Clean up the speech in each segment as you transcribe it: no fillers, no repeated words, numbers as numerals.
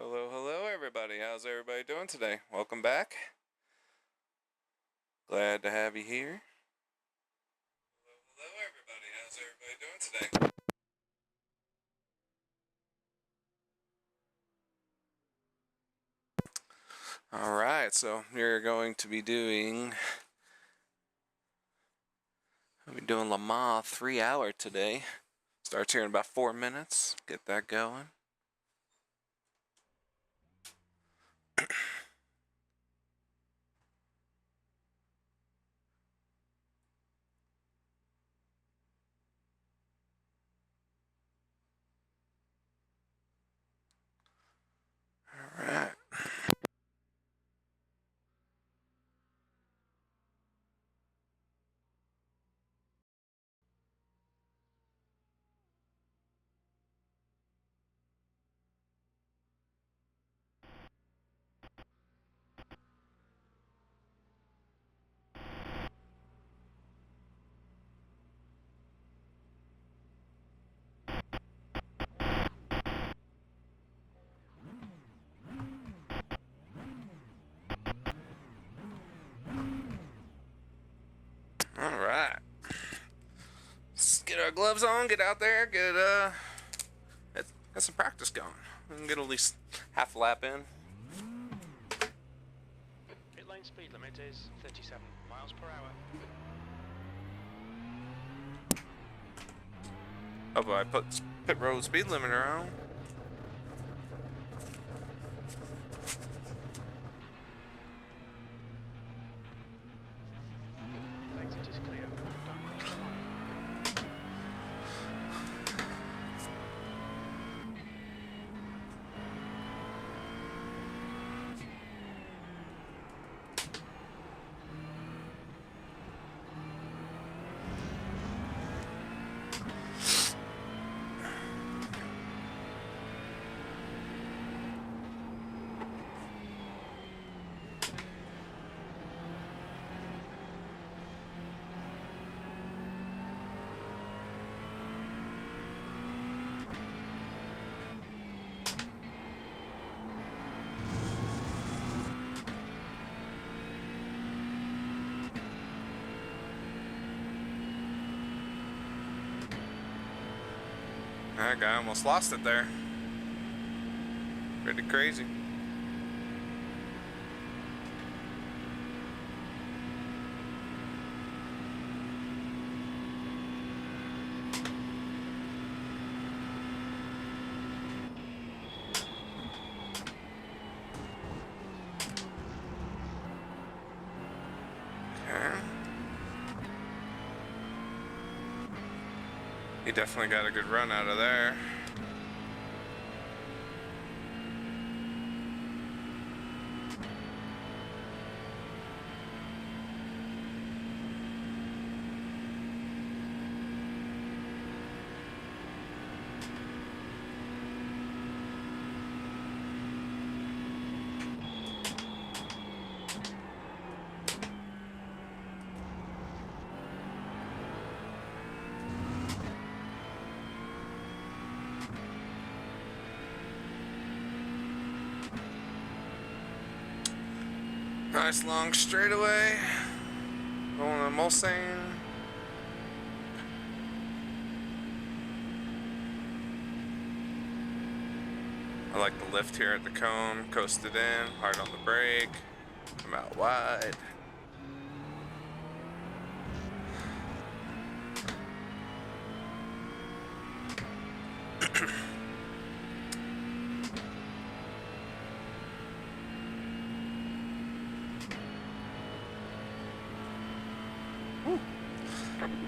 Hello, hello, everybody. How's everybody doing today? Welcome back. Glad to have you here. Hello, hello, everybody. How's everybody doing today? Alright, so we're going to be doing LeMans 3-hour today. Starts here in about 4 minutes. Get that going. Alright. Alright. Let's get our gloves on, get out there, get some practice going. We can get at least half a lap in. Pit lane speed limit is 37 miles per hour. Oh, I put pit road speed limiter on. Exit is clear. Don't cross the line. That guy almost lost it there. Pretty crazy. Okay. He definitely got a good run out of there. Nice long straightaway. Going to Mulsanne. I like the lift here at the cone. Coasted in, hard on the brake. Come out wide.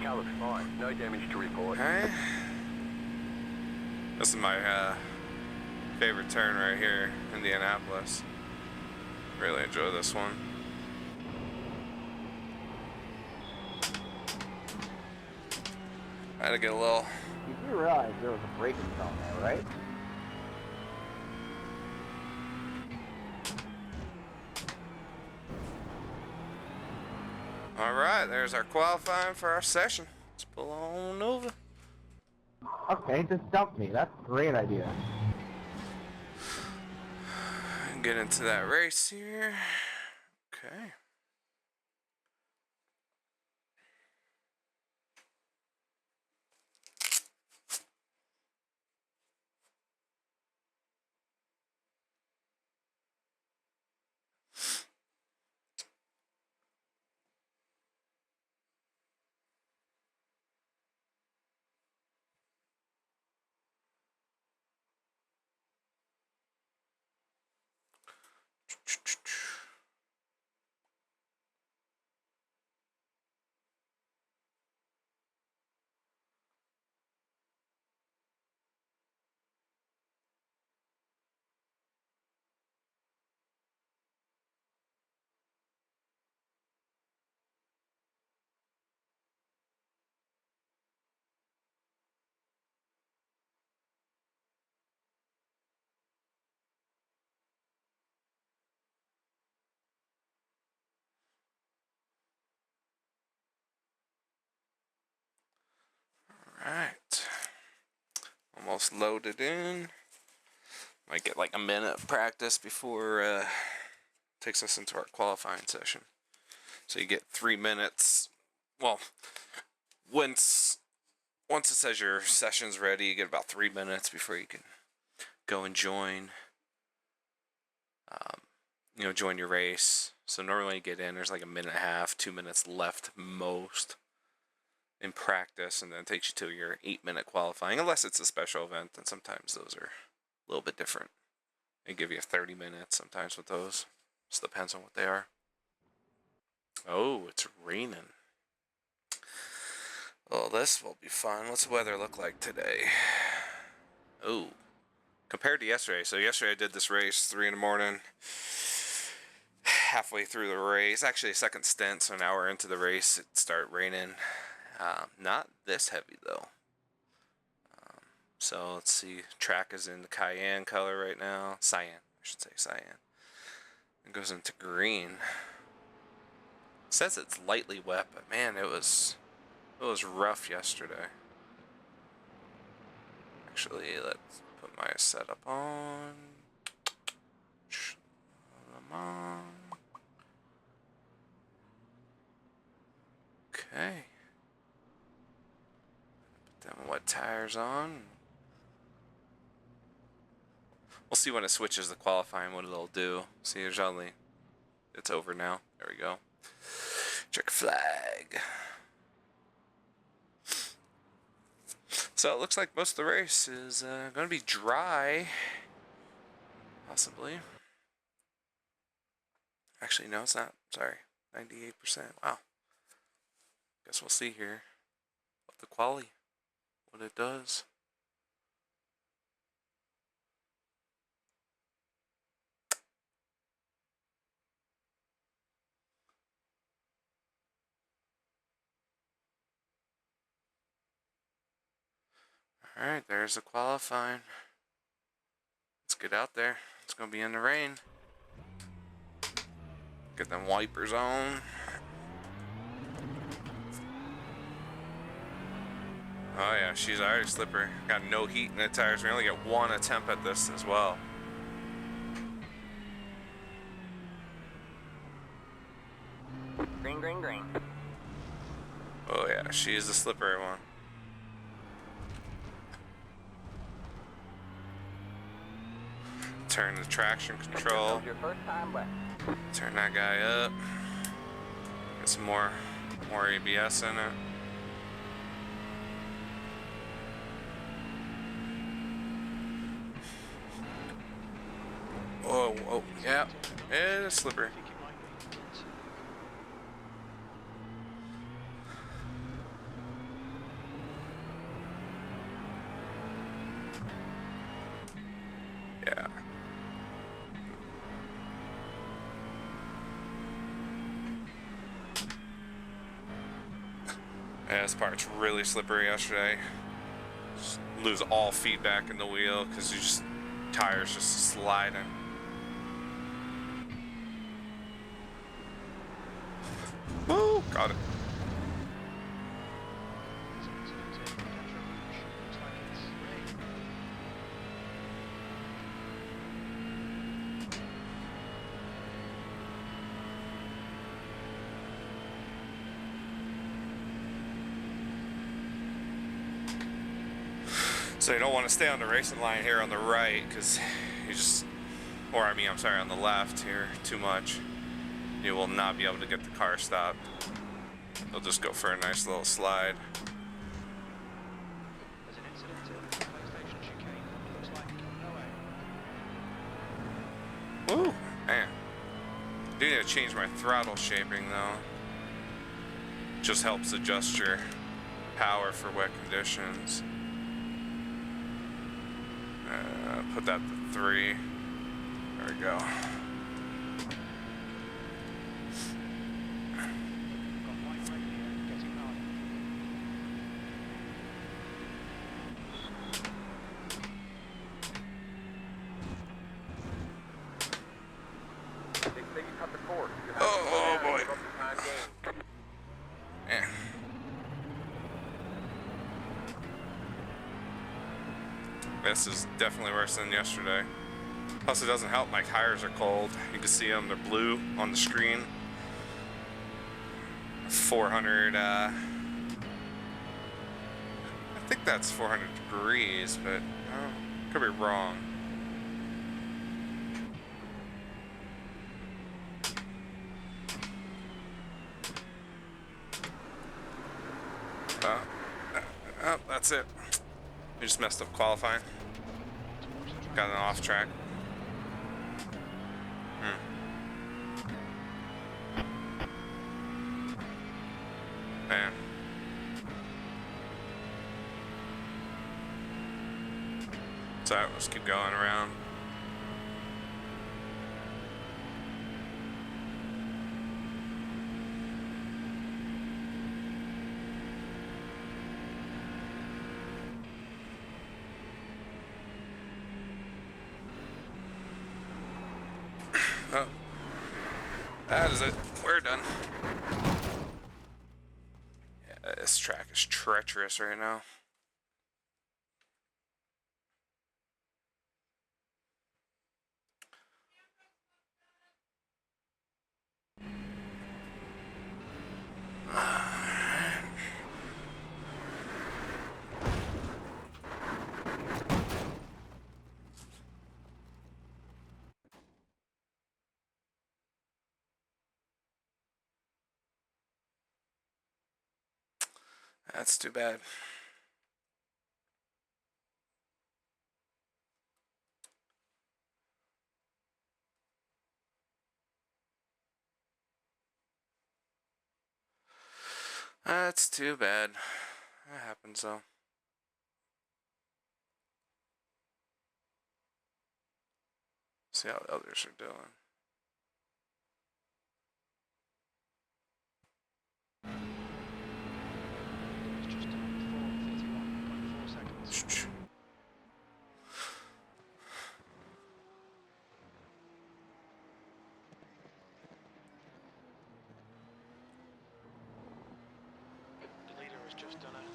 Car looks fine. No damage to report. Okay. This is my favorite turn right here, Indianapolis. Really enjoy this one. I had to get a little. You do realize there was a braking zone there, right? Alright, there's our qualifying for our session. Let's pull on over. Okay, just dump me. That's a great idea. Get into that race here. Okay. Alright. Almost loaded in. Might get like a minute of practice before takes us into our qualifying session. So you get 3 minutes. Well, once it says your session's ready, you get about 3 minutes before you can go and join. Join your race. So normally you get in, there's like a minute and a half, 2 minutes left most in practice, and then it takes you to your 8-minute qualifying, unless it's a special event, and sometimes those are a little bit different. They give you 30 minutes sometimes with those. Just depends on what they are. Oh, it's raining. Oh, this will be fun. What's the weather look like today? Oh, compared to yesterday. So yesterday I did this race 3 in the morning. Halfway through the race, actually a second stint, so an hour into the race, it started raining. Not this heavy though. So let's see. Track is in the cayenne color right now. Cyan, I should say cyan. It goes into green. It says it's lightly wet, but man, it was rough yesterday. Actually, let's put my setup on. LeMans. Okay. Put them wet tires on. We'll see when it switches the qualifying what it'll do. See, there's only... It's over now. There we go. Check flag. So it looks like most of the race is going to be dry. Possibly. Actually, no, it's not. Sorry. 98%. Wow. Guess we'll see here. Of the quali. What it does. Alright, there's the qualifying. Let's get out there. It's going to be in the rain. Get them wipers on. Oh yeah, she's already slippery. Got no heat in the tires. We only get one attempt at this as well. Green, green, green. Oh yeah, she's the slippery one. Turn the traction control. Your first time left. Turn that guy up. Get some more ABS in it. Oh, yeah. It's slippery. I think it might be. Yeah. Yeah, this part's really slippery yesterday. Just lose all feedback in the wheel because you just tires just sliding. Woo! Got it. Someone's going to take the catch orange. Looks like it's Ray. So you don't want to stay on the racing line here on the right, because you just, or I mean, I'm sorry, on the left here too much. You will not be able to get the car stopped. They'll just go for a nice little slide. There's an incident at PlayStation chicane. Looks like no way. Woo, man. I do need to change my throttle shaping though. Just helps adjust your power for wet conditions. Put that to 3. There we go. Got white red here, getting harder. They say you cut the cord. You have to Oh, slow down boy. and give up the time gained. Yeah. This is definitely worse than yesterday. Plus, it doesn't help. My tires are cold. You can see them; they're blue on the screen. 400. I think that's 400 degrees, but could be wrong. Oh, that's it. We just messed up qualifying. Got an off track. Man. So let's keep going around. Oh, that is it. We're done. Yeah, this track is treacherous right now. That's too bad. That's too bad. That happens though. See how the others are doing. It's just done 4:31.4 seconds. The leader has just done a 4:27.62.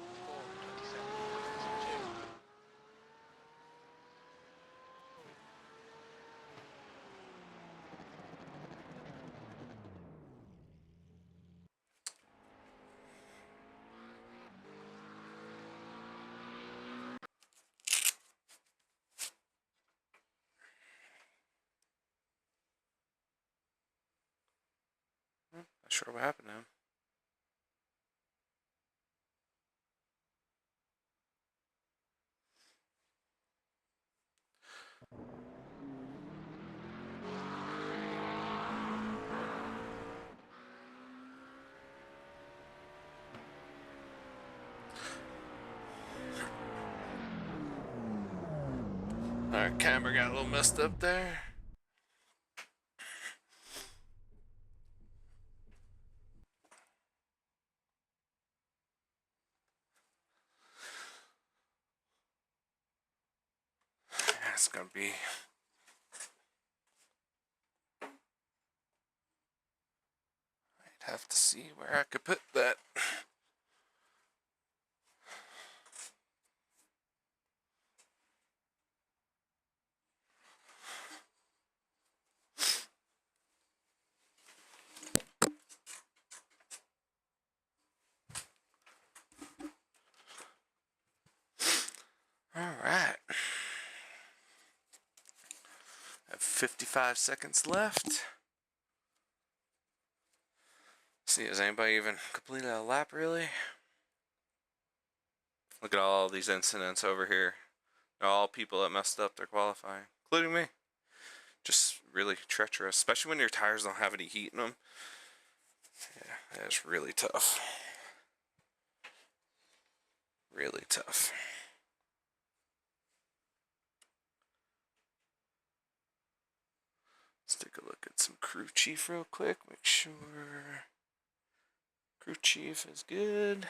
Not sure what happened to him. Our camera got a little messed up there. Yeah, it's gonna be. I'd have to see where I could put that. All 55 seconds left. See, has anybody even completed a lap really? Look at all these incidents over here. They're all people that messed up their qualifying, including me. Just really treacherous, especially when your tires don't have any heat in them. Yeah, that's really tough. Really tough. Let's take a look at some crew chief real quick. Make sure crew chief is good.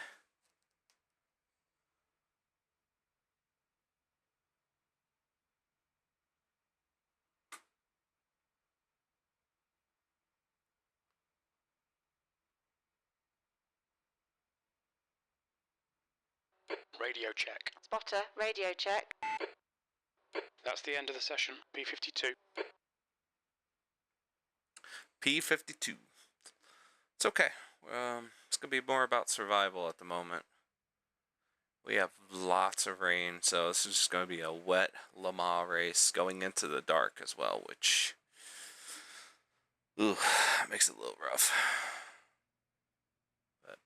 Radio check. Spotter, radio check. That's the end of the session. P52. P52. It's okay. It's gonna be more about survival at the moment. We have lots of rain, so this is just gonna be a wet LeMans race going into the dark as well, which makes it a little rough. But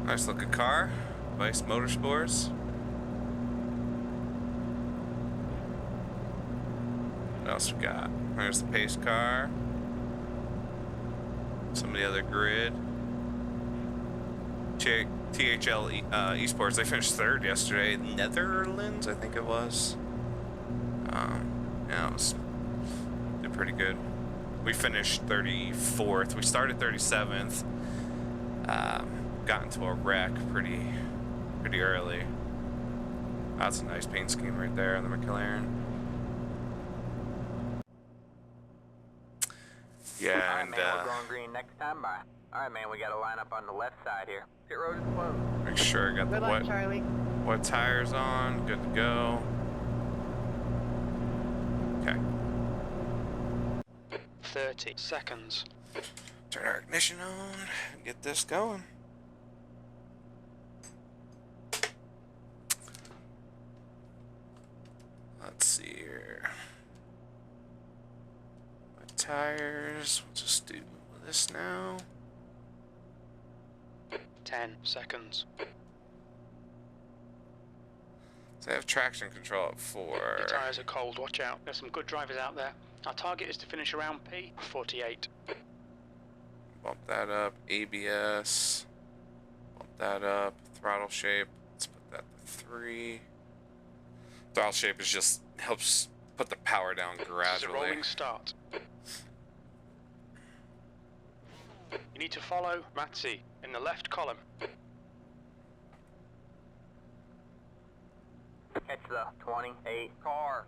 nice looking car, Vice Motorsports. What else we got? There's the pace car. Some of the other grid. THL Esports, they finished third yesterday. Netherlands, I think it was. Yeah, it was did pretty good. We finished 34th. We started 37th. Got into a wreck pretty early. That's a nice paint scheme right there on the McLaren. Yeah, Alright, and man, we're going green next time by. Alright, man, we got to line up on the left side here. Pit road is closed. make sure I got the Good luck, Charlie. wet tires on. Good to go. Okay. 30 seconds. Turn our ignition on and get this going. Let's see here. My tires. We'll just do this now. 10 seconds. So I have traction control at 4. The tyres are cold, watch out. There's some good drivers out there. Our target is to finish around P48. Bump that up. ABS. Bump that up. Throttle shape. Let's put that to 3. Throttle shape is just helps put the power down This is a gradually. rolling start. You need to follow Matzi in the left column. Catch the 28 car.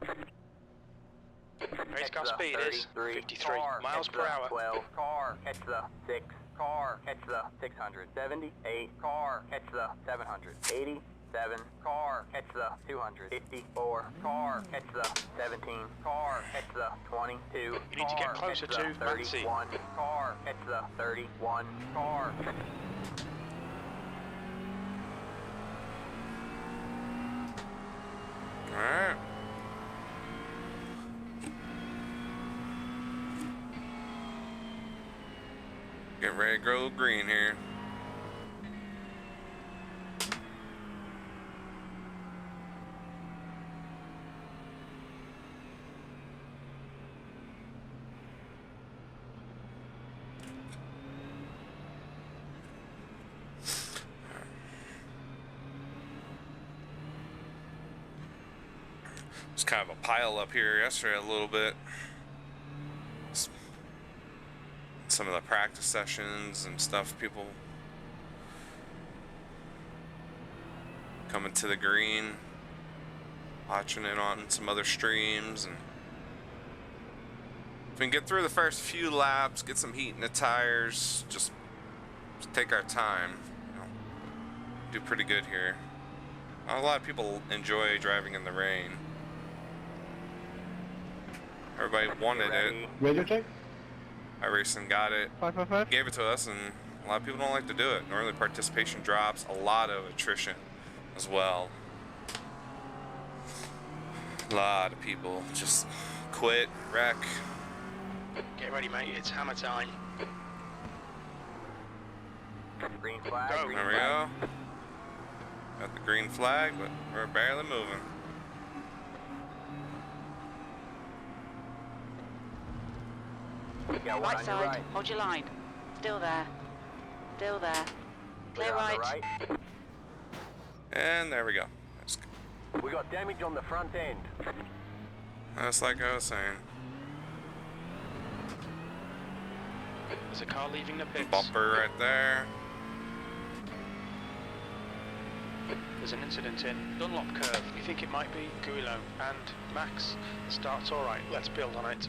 Race car speed is 53 car. miles Catch per the hour. 12 car. Catch the 6 car. Catch the 678 car. Catch the 787 car. Catch the 254 car. Catch the 17 car. Catch the 22 You need to get closer catch to the Matzi. 31 car. Catch the 31 car. Alright. Get ready to go green here. It's kind of a pile up here yesterday a little bit. Some of the practice sessions and stuff, people coming to the green, watching it on some other streams, and if we can get through the first few laps, get some heat in the tires, just take our time, you know, do pretty good here. A lot of people enjoy driving in the rain. Everybody wanted it. Radio check? Iracing got it, 555? gave it to us, and a lot of people don't like to do it. Normally participation drops, a lot of attrition as well. A lot of people just quit, wreck. Get ready, mate. It's hammer time. Green flag. Go. Green There we flag. go. Got the green flag, but we're barely moving. We got one Right on your side, right. hold your line. Still there. Still there. Clear On the right. And there we go. We got damage on the front end. That's like I was saying. There's a car leaving the pits. Bumper right there. There's an incident in Dunlop curve. We think it might be Guilo and Max. The start's alright. Let's build on it.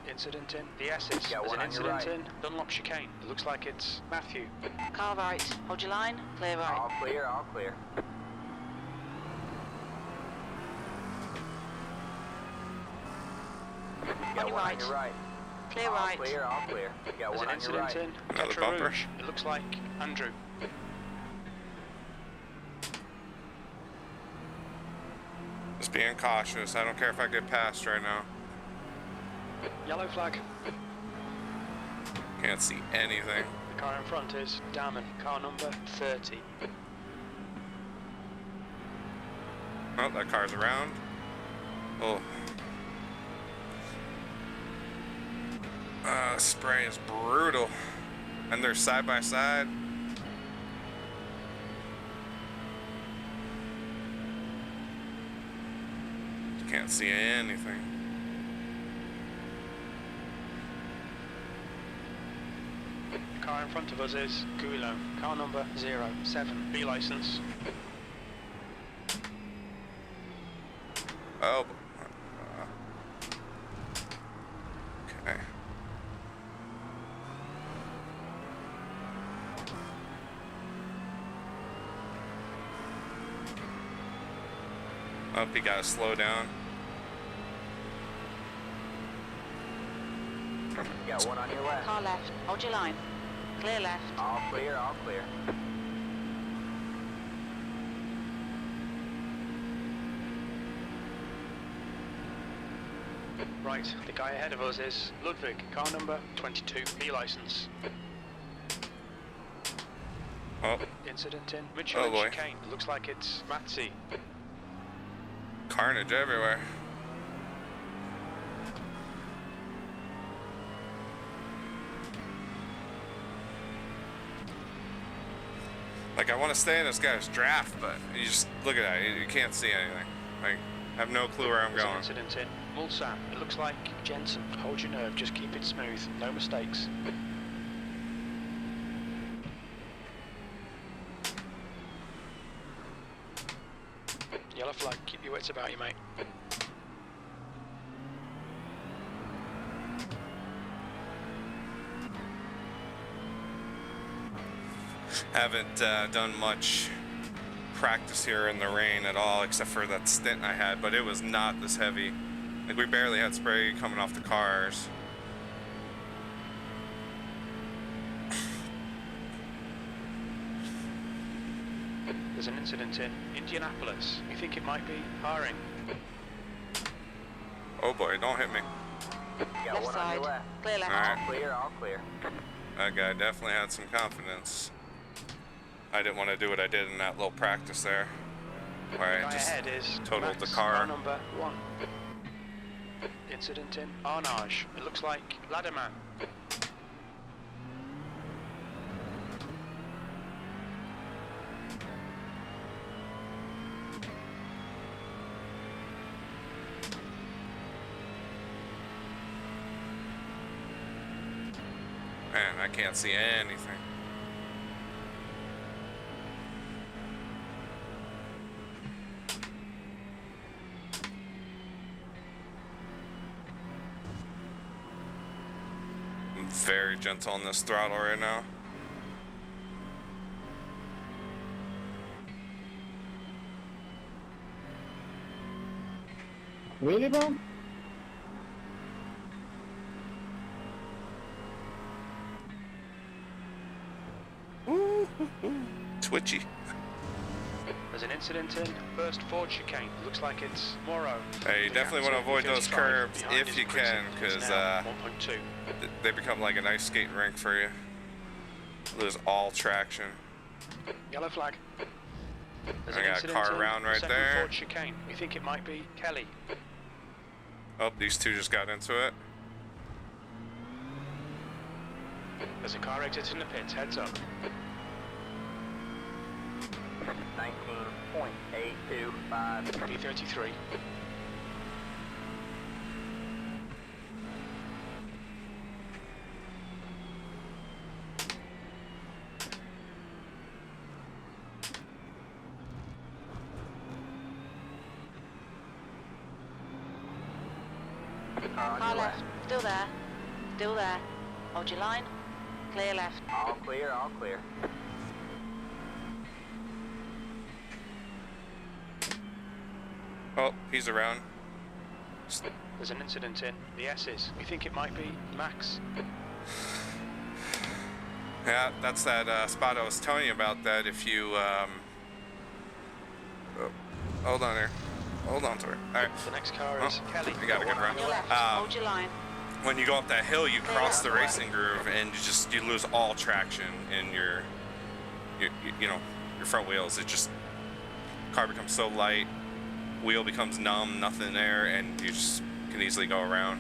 Incident in the Essex. Yeah, There's one an on your incident right. in Dunlop chicane. It looks like it's Matthew. Car right, hold your line. Clear right. All clear, all clear. Got On your one right. on your right. Clear all right. clear, all clear. Got There's one an on your incident right. in Another Quatre bumper. Rouge. It looks like Andrew. Just being cautious. I don't care if I get passed right now. Yellow flag. Can't see anything. The car in front is Damon. Car number 30. Oh, that car's around. Oh. Spray is brutal. And they're side by side. Can't see anything. The car in front of us is Guilo. Car number 07. B license. Oh. Okay. Oh, he got to slow down. Got one on your left. Car left, hold your line. Clear left. All clear, all clear. Right, the guy ahead of us is Ludwig. Car number 22. B license. Oh, Incident in Michelin Oh, boy. chicane. It looks like it's Matzi. carnage everywhere. Like, I want to stay in this guy's draft, but you just look at that. You can't see anything. Like, I have no clue where I'm There's an going. incident in Mulsanne. It looks like Jensen. Hold your nerve, just keep it smooth. No mistakes. Yellow flag, keep your wits about you, mate. Haven't done much practice here in the rain at all, except for that stint I had, but it was not this heavy. Like, we barely had spray coming off the cars. There's an incident in Indianapolis. We think it might be Haring. Oh boy, don't hit me. Got Left one on your side. left. Clear left. Alright. All clear, all clear. That guy definitely had some confidence. I didn't want to do what I did in that little practice there, where Guy I just ahead is totaled the Max, car. number 1. Incident in Arnage. It looks like Ladderman. Man, I can't see anything. I'm very gentle on this throttle right now. Wheelie bump? Twitchy. There's an incident in first Ford chicane. Looks like it's Morrow. Hey, you The definitely want to gap avoid to those 35 curbs behind if is you can, increasing. It's because now 1.2. they become like a nice skating rink for you. Lose all traction. Yellow flag. There's I an got a incident car in around right second there. Ford chicane. We think it might be Kelly. Oh, these two just got into it. There's a car exiting the pits. Heads up. 19.825. P33. Car left. Still there. Still there. Hold your line. Clear left. All clear, all clear. Oh, he's around. There's an incident in the S's. We think it might be Max. Yeah, that's that spot I was telling you about. That if you oh, hold on there, hold on to it. All right. The next car is Kelly. You got a good run. Your left. Hold your line. When you go up that hill, you cross the racing groove, and you lose all traction in your you know, your front wheels. It just, car becomes so light, wheel becomes numb, nothing there, and you just can easily go around.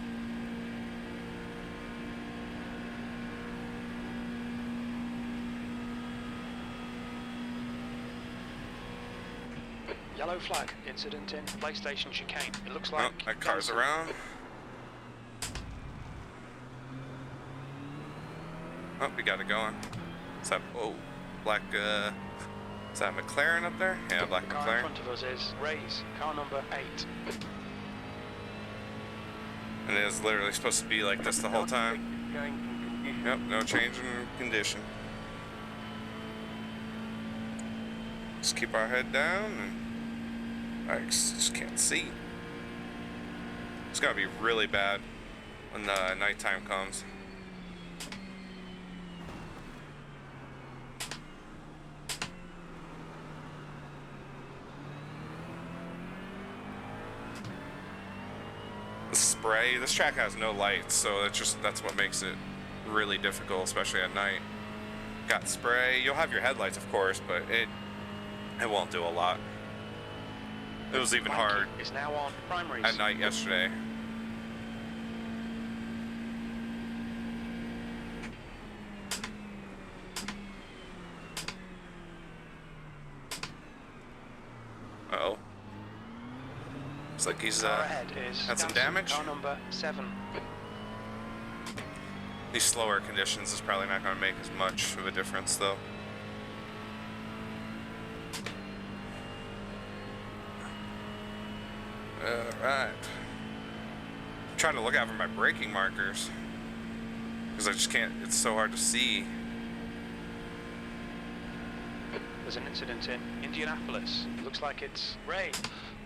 Yellow flag. Incident in PlayStation chicane. It looks Oh, like that car's Benson. around. Oh, we got it going. Is that, oh, black, is that McLaren up there? Yeah, black The car in McLaren. front of us is Ray's, car number 8. And it is literally supposed to be like this the whole time. Yep, no change in condition. Just keep our head down, and I just can't see. It's gotta be really bad when the nighttime comes. The spray, this track has no lights, so that's what makes it really difficult, especially at night. Got spray, you'll have your headlights of course, but it won't do a lot. It was even hard Is now on primaries. at night yesterday. Uh-oh. Looks like he's Car ahead is had some Danson, damage. car number 7. These slower conditions is probably not going to make as much of a difference though. Alright. I'm trying to look out for my braking markers, because I just can't, it's so hard to see. There's an incident in Indianapolis. It looks like it's Ray.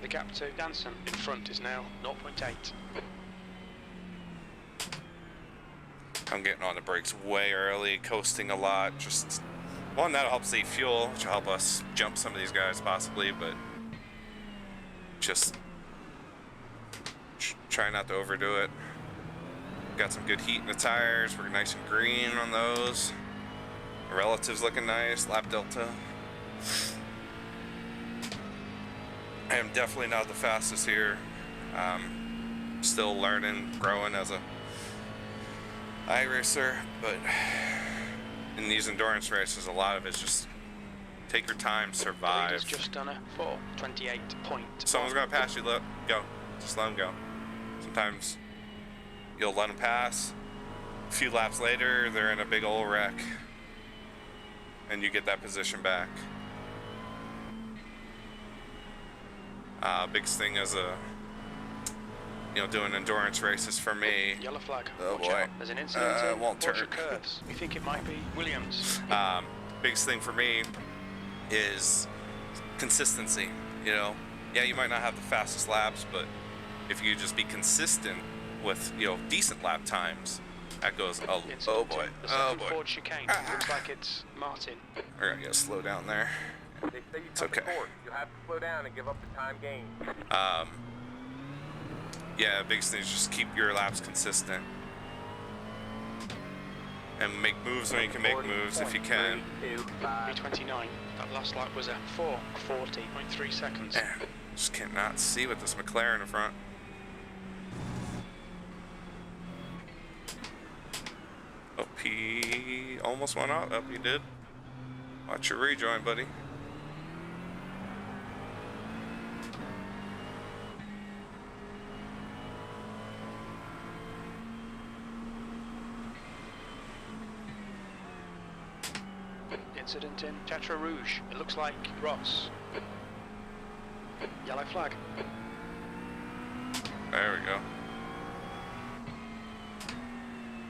The gap to Danson in front is now 0.8. I'm getting on the brakes way early, coasting a lot. Just, one, that'll help save fuel, which will help us jump some of these guys possibly, but just try not to overdo it. Got some good heat in the tires. We're nice and green on those. The relative's looking nice. Lap delta. I am definitely not the fastest here. Still learning, growing as a iRacer, but in these endurance races, a lot of it's just take your time, The survive. leader's just done a 4:28 point. Someone's gonna pass you. Look, go. Just let them go. Sometimes you'll let them pass. A few laps later, they're in a big old wreck, and you get that position back. Biggest thing as doing endurance races for me. Yellow flag. Oh Watch boy. out. There's an incident in won't turn. Porsche curves. We think it might be Williams. Biggest thing for me is consistency. You know, yeah, you might not have the fastest laps, but if you just be consistent with, you know, decent lap times, that goes, oh boy, The oh second boy. Ford chicane. Looks like it's Martin. We're gonna get slow down there. They say you It's cut okay. the course. You'll have to slow down and give up the time gained. Yeah, biggest thing is just keep your laps consistent. And make moves when you can make moves if you can. 3:29. That last lap was a 4:40.3 seconds. Man, just cannot see with this McLaren in front. Oh, he almost went out. Oh, he did. Watch your rejoin, buddy. Incident in Tetra Rouge. It looks like Ross. Yellow flag. There we go.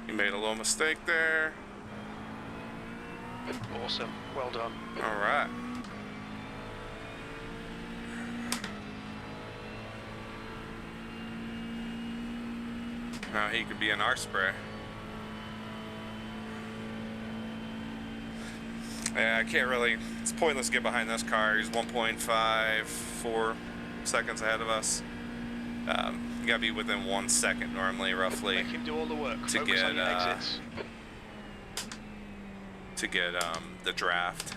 You made a little mistake there. Awesome. Well done. All right. Now he could be in our spray. Yeah, I can't really. It's pointless to get behind this car. He's 1.54 seconds ahead of us. You gotta be within 1 second normally, roughly, Make him do all the work. to Focus on get, your exits. the draft.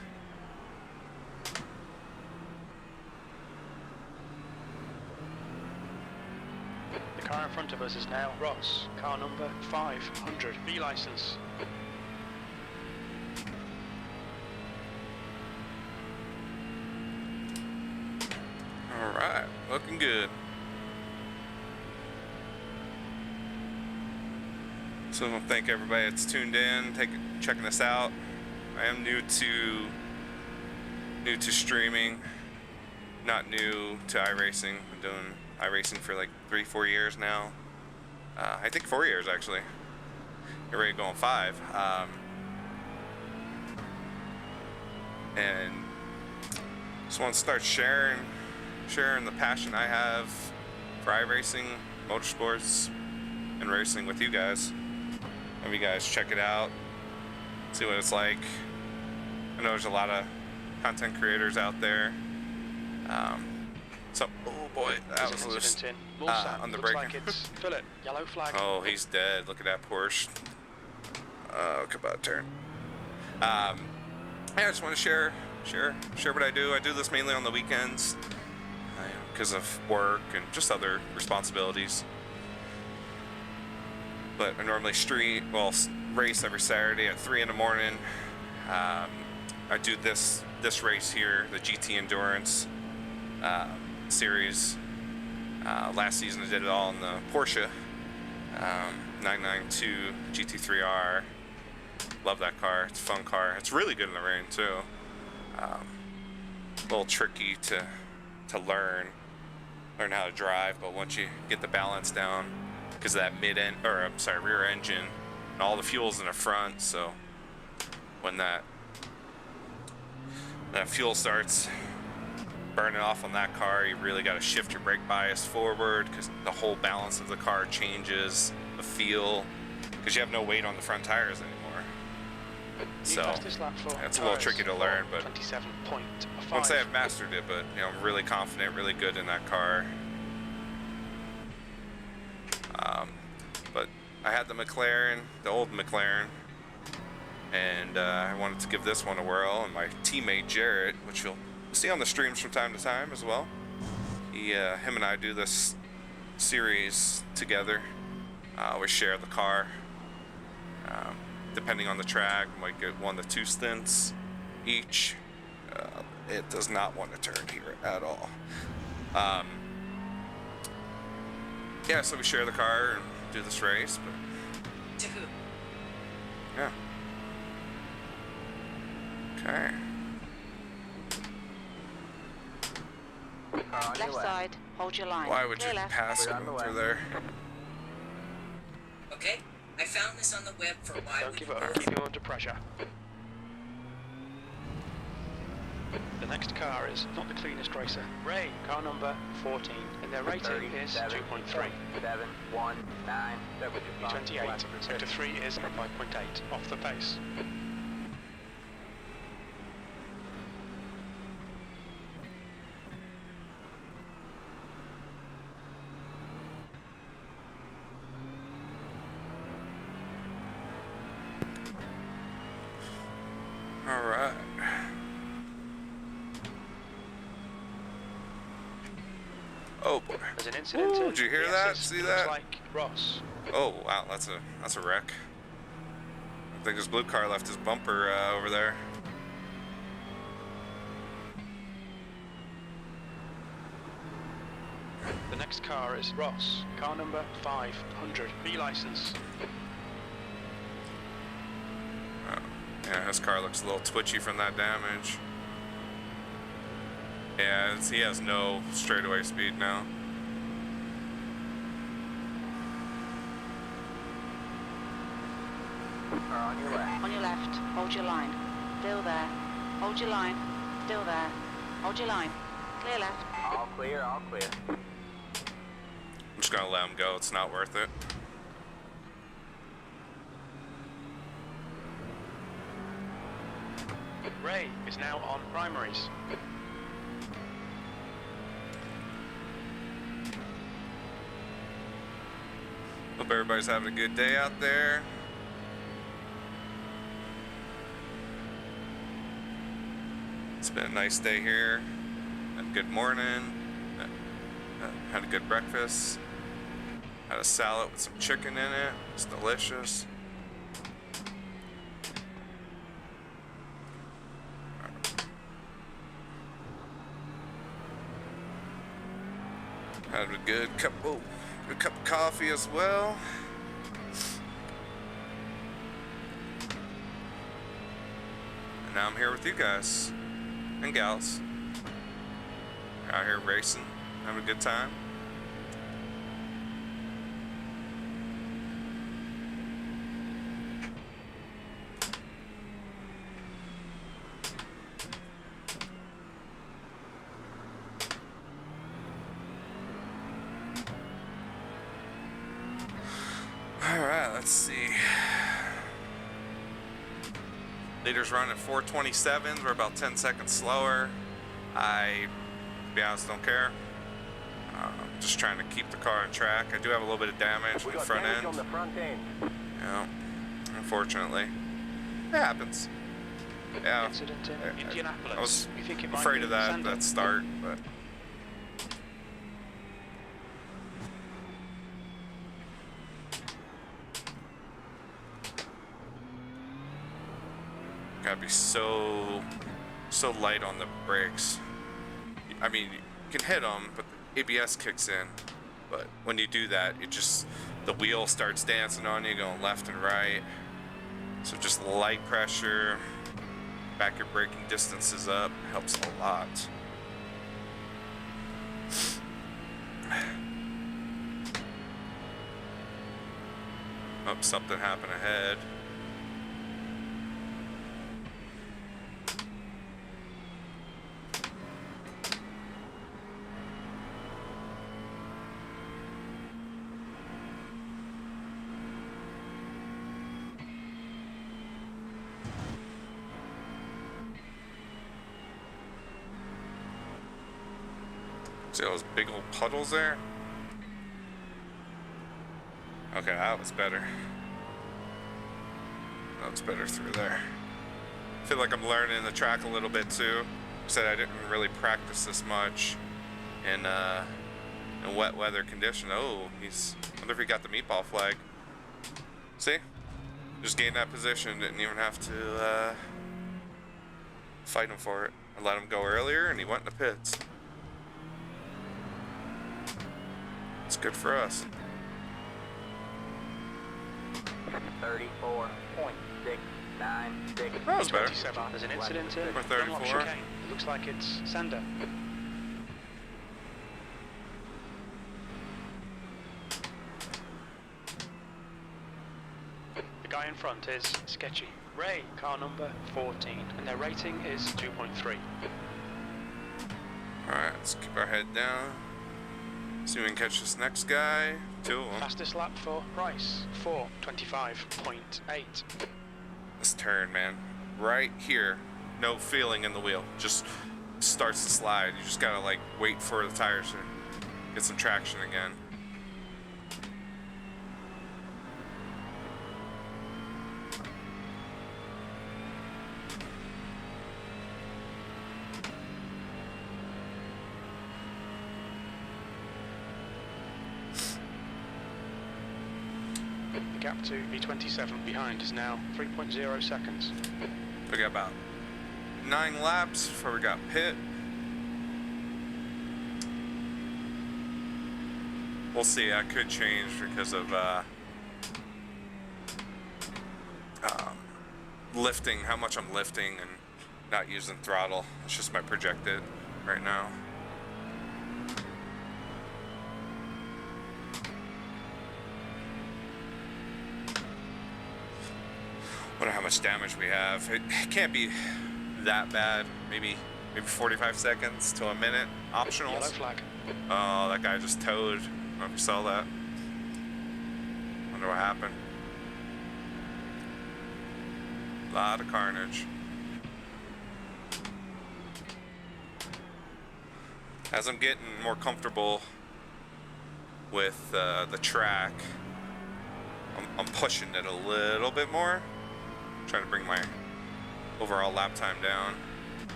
The car in front of us is now Ross. Car number 500. B license. All right, looking good. So I want to thank everybody that's tuned in, checking us out. I am new to streaming, not new to iRacing. I've been doing iRacing for like 3-4 years now. I think 4 years actually. You're ready to go on 5. And just want to start sharing the passion I have for iRacing, motorsports, and racing with you guys. Have you guys check it out, see what it's like. I know there's a lot of content creators out there. So, oh boy, that was loose on the Looks braking. like it's Philip. Yellow flag. Oh, he's dead. Look at that Porsche. Oh, come on, turn. Yeah, I just want to share what I do. I do this mainly on the weekends because of work and just other responsibilities. But I normally race every Saturday at 3 in the morning. I do this race here, the GT Endurance series. Last season I did it all in the Porsche 992 GT3R. Love that car. It's a fun car. It's really good in the rain too. A little tricky to learn how to drive, but once you get the balance down, because of that rear engine, and all the fuel's in the front, so when that fuel starts burning off on that car, you really got to shift your brake bias forward because the whole balance of the car changes the feel, because you have no weight on the front tires anymore. So it's a little tricky to learn, but 27.5. once I have mastered it, but I'm really confident, really good in that car. But I had the McLaren, the old McLaren, and I wanted to give this one a whirl. And my teammate Jarrett, which you'll see on the streams from time to time as well, him and I do this series together. We share the car. Depending on the track, we might get 1 to 2 stints each. It does not want to turn here at all. Yeah, so we share the car and do this race, but To who? yeah. Okay. Left side, hold your line. Why would you Clear left. pass him through there? Okay, I found this on the web for why Don't we give up. Keep him under pressure. The next car is not the cleanest racer. Ray, car number 14, and their rating is 2.3. 719. P28, sector 3 is 5.8, off the pace. All right. Oh boy. There's an incident. Ooh, did you hear that? See that? Looks like Ross. Oh wow, that's a wreck. I think this blue car left his bumper over there. The next car is Ross, car number 500, B license. Yeah, his car looks a little twitchy from that damage. Yeah, he has no straightaway speed now. On your left. On your left, hold your line. Still there. Hold your line. Still there. Hold your line. Clear left. All clear, all clear. I'm just gonna let him go. It's not worth it. Ray is now on primaries. Hope everybody's having a good day out there. It's been a nice day here. Had a good morning. Had a good breakfast. Had a salad with some chicken in it. It's delicious. Had a good cup of coffee as well. And now I'm here with you guys and gals. Out here racing, having a good time. Alright, let's see. Leaders run at 427s, we're about 10 seconds slower. I, to be honest, don't care. Just trying to keep the car on track. I do have a little bit of damage on the front end. On the front end. Yeah, unfortunately. It happens. Yeah, Incident in Indianapolis. I was You think it might afraid be of that Sander? start, but gotta be so light on the brakes. I mean, you can hit them, but the ABS kicks in. But when you do that, the wheel starts dancing on you, going left and right. So just light pressure, back your braking distances up, helps a lot. Oh, something happened ahead. See those big old puddles there? Okay, that was better. That was better through there. I feel like I'm learning the track a little bit too. I said I didn't really practice this much in wet weather condition. Oh, I wonder if he got the meatball flag. See? Just gained that position, didn't even have to fight him for it. I let him go earlier and he went in the pits. It's good for us. 34.696. That was better. 27. There's an incident in Or Dunlop 34. chicane. It looks like it's Sander. The guy in front is sketchy. Ray, car number 14, and their rating is 2.3. Alright, let's keep our head down. See if we can catch this next guy. 2 of them. Fastest lap for Price, 4:25.8. This turn, man. Right here. No feeling in the wheel. Just starts to slide. You just gotta like wait for the tires to get some traction again. The gap to B27 behind is now 3.0 seconds. We got about 9 laps before we got pit. We'll see. That could change because of lifting, how much I'm lifting and not using throttle. It's just my projected right now. Wonder how much damage we have. It can't be that bad. Maybe 45 seconds to a minute. Yellow Optionals. flag. Oh, that guy just towed. I don't know if you saw that. Wonder what happened. A lot of carnage. As I'm getting more comfortable with the track, I'm pushing it a little bit more. Trying to bring my overall lap time down.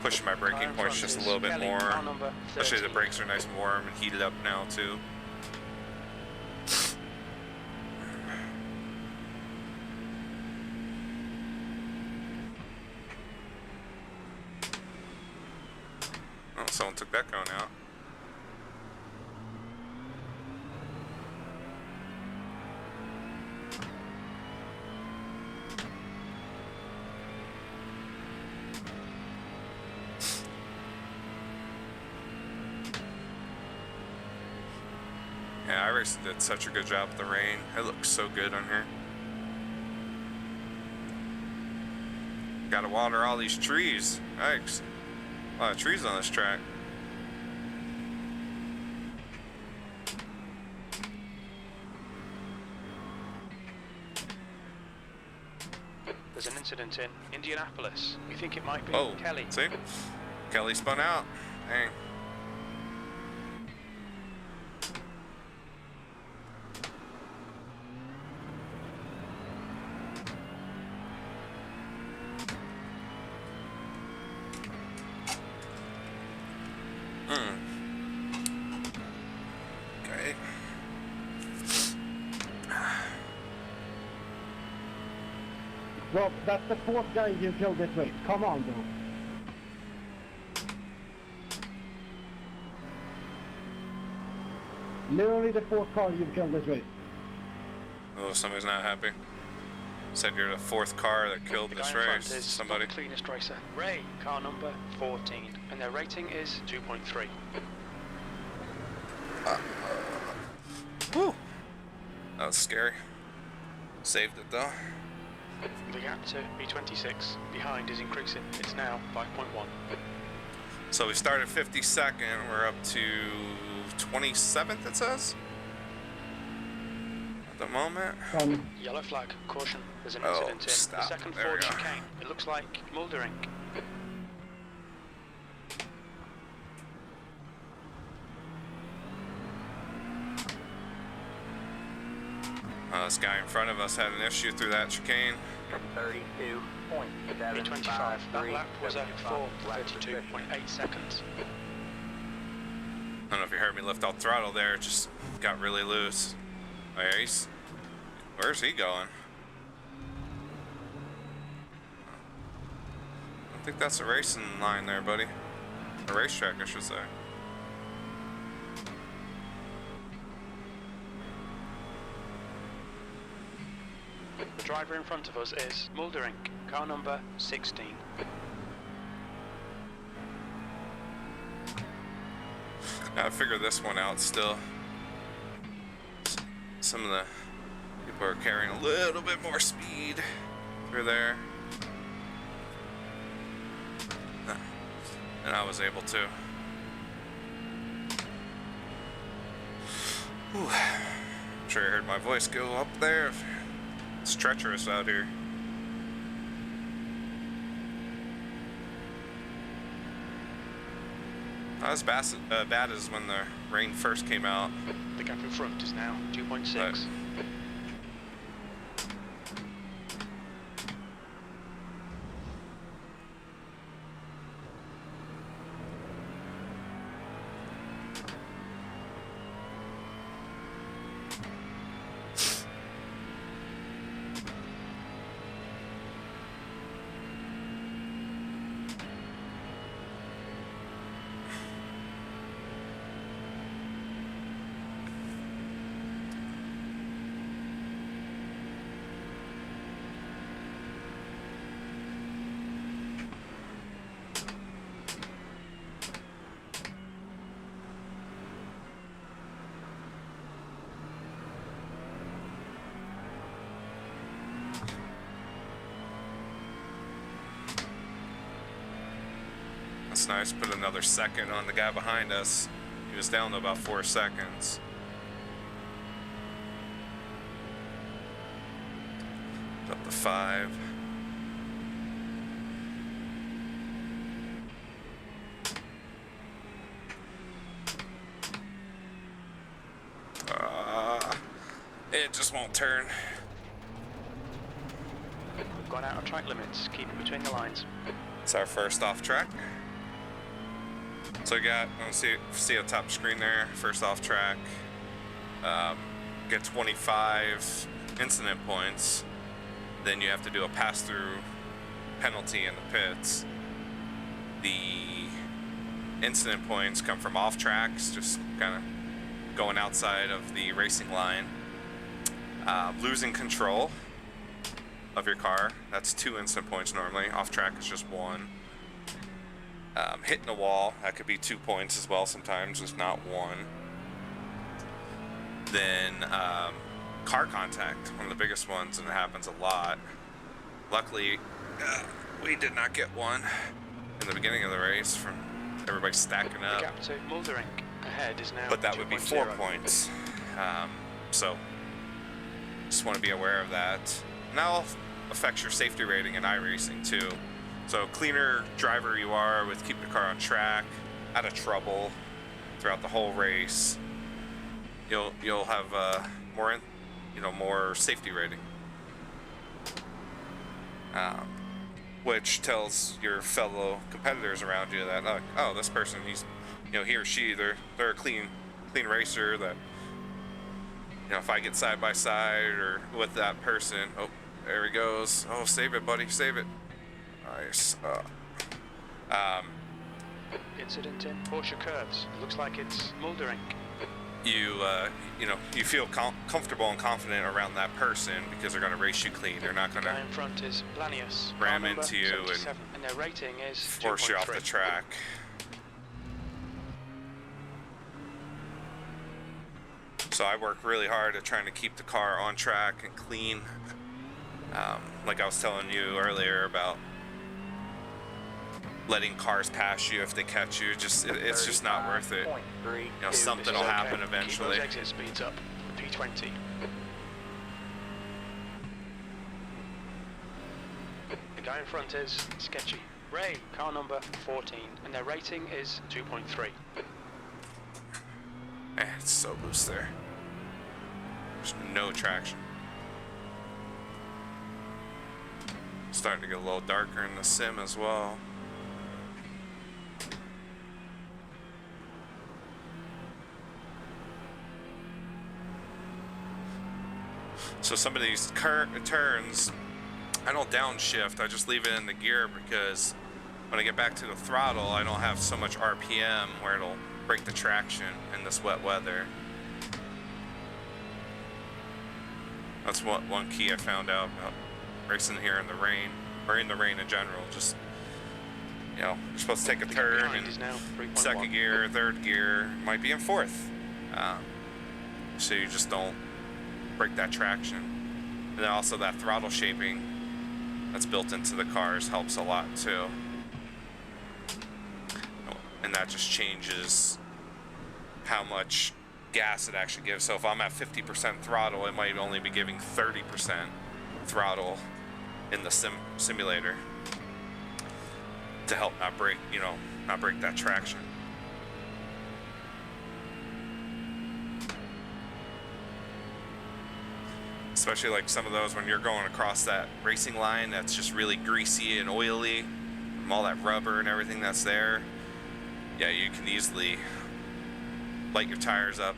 Pushing my braking points just a little bit more. Especially the brakes are nice and warm and heated up now too. Oh, someone took that cone out. Yeah, Iracing did such a good job with the rain. It looks so good on here. Gotta water all these trees. Yikes. A lot of trees on this track. There's an incident in Indianapolis. We think it might be Oh, Kelly. see? Kelly spun out. Dang. Okay. Bro, that's the 4th guy you killed this race. Come on, bro. Literally the 4th car you've killed this race. Oh, somebody's not happy. Said you're the 4th car that killed The this guy in front race. is Somebody. the cleanest racer. Ray, car number 14, and their rating is 2.3. Whew. That was scary. Saved it though. The gap to B26 behind is increasing. It's now 5.1. So we started 52nd. We're up to 27th, it says. At the moment. Yellow flag, caution. There's an Oh, incident in stop. the second There we Ford go. chicane. It looks like mouldering. This guy in front of us had an issue through that chicane. 32.753. B25. That lap was at 4:32.8 seconds. I don't know if you heard me lift off throttle there. It just got really loose. Oh, yeah, where's he going? I think that's a racing line there, buddy. A racetrack, I should say. The driver in front of us is mouldering. Car number 16. Gotta figure this one out still. Some of People are carrying a little bit more speed through there. And I was able to. Whew. I'm sure you heard my voice go up there. It's treacherous out here. Not as bad as when the rain first came out. The gap in front is now 2.6. That's nice. Put another second on the guy behind us. He was down to about 4 seconds. Up to 5. It just won't turn. We've gone out of track limits. Keep it between the lines. It's our first off track. So we got, see a top screen there, first off track. Get 25 incident points. Then you have to do a pass-through penalty in the pits. The incident points come from off tracks, just kind of going outside of the racing line. Losing control of your car, that's 2 incident points normally. Off track is just 1. Hitting a wall, that could be 2 points as well sometimes, if not 1. Then car contact, one of the biggest ones, and it happens a lot. Luckily, we did not get one in the beginning of the race from everybody stacking The up. gap to Muldering ahead is now But that would be 4 2.0. points. So just want to be aware of that. And that'll affect your safety rating in Iracing too. So cleaner driver you are with keeping the car on track, out of trouble throughout the whole race, you'll have more safety rating. Which tells your fellow competitors around you that, like, oh, this person, he's, he or she, they're a clean racer. That, if I get side by side or with that person, oh, there he goes. Oh, save it, buddy, save it. Nice. Incident in Porsche curves. Looks like it's Muldering. You feel comfortable and confident around that person because they're going to race you clean. They're not going Guy to in front is Blanius. ram Car number into you 77, and their rating is force you off the 2.3. track. So I work really hard at trying to keep the car on track and clean. Like I was telling you earlier about letting cars pass you if they catch you, it's just not worth it. 35.32. Something will happen eventually. Keep those exit speeds up. P20. The guy in front is Sketchy. Ray, car number 14, and their rating is 2.3. It's so loose there. There's no traction. Starting to get a little darker in the sim as well. So some of these turns, I don't downshift, I just leave it in the gear because when I get back to the throttle, I don't have so much RPM where it'll break the traction in this wet weather. That's one key I found out about racing here in the rain, or in the rain in general. Just, you're supposed to take a The turn behind is now in 3.1. second gear, third gear, might be in fourth. So you just don't break that traction. And then also that throttle shaping that's built into the cars helps a lot too. And that just changes how much gas it actually gives. So if I'm at 50% throttle, it might only be giving 30% throttle in the simulator to help not break, not break that traction. Especially like some of those when you're going across that racing line that's just really greasy and oily from all that rubber and everything that's there. Yeah, you can easily light your tires up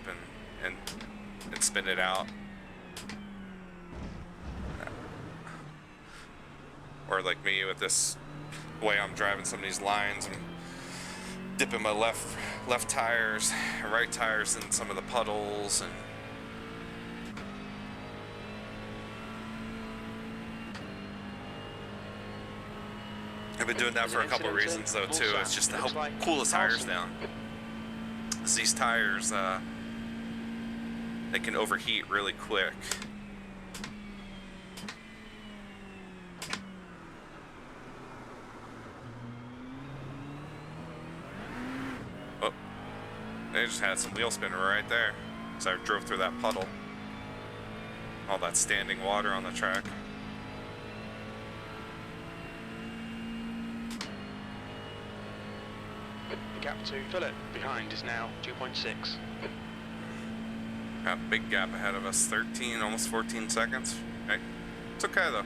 and spin it out. Or like me with this way I'm driving some of these lines and dipping my left tires and right tires in some of the puddles and I've been doing that for a couple of reasons though too. It's just to help cool the tires down. 'Cause these tires, they can overheat really quick. Oh, they just had some wheel spin right there. So I drove through that puddle. All that standing water on the track. The gap to Phillip behind is now 2.6. Got a big gap ahead of us, 13, almost 14 seconds. Hey, it's okay though.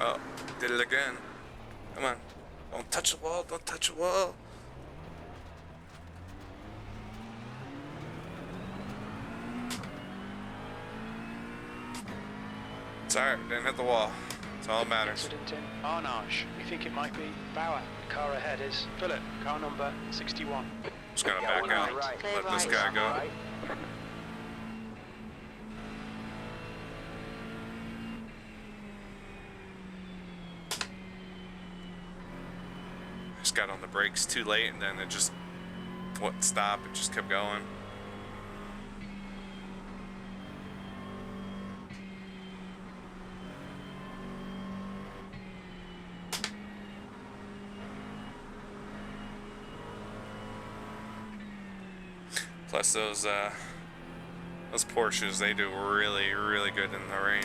Oh, did it again. Come on. Don't touch the wall, don't touch the wall. It's alright, didn't hit the wall. That's all that matters. Incident in Arnage. We think it might be Bauer. The car ahead is Phillip, car number 61. Just gonna back out. Clear Let this right. guy go. Just got on the brakes too late and then it just wouldn't stop, it just kept going. Plus those Porsches, they do really, really good in the rain.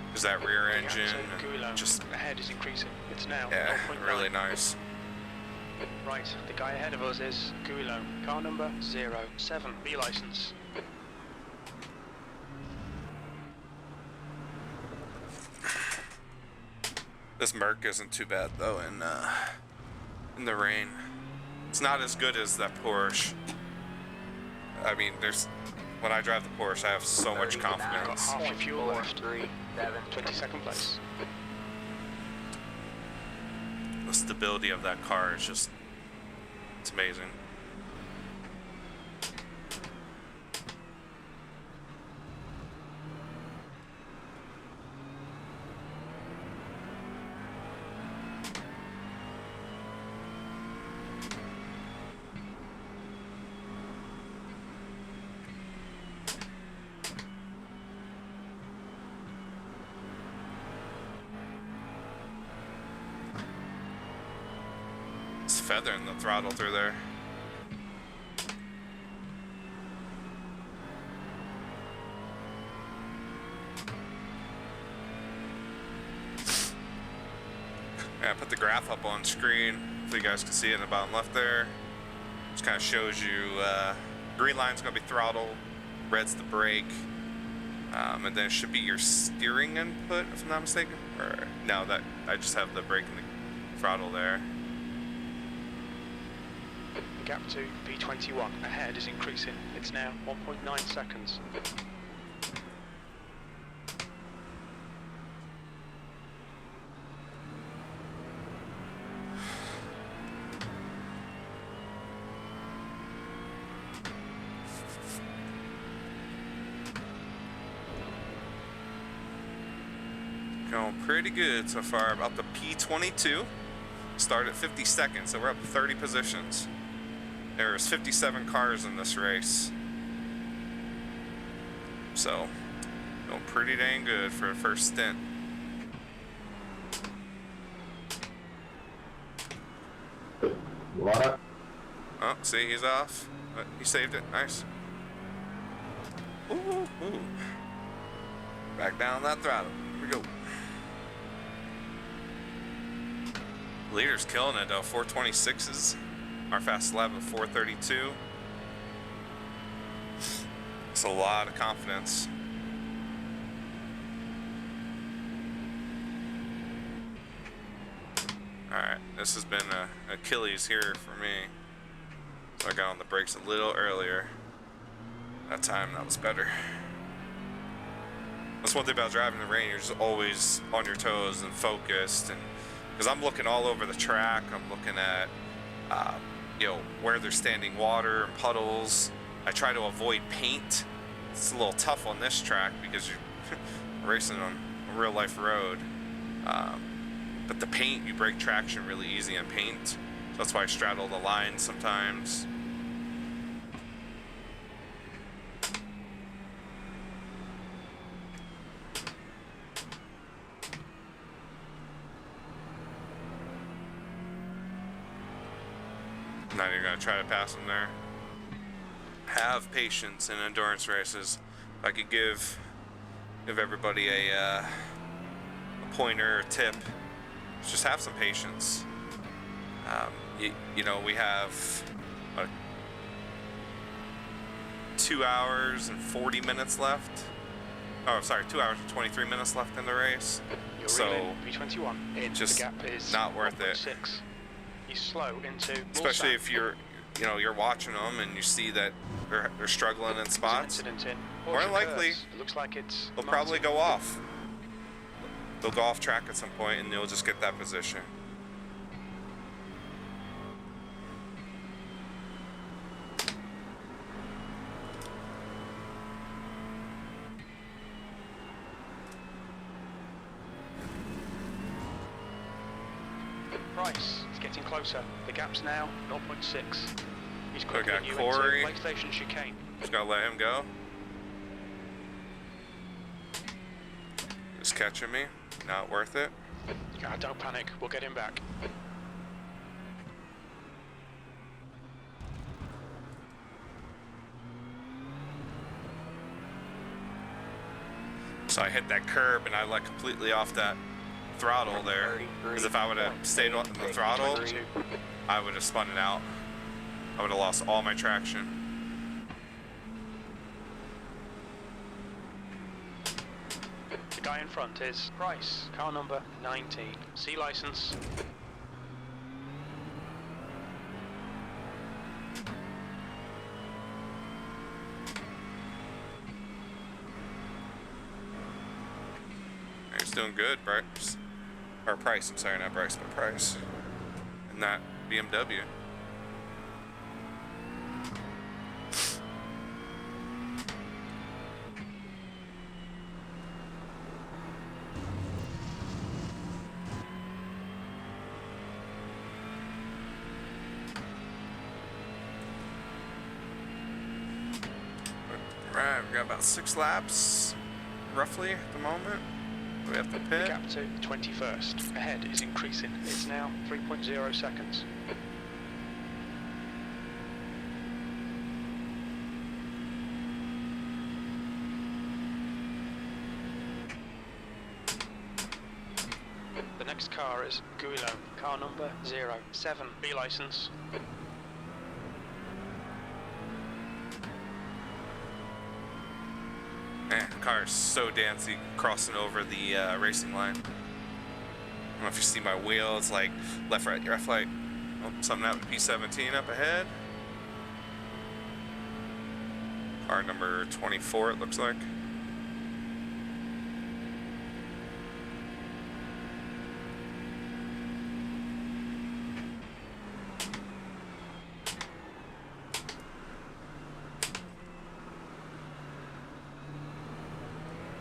There's that rear engine and just, ahead is increasing. It's now yeah, 0.9. really nice. Right, the guy ahead of us is Guillaume, car number 07, B license. This Merc isn't too bad though in the rain. It's not as good as that Porsche. I mean, when I drive the Porsche, I have so much confidence. Half your fuel left. 37, 22nd place. The stability of that car is just, it's amazing. Feathering the throttle through there. Yeah, I put the graph up on screen so you guys can see it in the bottom left there. Just kind of shows you green line's gonna be throttle, red's the brake, and then it should be your steering input if I'm not mistaken. Or no, that I just have the brake and the throttle there. Gap to B21 ahead is increasing. It's now 1.9 seconds. Going pretty good so far. About the P22. Start at 52nd, so we're up 30 positions. There's 57 cars in this race. So, going pretty dang good for the first stint. Oh, see, he's off. But he saved it. Nice. Ooh, ooh. Back down that throttle. Here we go. Leader's killing it though. 426s. Our fastest lap of 432. It's a lot of confidence. Alright, this has been a Achilles here for me. So I got on the brakes a little earlier. That time, that was better. That's one thing about driving in the rain. You're just always on your toes and focused. And because I'm looking all over the track, I'm looking at, you know, where there's standing water and puddles. I try to avoid paint. It's a little tough on this track because you're racing on a real life road. But the paint, you break traction really easy in paint. So that's why I straddle the line sometimes. I'm not even gonna try to pass them there. Have patience in endurance races. If I could give everybody a pointer or tip, just have some patience. You know, we have 2 hours and 40 minutes left. Oh, sorry, 2 hours and 23 minutes left in the race. You're So reeling V21 in. just the gap is not worth it. 6. He's slow into Especially Mulsanne. if you're watching them and you see that they're struggling in There's an spots. incident in. More Portia likely, curves. It looks like it's they'll probably Martin. go off. They'll go off track at some point and you'll just get that position. Price is getting closer. The gap's now 0.6. He's We quicker got than you Corey. into PlayStation chicane. Just gotta let him go. Just catching me. Not worth it. Don't panic. We'll get him back. So I hit that curb and I let completely off that throttle there. Because if I would have stayed on the throttle, 22. I would have spun it out. I would have lost all my traction. The guy in front is Price, car number 19. C license. He's doing good, Bryce. Or Price, I'm sorry, not Bryce, but Price. And that BMW. Right, we got about 6 laps, roughly, at the moment. We have to The pit. gap to 21st. Ahead is increasing. It's now 3.0 seconds. The next car is Guillaume, car number 07. B license. Man, the car is so dancy crossing over the racing line. I don't know if you see my wheel, it's like left, right, oh, something out with P17 up ahead. Car number 24, it looks like.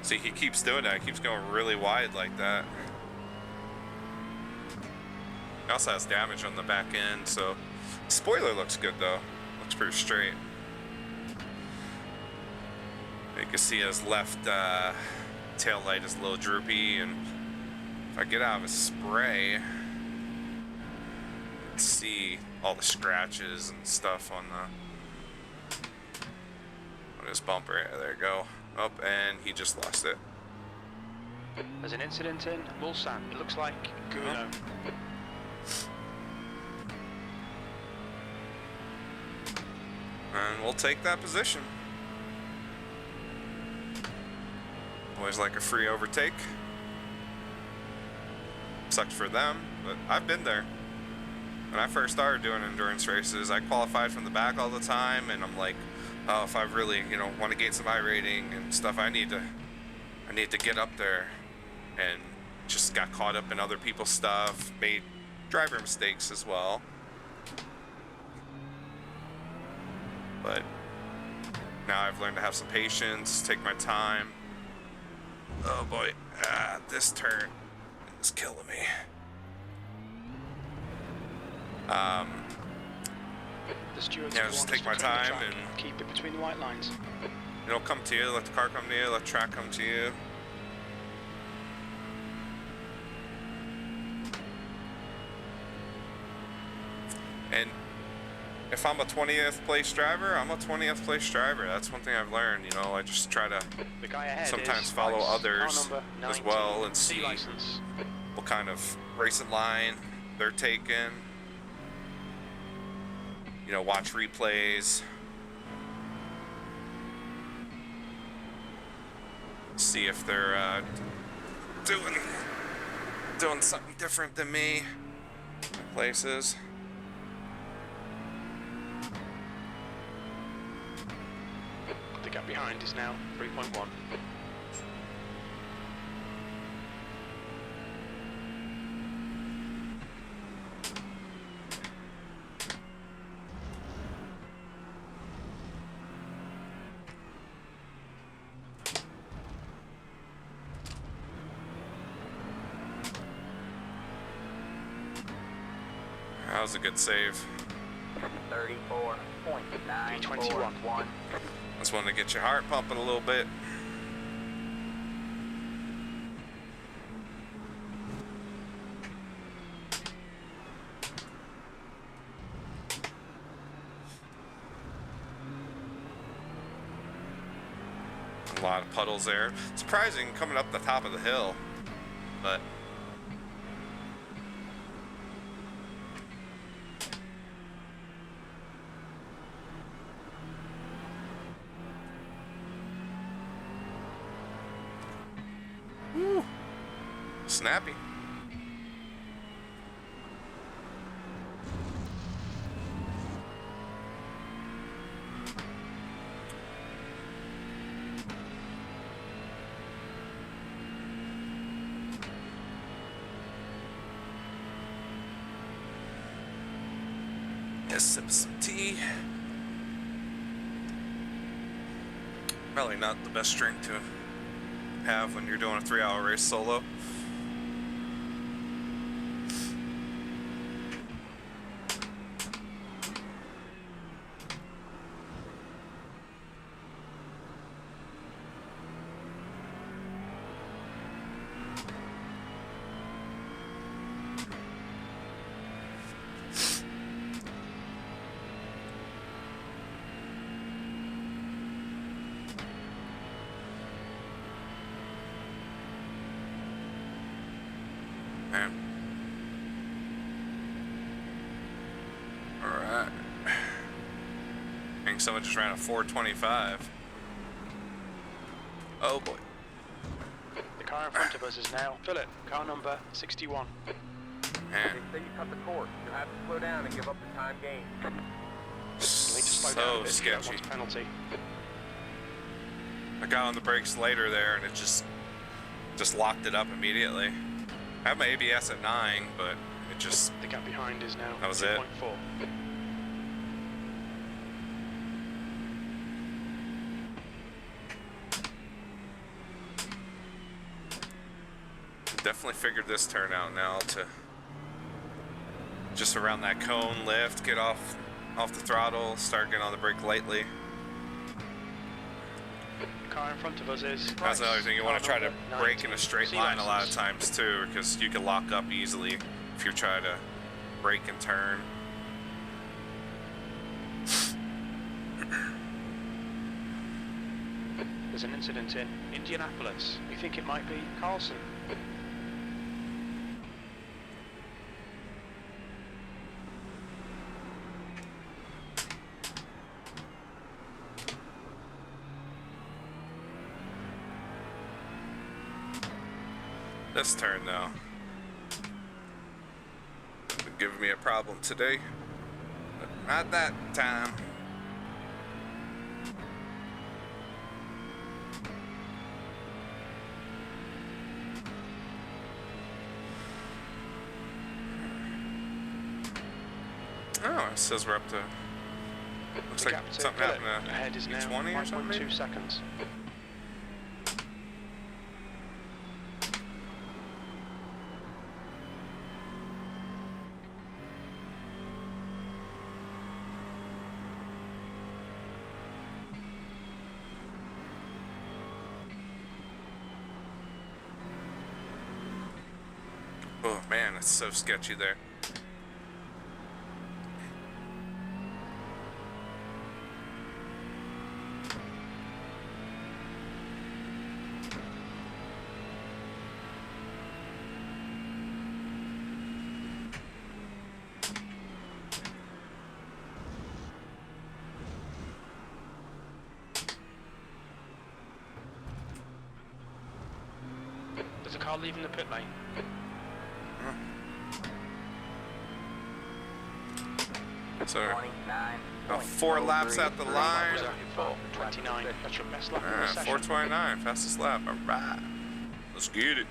See, he keeps doing that. He keeps going really wide like that. He also has damage on the back end, so spoiler looks good though. Looks pretty straight. You can see his left tail light is a little droopy, and if I get out of his spray, you can see all the scratches and stuff on his bumper. Yeah, there you go. Up, and he just lost it. There's an incident in Mulsanne. It looks like Guido. And we'll take that position. Always like a free overtake. Sucks for them, but I've been there. When I first started doing endurance races, I qualified from the back all the time, and I'm like, oh, if I really, want to gain some iRating and stuff, I need to get up there. And just got caught up in other people's stuff, made driver mistakes as well. But now I've learned to have some patience, take my time. Oh boy, this turn is killing me. The stewards Yeah, just take my time and keep it between the white lines. it'll come to you. Let the car come to you. Let the track come to you. And if I'm a 20th place driver, I'm a 20th place driver. That's one thing I've learned. I just try to The guy ahead sometimes is follow Vice, car others number as 19, well and C see license. what kind of racing line they're taking. Watch replays. See if they're doing something different than me in places. The gap behind is now 3.1. That was a good save. 34.941. Just wanted to get your heart pumping a little bit. A lot of puddles there. Surprising coming up the top of the hill, but snappy. Yes, sip some tea. Probably not the best drink to have when you're doing a 3-hour race solo. Man. Alright. I think someone just ran a 425. Oh boy. The car in front of us is now Philip, car number 61. They Man. say you cut the course. You'll have to slow down and give up the time gained. You'll need to slow down a So bit to get sketchy. one's penalty. I got on the brakes later there and it just locked it up immediately. I have my ABS at 9, but it just, The gap behind is now That was it. 2.4. Definitely figured this turn out now to just around that cone lift, get off the throttle, start getting on the brake lightly. Car in front of us is. That's another thing, you want to try to Car brake in number a straight 19. line a lot of times too, because you can lock up easily if you try to brake and turn. There's an incident in Indianapolis. We think it might be Carlson. This turn though, been giving me a problem today, but not that time. Oh, it says we're up to, looks The like gap to something Phillip happened ahead is to now 20 or something. 5.2 seconds. Oh man, it's so sketchy there. There's a car leaving the pit lane. So 29. about 4 laps at the line. 29. That's your best lap of the Yeah, session. 4:29, fastest lap. All right, let's get it.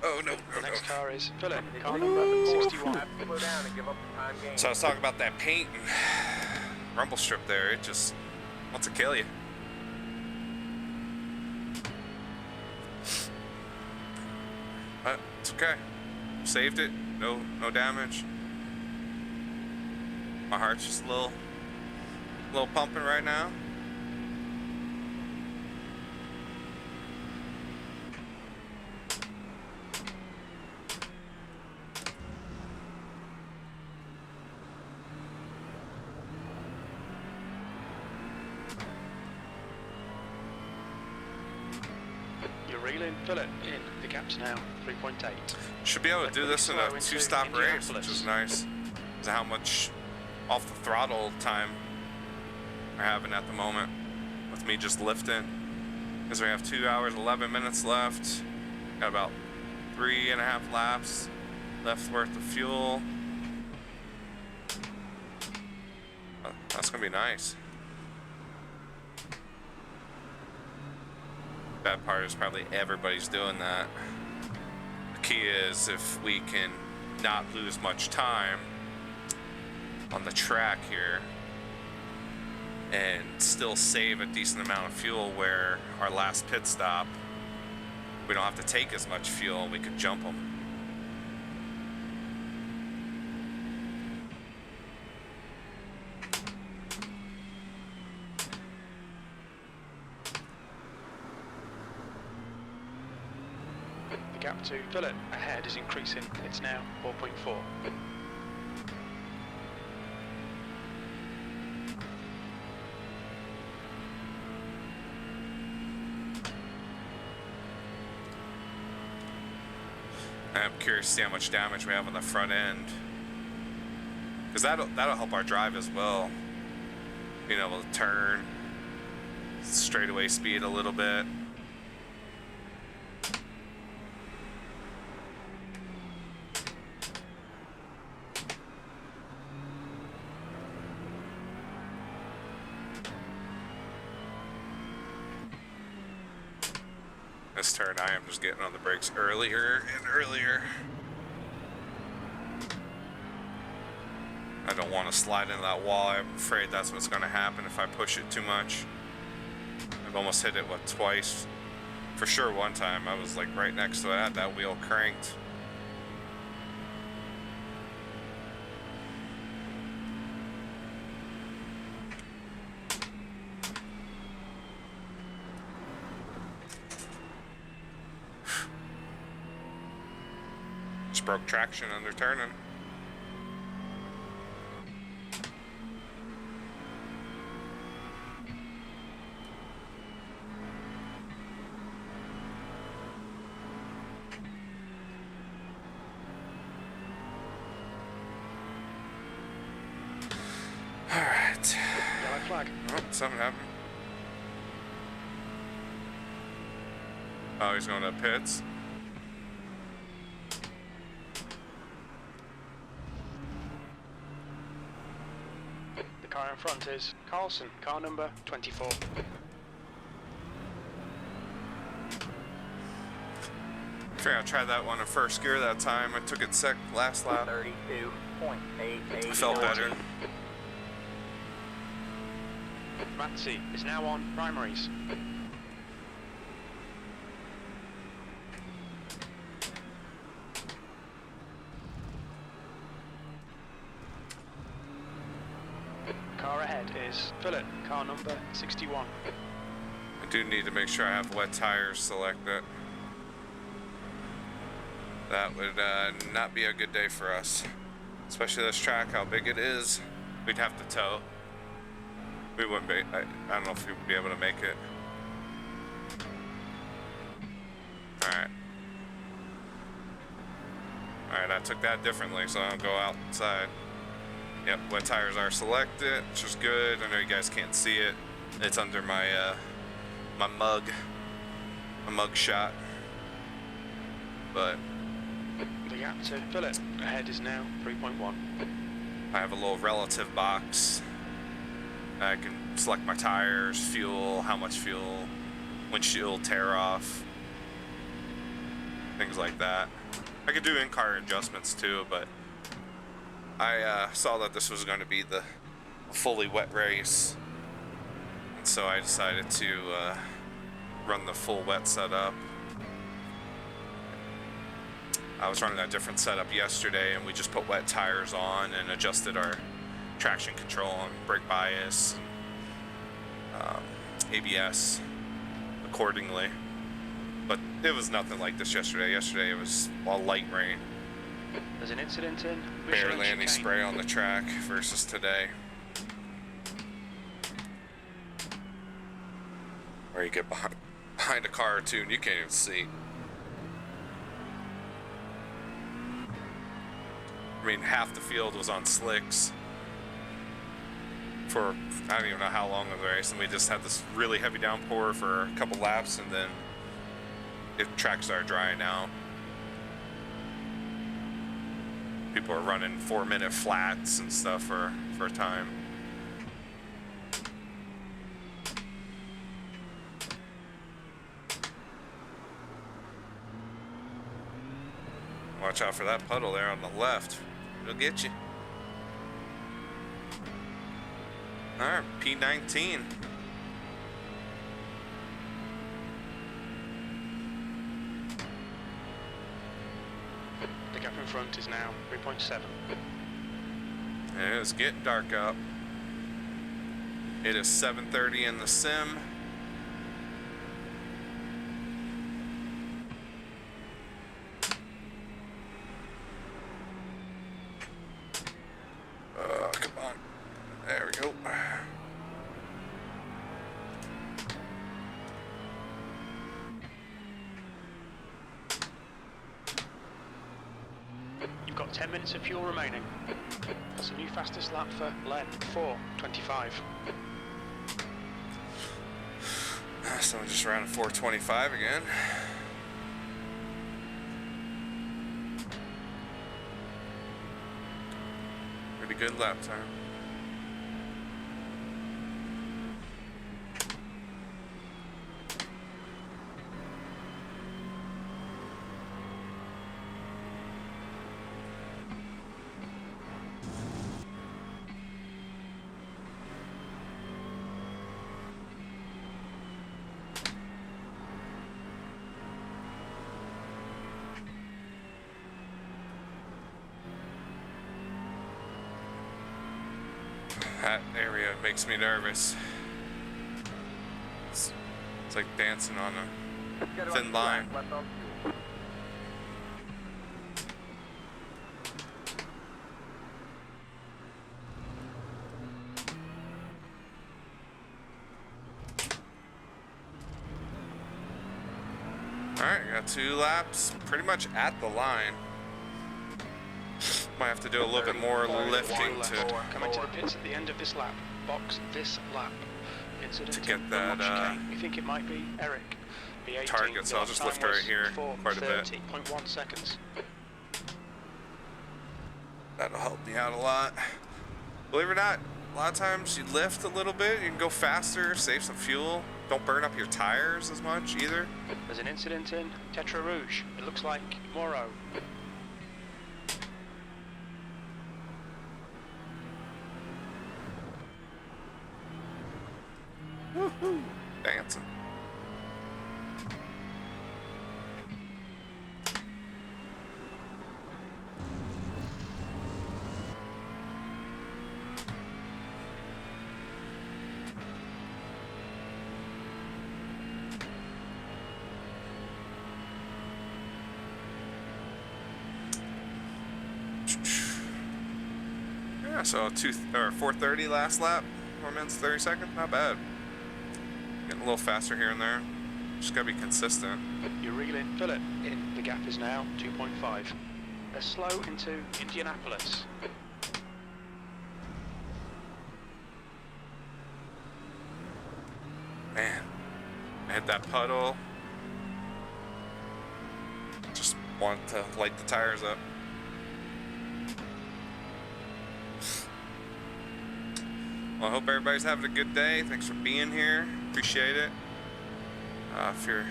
Oh no, The no, no. next car is Phillip, If car you number need to 61. have to slow down and give up the time gained. So I was talking about that paint and rumble strip there. It just wants to kill you. But it's okay. Saved it. No damage. My heart's just a little pumping right now. You're reeling Phillip in. The gap's now 3.8. Should be able to do this in Slow a into 2-stop race, Indianapolis. which is nice. Is how much off the throttle time we're having at the moment with me just lifting. Because we have 2 hours 11 minutes left. Got about 3.5 laps left worth of fuel. That's gonna be nice. Bad part is probably everybody's doing that. The key is if we can not lose much time on the track here and still save a decent amount of fuel, where our last pit stop we don't have to take as much fuel, we could jump them. The gap to Phillip ahead is increasing. It's now 4.4. I'm curious to see how much damage we have on the front end, because that'll help our drive as well. Being able to turn straightaway speed a little bit. This turn, I am just getting on the brakes earlier and earlier. I don't want to slide into that wall. I'm afraid that's what's going to happen if I push it too much. I've almost hit it, what, twice? For sure one time I was like right next to it. I had that wheel cranked. Just broke traction under turning. Alright. Yellow flag. Oh, something happened. Oh, he's going to pits. The car in front is Carlson, car number 24. I think I tried that one in first gear that time. I took it last lap. 32.88. I felt better. Matzi is now on primaries. Car ahead is Philip, car number 61. I do need to make sure I have wet tires selected. That would not be a good day for us. Especially this track, how big it is. We'd have to tow. We wouldn't be, I don't know if we would be able to make it. Alright. Alright, I took that differently, so I don't go outside. Yep, wet tires are selected, which is good. I know you guys can't see it. It's under my my mug shot. But The gap to Philip ahead is now 3.1. I have a little relative box. I can select my tires, fuel, how much fuel, windshield tear off, things like that. I could do in-car adjustments too, but I saw that this was going to be the fully wet race, and so I decided to run the full wet setup. I was running a different setup yesterday, and we just put wet tires on and adjusted our traction control and brake bias, ABS accordingly. But it was nothing like this yesterday. Yesterday it was all light rain. There's an incident in Barely any spray on the track versus today. Where you get behind a car or two and you can't even see. I mean, half the field was on slicks for I don't even know how long of the race, and we just had this really heavy downpour for a couple laps, and then the track started drying out. People are running 4-minute flats and stuff for a time. Watch out for that puddle there on the left. It'll get you. Alright, P19. The gap in front is now 3.7. Yeah, it's getting dark out. It is 7:30 in the sim. Come on. There we go. You've got 10 minutes of fuel remaining. That's a new fastest lap for Len, 4:25. Someone just ran a 425 again. Pretty good lap time. That area makes me nervous. It's like dancing on a thin line. Left on fuel. Alright, got 2 laps pretty much at the line. Might have to do a little bit more lifting to Coming to the pits at the end of this lap. Box this lap. Incident To get in that, chicane. We think it might be Eric. B18. target, so I'll just lift right here quite a bit. 4:30.1 seconds. That'll help me out a lot. Believe it or not, a lot of times you lift a little bit, you can go faster, save some fuel. Don't burn up your tires as much either. There's an incident in Tetra Rouge. It looks like Moro. Dancing. Yeah, so 4:30 last lap, 4 minutes 30 seconds, not bad. Getting a little faster here and there. Just gotta be consistent. You reel in, fill it in. The gap is now 2.5. They're slow into Indianapolis. Man, I hit that puddle. Just want to light the tires up. Well, I hope everybody's having a good day. Thanks for being here. Appreciate it. If you're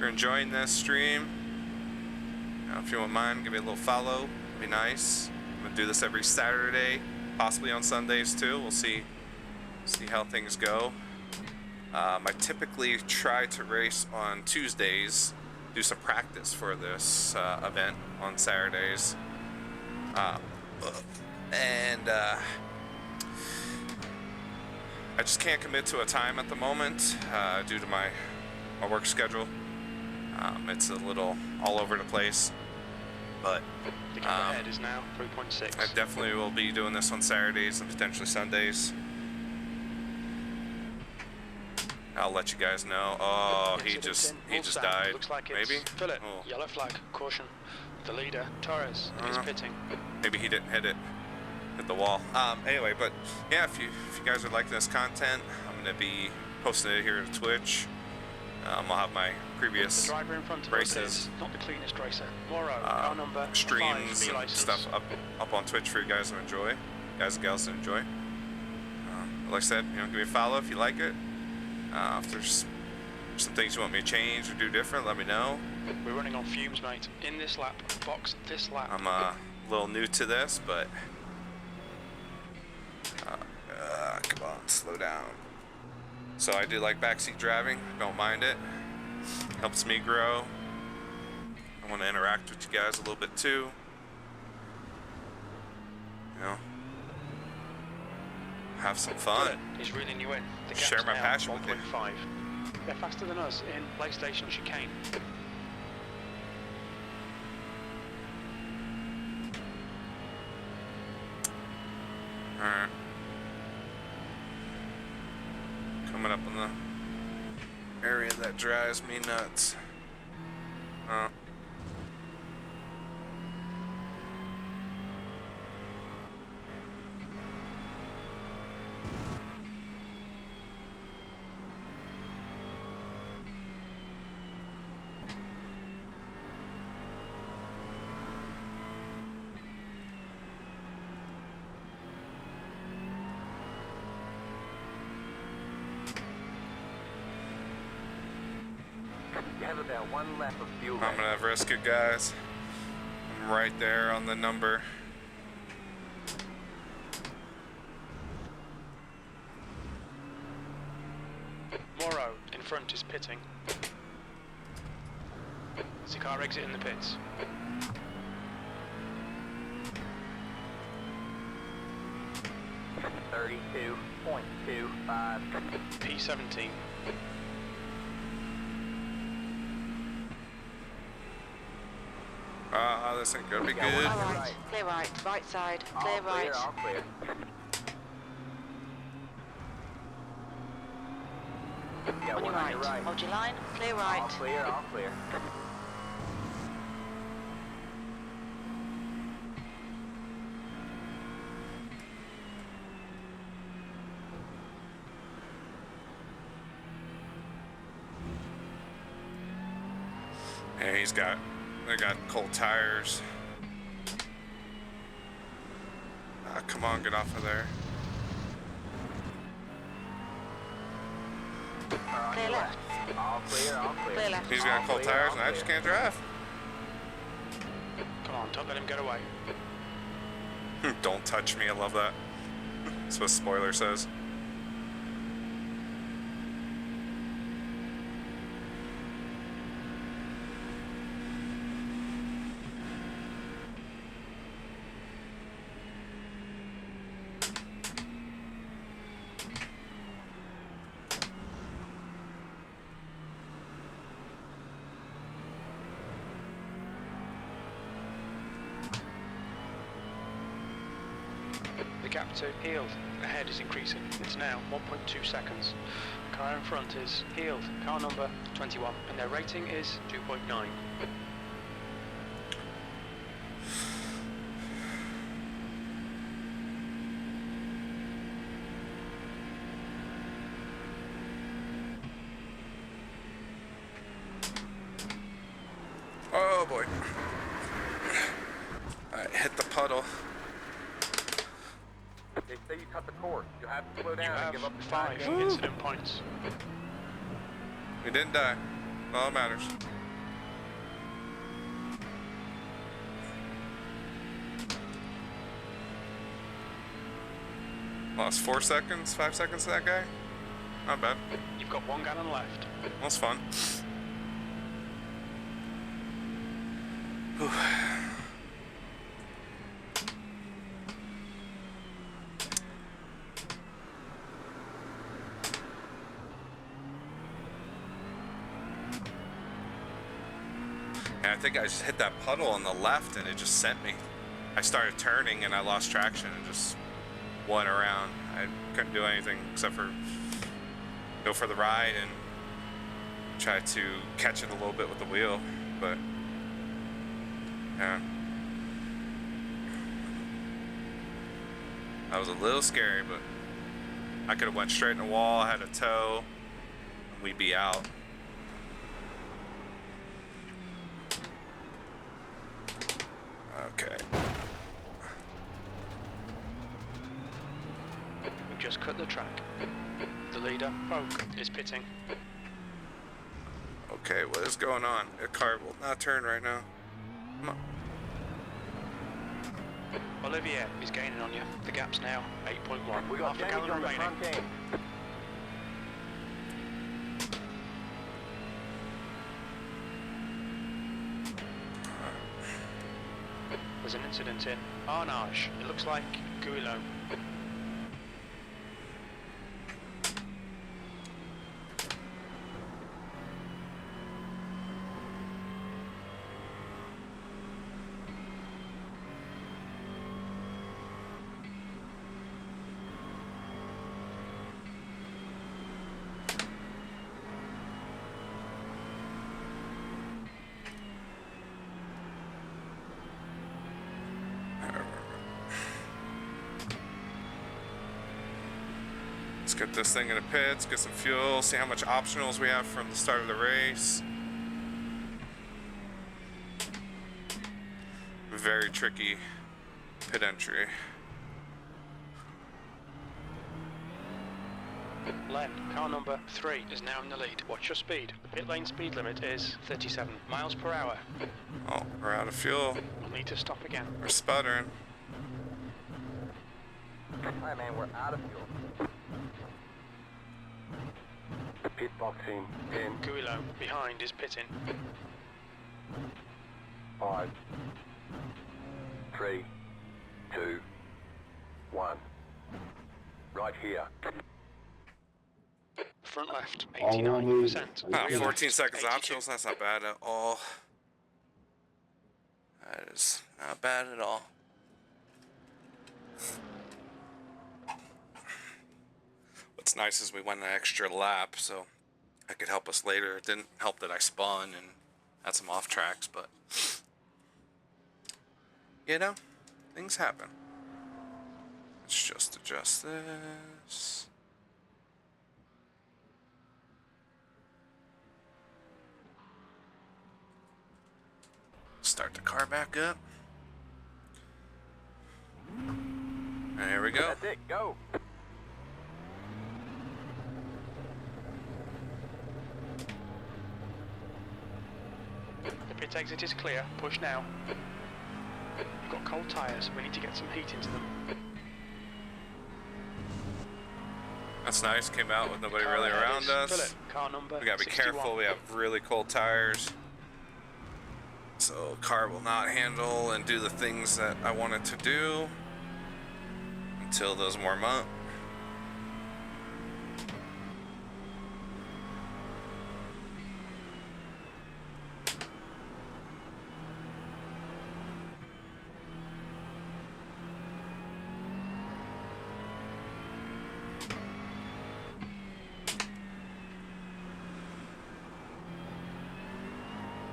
enjoying this stream, if you wouldn't mind, give me a little follow. It'd be nice. I'm gonna do this every Saturday, possibly on Sundays too. We'll see how things go. I typically try to race on Tuesdays, do some practice for this event on Saturdays, and I just can't commit to a time at the moment due to my work schedule. It's a little all over the place, but The gap ahead is now 3.6. I definitely will be doing this on Saturdays and potentially Sundays. I'll let you guys know. Oh, he just died. Looks like it's Maybe. fill it. Oh. Yellow flag. Caution. The leader, Torres, is pitting. Maybe he didn't hit the wall. Anyway, but yeah, if you guys are liking this content, I'm gonna be posting it here to Twitch. I'll have my The previous driver in front of races, us is not the cleanest racer. Moro, car number streams 5, and license. stuff up on Twitch for you guys to enjoy, guys and gals to enjoy. Like I said, give me a follow if you like it. If there's some things you want me to change or do different, let me know. We're running on fumes, mate. In this lap, box this lap. I'm a little new to this, but come on, slow down. So I do like backseat driving, don't mind it. Helps me grow. I want to interact with you guys a little bit too. Have some fun. He's reeling you in. The gap's Share my now passion with you. 1.5. They're faster than us in PlayStation chicane. Alright. Coming up in the area that drives me nuts. have about 1 lap of fuel I'm left. gonna risk it, guys. I'm right there on the number. Morrow, in front, is pitting. Is the car exiting the pits? $32.25. P17. This ain't gonna be Yeah, good. All right, clear right side, clear All right. clear, all clear. Yeah, On your one on your right. right. Hold your line, clear All right. clear, all clear. Yeah, they got cold tires. Come on, get off of there. Clear left. All clear, all clear. Clear left. He's got All cold clear, tires all and I just clear. can't drive. Come on, don't let him get away. Don't touch me, I love that. That's what spoiler says. The gap to Heald ahead is increasing. It's now 1.2 seconds. Car in front is Heald, car number 21, and their rating is 2.9. Oh boy. I hit the puddle. They say you cut the course. You have to slow You down and have give up the time 5 gain. incident points. We didn't die. All that matters. Lost 4 seconds, 5 seconds to that guy. Not bad. You've got 1 gallon left. That's fun. Whew. And I think I just hit that puddle on the left and it just sent me. I started turning and I lost traction and just went around. I couldn't do anything except for go for the ride and try to catch it a little bit with the wheel, but yeah. That was a little scary, but I could have went straight in the wall, had a tow, and we'd be out. Okay. We've just cut the track. The leader, Folk, is pitting. Okay, what is going on? The car will not turn right now. Come on. Olivier is gaining on you. The gap's now 8.1. We got Half a damage gallon on the remaining. front end. There's an incident in Arnage. It looks like Guillaume. Let's get this thing in the pits, get some fuel, see how much optionals we have from the start of the race. Very tricky pit entry. Len, car number 3 is now in the lead. Watch your speed. The pit lane speed limit is 37 miles per hour. Oh, we're out of fuel. We'll need to stop again. We're sputtering. Alright, man, we're out of fuel. Pit box in 10, Guilo, behind, is pitting. 5, 3, 2, 1. Right here. Front left, All 89%. Ah, Rear 14 left, seconds 82. optionals. That's not bad at all. That is not bad at all. What's nice is we went an extra lap, so that could help us later. It didn't help that I spun and had some off tracks, but you know, things happen. Let's just adjust this. Start the car back up. And here we go. That's it, go. The pit exit is clear. Push now. You've got cold tyres. We need to get some heat into them. That's nice. Came out with nobody Car really ahead around is us. Philip, car number We gotta be 61. careful. We have really cold tires. So car will not handle and do the things that I want it to do until those warm up.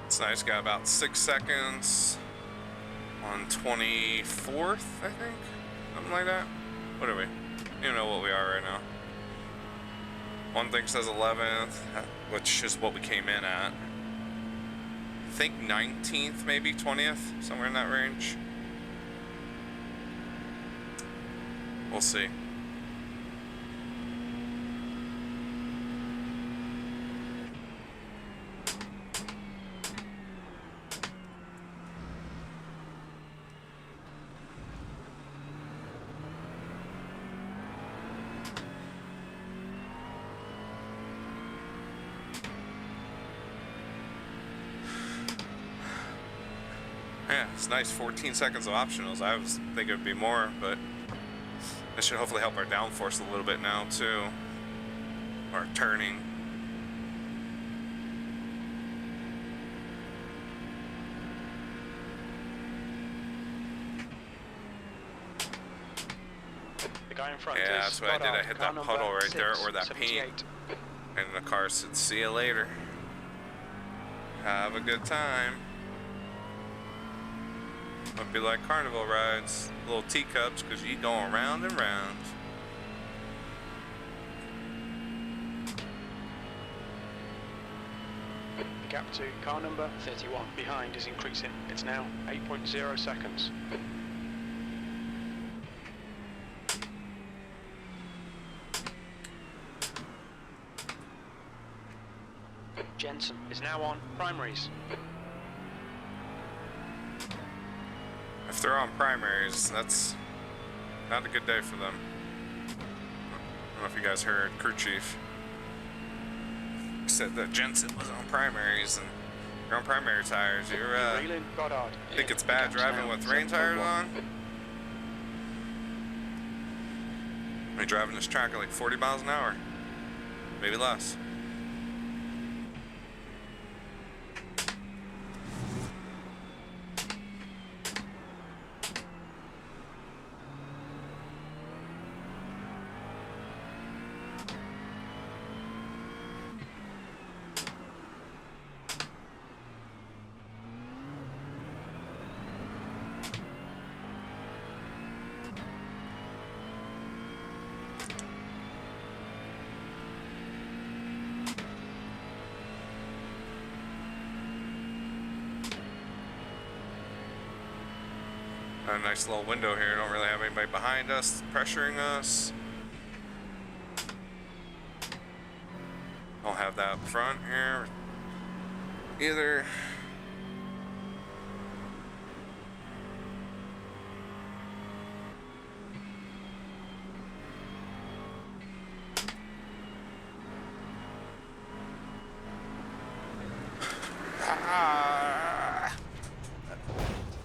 It's nice, got about 6 seconds on 24th, I think, something like that. What are we? You know what we are right now. One thing says 11th, which is what we came in at. I think 19th, maybe 20th, somewhere in that range. We'll see. Yeah, it's nice. 14 seconds of optionals. I was thinking it'd be more, but that should hopefully help our downforce a little bit now too. Or turning. The guy in front Yeah, is that's what I did. I Goddard, hit car that number puddle right there, or that 678. paint. And the car said, see you later. Have a good time. Might be like carnival rides. Little teacups, because you going round and round. The gap to car number 31 behind is increasing. It's now 8.0 seconds. Jensen is now on primaries. If they're on primaries, that's not a good day for them. I don't know if you guys heard, crew chief said that Jensen was on primaries, and you're on primary tires. You're Reeling Goddard. think it's bad Gap's driving now with rain tires 7.1. on? You're driving this track at like 40 miles an hour, maybe less. A nice little window here. Don't really have anybody behind us pressuring us. don't have that up front here either.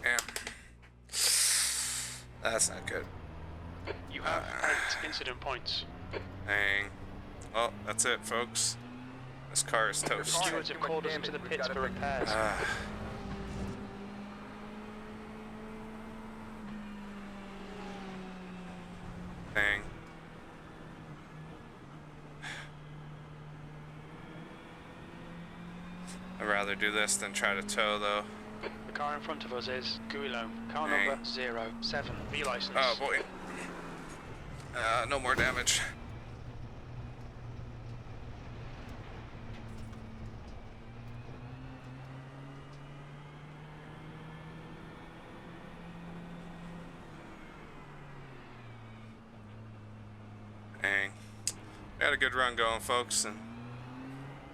Yeah. That's not good. You have 8 incident points. Dang. Well, that's it, folks. This car is toast. Stewards have called us into the pits for repairs. Dang. I'd rather do this than try to tow, though. The car in front of us is Guilom, car Dang. number 07, V license. Oh, boy. No more damage. Dang. We had a good run going, folks, and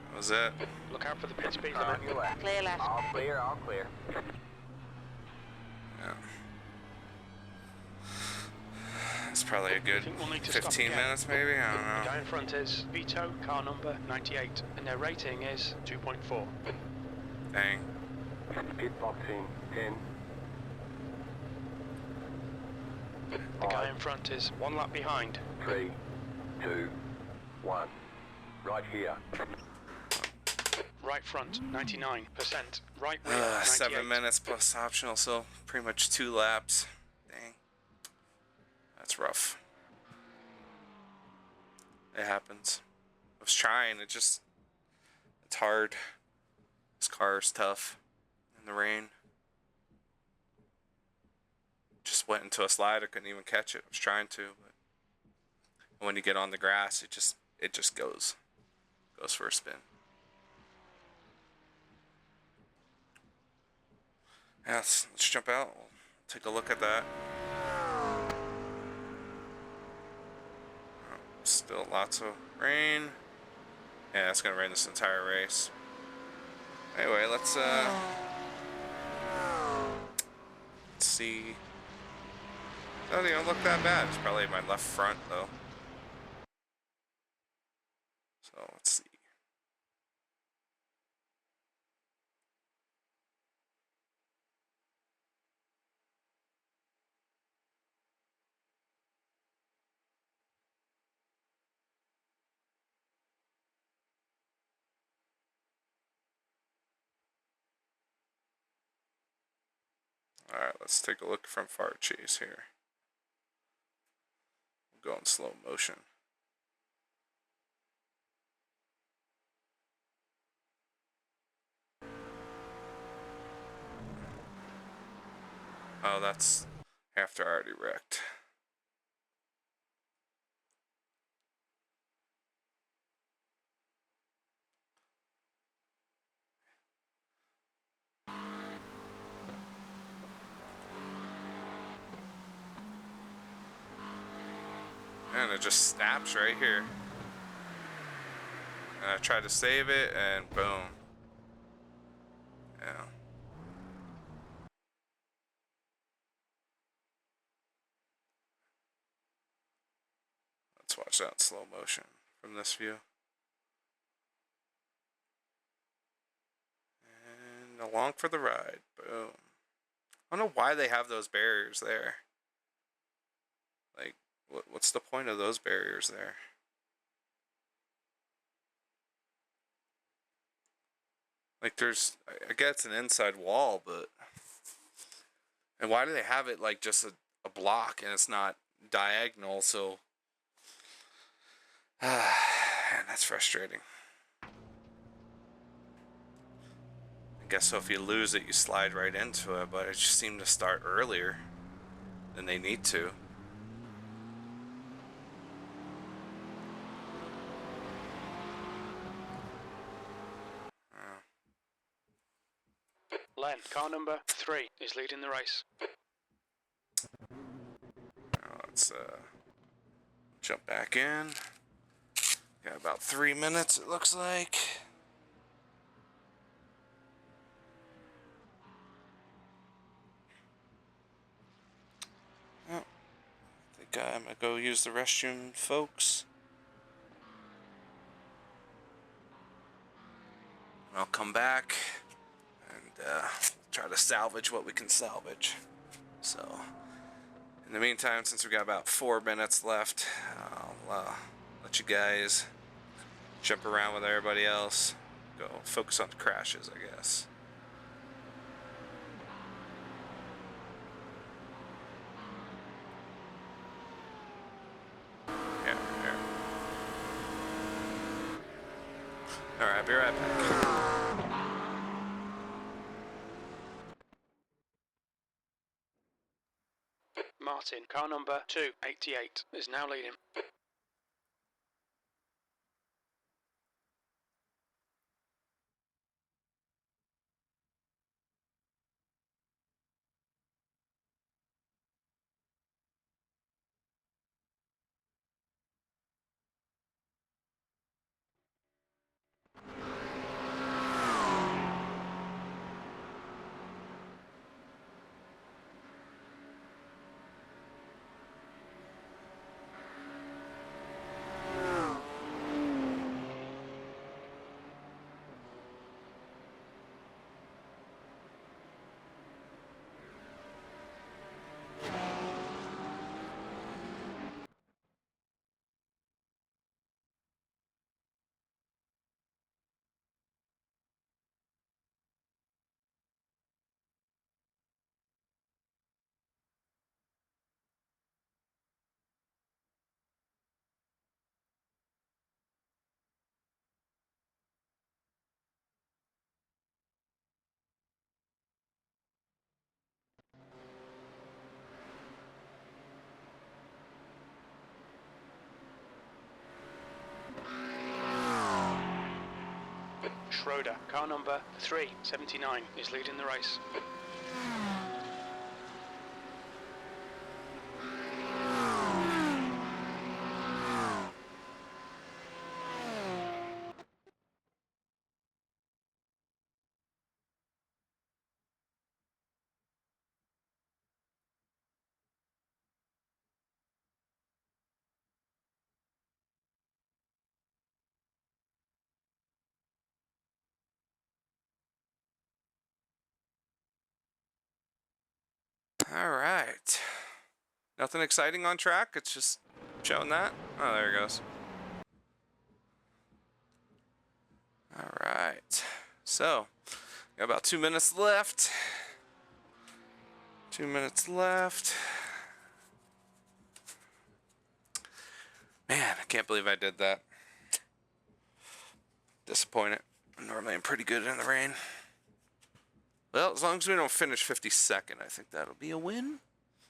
that was it. Look out for the pit speed Car limit. on your left. Clear left. All clear, all clear. Yeah. It's probably a good I think we'll need to stop 15 again. minutes, maybe? I don't The know. guy in front is Vito, car number 98, and their rating is 2.4. Dang. Pit box in 10. The guy in front is 1 lap behind. 3, 2, 1. Right here. Right front, 99%. Right rear, 98. 7 minutes plus optional, so pretty much 2 laps. Dang. That's rough. It happens. I was trying, it's hard. This car is tough in the rain. Just went into a slide, I couldn't even catch it. I was trying to, but when you get on the grass, it just goes for a spin. Yeah, let's jump out. We'll take a look at that. Oh, still lots of rain. Yeah, it's gonna rain this entire race. Anyway, let's see. Doesn't even look that bad. It's probably my left front though. So let's see. Alright, let's take a look from far chase here. We'll go in slow motion. Oh, that's after I already wrecked. And it just snaps right here. And I tried to save it, and boom. Yeah. Let's watch that in slow motion from this view. And along for the ride. Boom. I don't know why they have those barriers there. Like, what's the point of those barriers there? Like, I get it's an inside wall, but... And why do they have it like just a block and it's not diagonal, so... Man, that's frustrating. I guess so if you lose it, you slide right into it, but it just seemed to start earlier than they need to. Len, car number 3 is leading the race. Let's jump back in. Got about 3 minutes, it looks like. Oh, I think I'm gonna go use the restroom, folks. I'll come back and try to salvage what we can salvage. So, in the meantime, since we got about 4 minutes left, I'll let you guys jump around with everybody else. Go focus on the crashes, I guess. Yeah, here. Alright, be right back. Martin, car number 288, is now leading. Schroeder, car number 379, is leading the race. Alright. Nothing exciting on track, it's just showing that. Oh, there it goes. Alright. So, got about 2 minutes left. 2 minutes left. Man, I can't believe I did that. Disappointed. Normally I'm pretty good in the rain. Well, as long as we don't finish 52nd, I think that'll be a win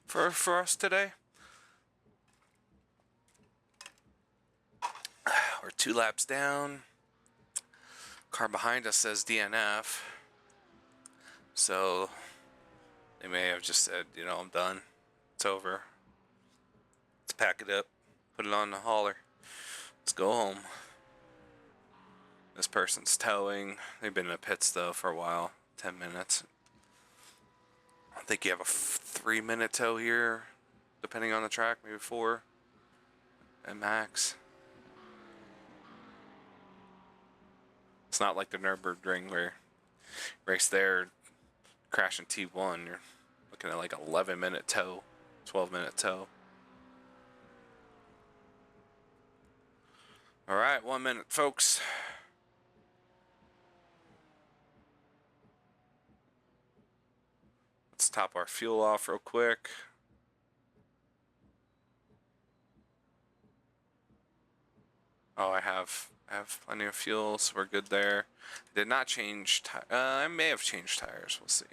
for us today. We're 2 laps down. Car behind us says DNF. So they may have just said, you know, I'm done. It's over. Let's pack it up. Put it on the hauler. Let's go home. This person's towing. They've been in the pits though for a while. 10 minutes. I think you have a 3-minute tow here, depending on the track, maybe 4 at max. It's not like the Nürburgring where race there, crash in T1, you're looking at like 11-minute tow, 12-minute tow. All right, 1 minute, folks. Let's top our fuel off real quick. Oh, I have plenty of fuel, so we're good there. Did not change. I may have changed tires. We'll see.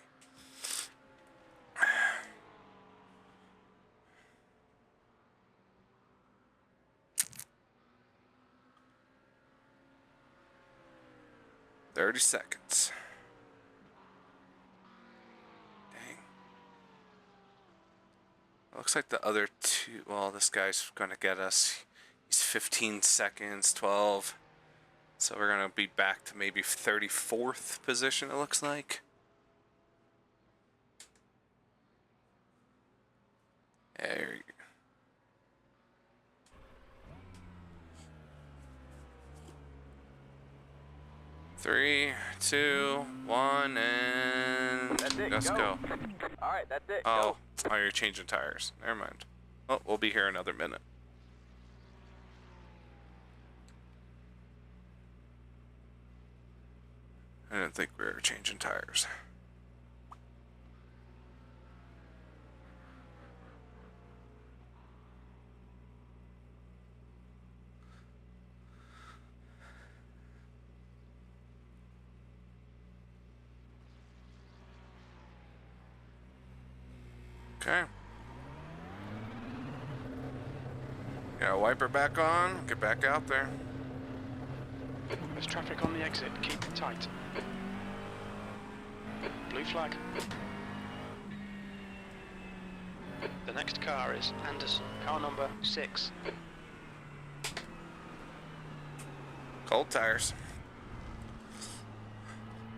"30 seconds. Dang. Looks like the other two. Well, this guy's gonna get us. He's 15 seconds, 12. So we're going to be back to maybe 34th position, it looks like. There you go. Three, two, one, and That's it, let's go. go. Alright, that's it. Oh, oh, you're changing tires. Never mind. Oh, we'll be here another minute. I didn't think we were changing tires. Okay. Got a wiper back on. Get back out there. There's traffic on the exit. Keep it tight. Blue flag. The next car is Anderson, car number 6. Cold tires.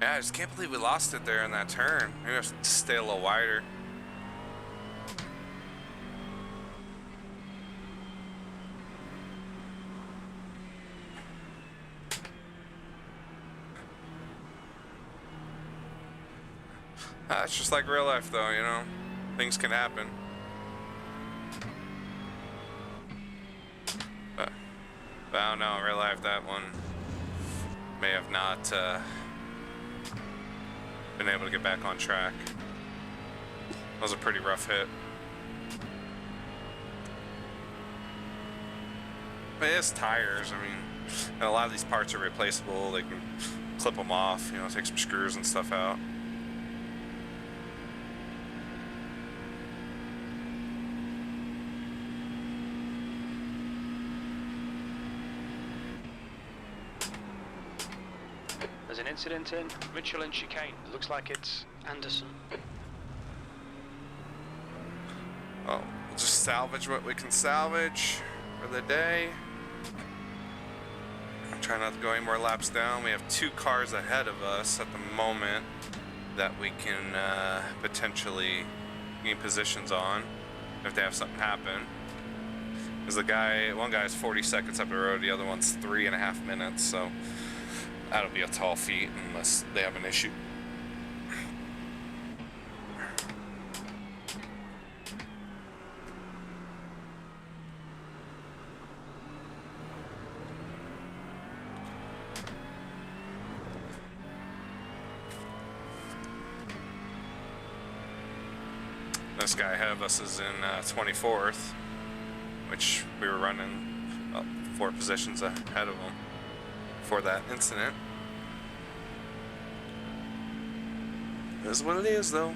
Yeah, I just can't believe we lost it there in that turn. Maybe I have to stay a little wider. It's just like real life, though, you know? Things can happen. But I don't know, in real life, that one may have not been able to get back on track. That was a pretty rough hit. But it's tires, I mean, and a lot of these parts are replaceable. They can clip them off, you know, take some screws and stuff out. There's an incident in Mitchell and Chicane. Looks like it's Anderson. Oh, we'll just salvage what we can salvage for the day. I'm trying not to go any more laps down. We have 2 cars ahead of us at the moment that we can potentially gain positions on if they have something happen. Because one guy's 40 seconds up the road, the other one's 3.5 minutes, so that'll be a tall feat unless they have an issue. This guy ahead of us is in 24th, which we were running 4 positions ahead of him for that incident. It is what it is, though.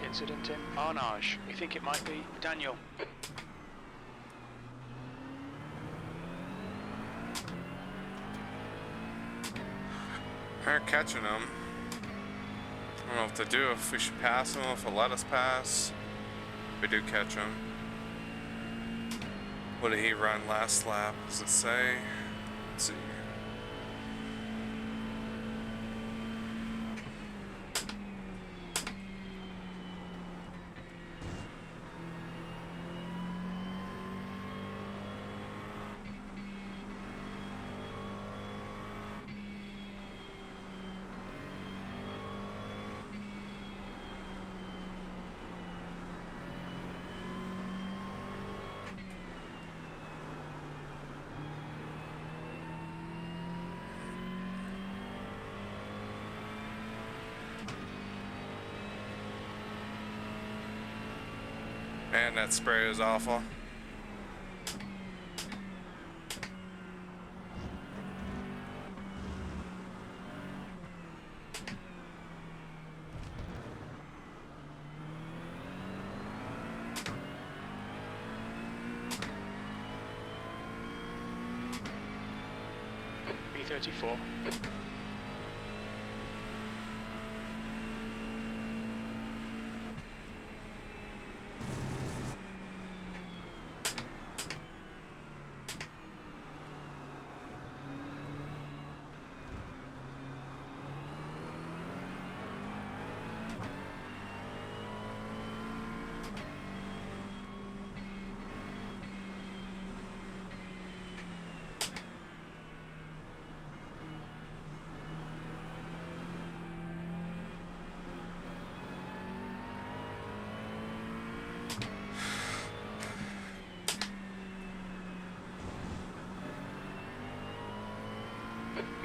Incident in Arnage. We think it might be Daniel. They're catching him. I don't know what to do, if we should pass him, if he'll let us pass. If we do catch him. What did he run last lap? Does it say? Let's see. Man, that spray is awful. B34.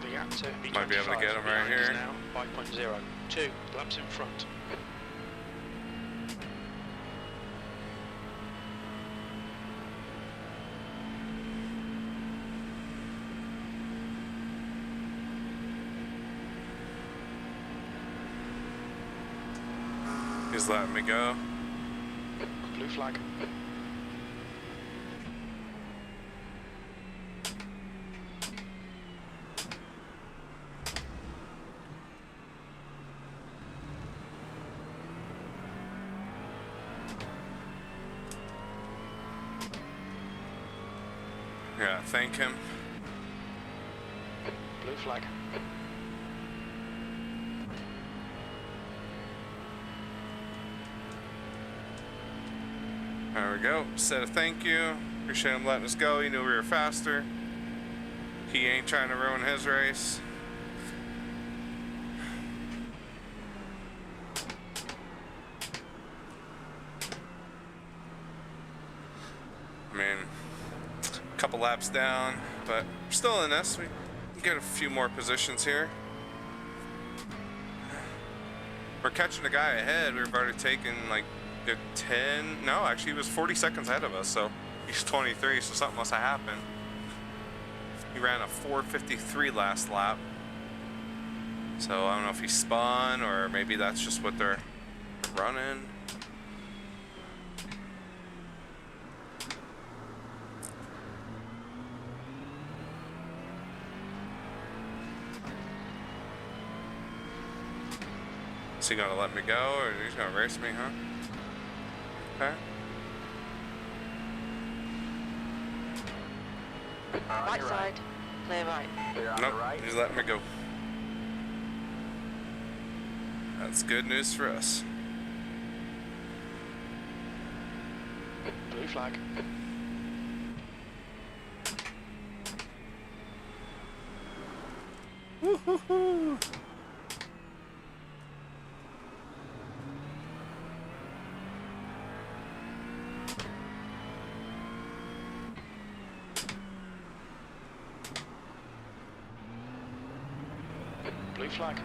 The Aptor B25 Might be able to get him right behind us here. now, 5.0. 2 laps in front. He's letting me go. Blue flag. Yeah, thank him. Blue flag. There we go. Said a thank you. Appreciate him letting us go. He knew we were faster. He ain't trying to ruin his race. I mean, a couple laps down, but we're still in this. We can get a few more positions here. We're catching a guy ahead. We've already taken like a 10. No, actually, he was 40 seconds ahead of us, so he's 23, so something must have happened. He ran a 4:53 last lap. So I don't know if he spun or maybe that's just what they're running. Is he gonna let me go or he's gonna race me, huh? Okay. Right side, clear right. Clear on Nope, the right. he's letting me go. That's good news for us. Blue flag. Woo-hoo-hoo. Blue flag.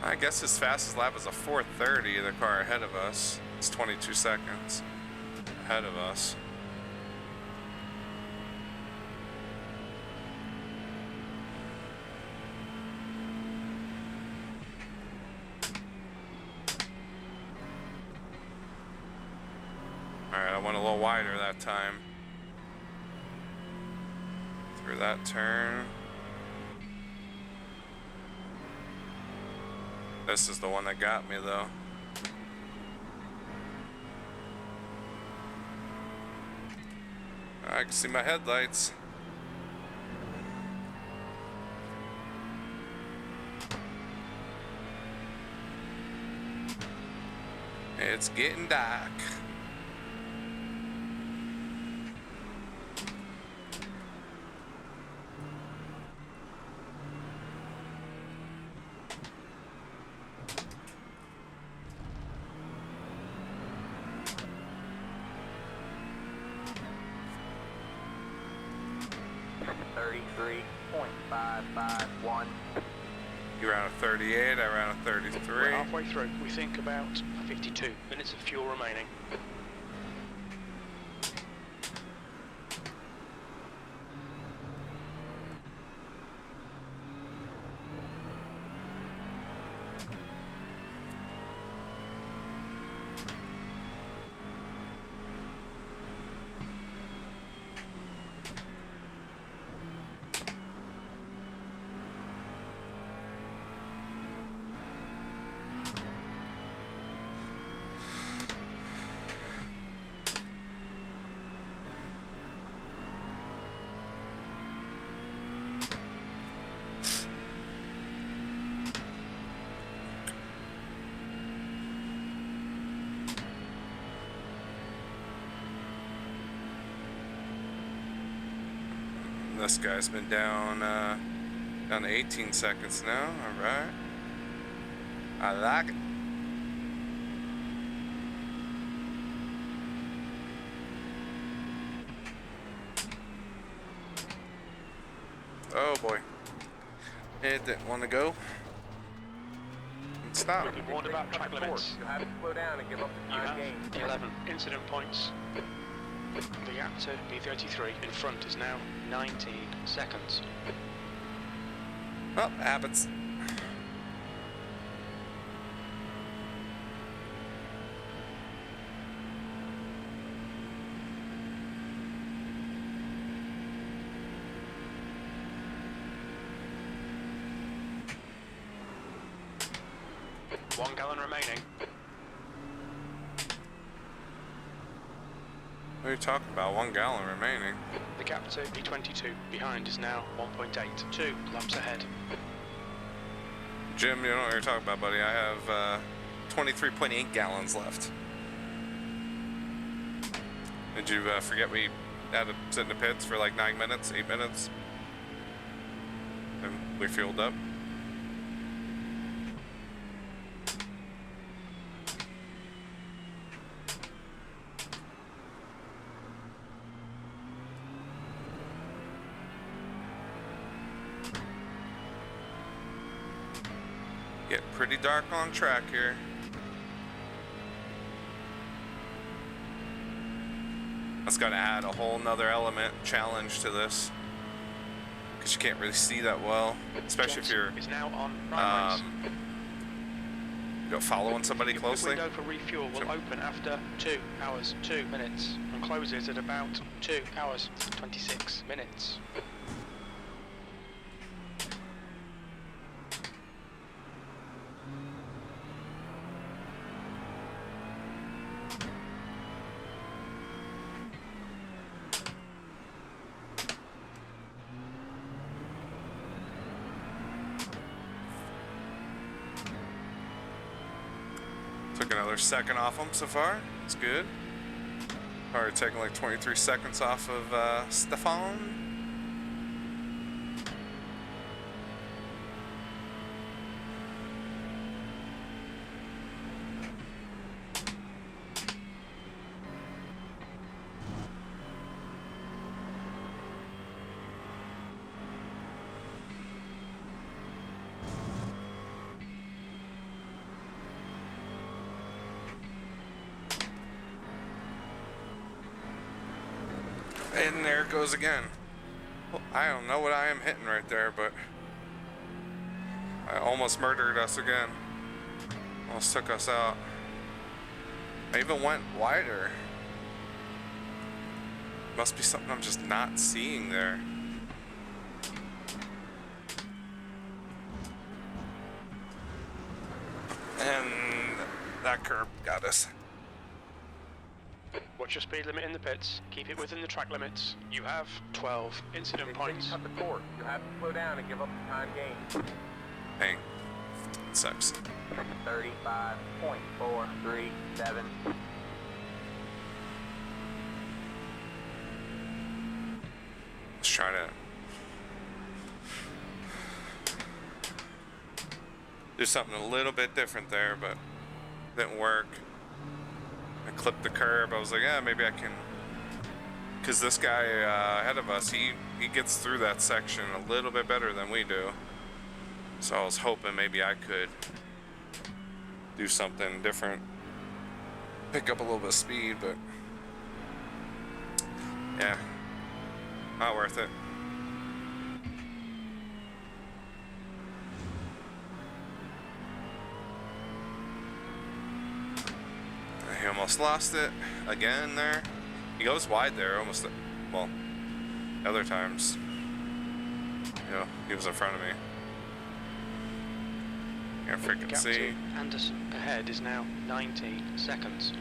I guess his fastest lap was a 4:30, the car ahead of us. It's 22 seconds ahead of us. Alright, I went a little wider that time. Through that turn. This is the one that got me though. I can see my headlights. It's getting dark. You ran a 38, I ran a We're 33. halfway through. We think about 52 minutes of fuel remaining. This guy's been down to 18 seconds now. All right, I like it. Oh boy, it didn't want to go. It stopped. We've been warned about track limits. You have to slow down and give up the You time have gained. 11 incident points. The gap to B33 in front is now 19 seconds. Well, happens. One gallon remaining. What are you talking about? 1 gallon remaining. The gap to B22 behind is now 1.8. 2 laps ahead. Jim, you know what you're talking about, buddy. I have 23.8 gallons left. Did you forget we had to sit in the pits for like 9 minutes, 8 minutes? And we fueled up? Get pretty dark on track here. That's got to add a whole nother element, challenge to this, because you can't really see that well, especially if you're is now on primaries. following somebody The closely. window for refuel will open after 2 hours 2 minutes and closes at about 2 hours 26 minutes. Took another second off them so far. It's good. Already taking like 23 seconds off of Stefan. And there it goes again. Well, I don't know what I am hitting right there, but I almost murdered us again. Almost took us out. I even went wider. Must be something I'm just not seeing there. And that curb got us. Watch your speed limit in the pits. Keep it within the track limits. You have 12 incident Until you points. cut the course, you have to slow down and give up the time gained. Dang. It sucks. 35.437. Let's try to do something a little bit different there, but didn't work. I clipped the curb. I was like, yeah, maybe I can, because this guy ahead of us, he gets through that section a little bit better than we do. So I was hoping maybe I could do something different, pick up a little bit of speed, but yeah, not worth it. He almost lost it again there. He goes wide there almost, well, other times, you know, he was in front of me. Can't freaking Gap see. to Anderson ahead is now 19 seconds.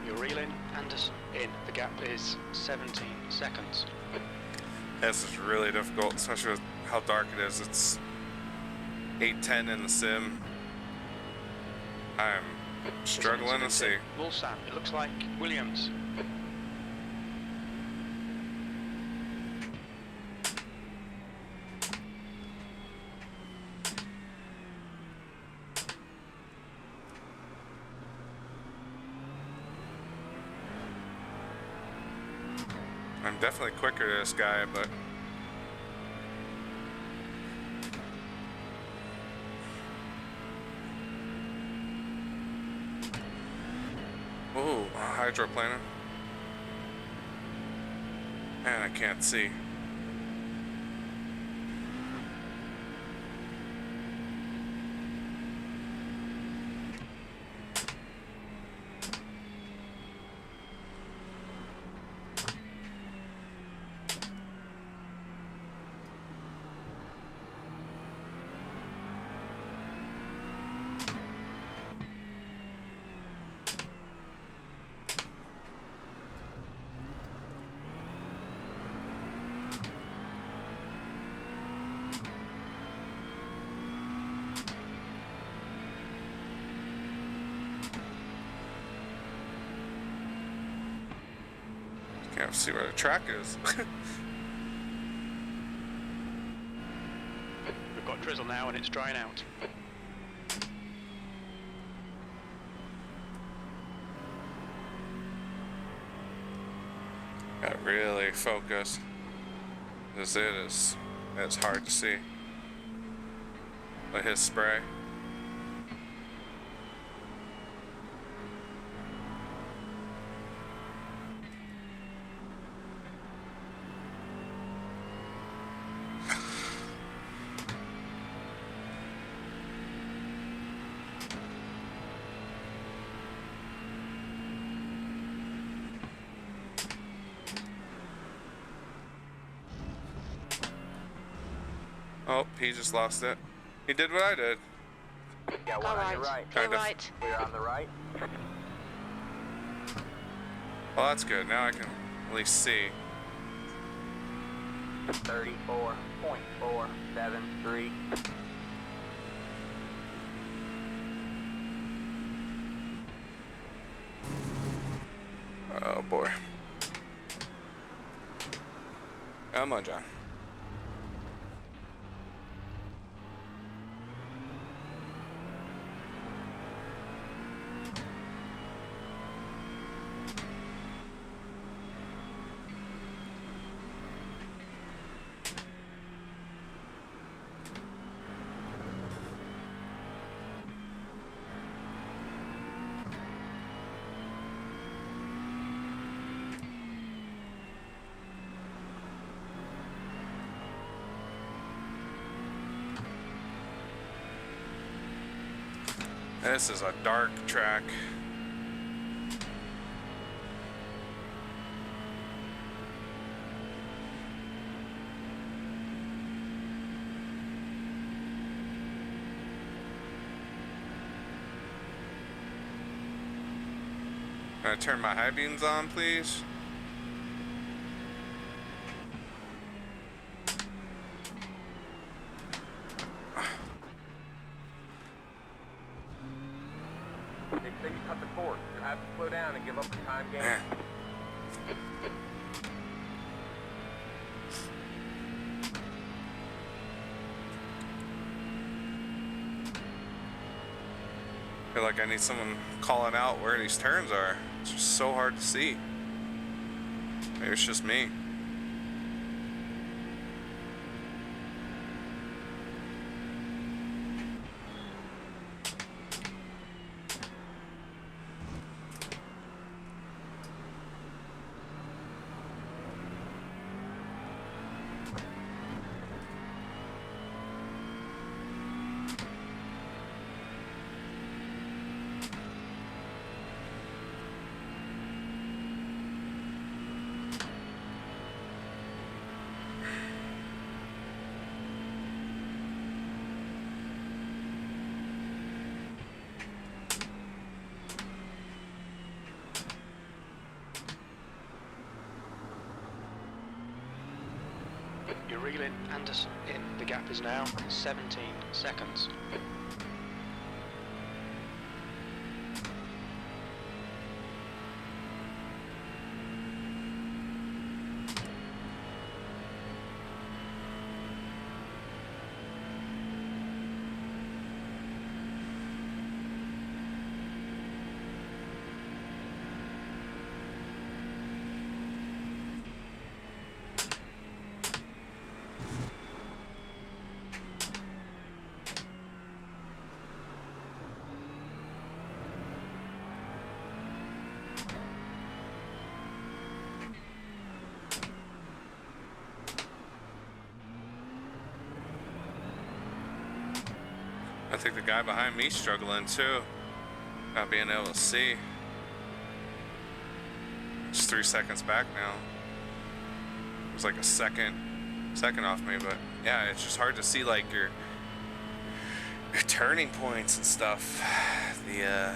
You're reeling, Anderson in. The gap is 17 seconds. This is really difficult, especially with how dark it is. It's 8:10 in the sim. I'm struggling to see. Mulsanne, it looks like Williams. I'm definitely quicker than this guy, but ooh, hydroplaning. Man, I can't see. Can't see where the track is. We've got drizzle now and it's drying out. Gotta really focus. This is, it's hard to see. But his spray. Oh, he just lost it. He did what I did. Yeah, Go one on right. your right. Go Kind of. right. We're on the right. Well, that's good. Now I can at least see. 34.473. Oh boy. Come on, John. This is a dark track. Can I turn my high beams on, please? They say you cut the cord. You have to slow down and give up the time gain. Eh. I feel like I need someone calling out where these turns are. It's just so hard to see. Maybe it's just me. You're reeling Anderson in. The gap is now 17 seconds. I think the guy behind me's struggling too. Not being able to see. Just 3 seconds back now. It was like a second off me, but yeah, it's just hard to see like your turning points and stuff. The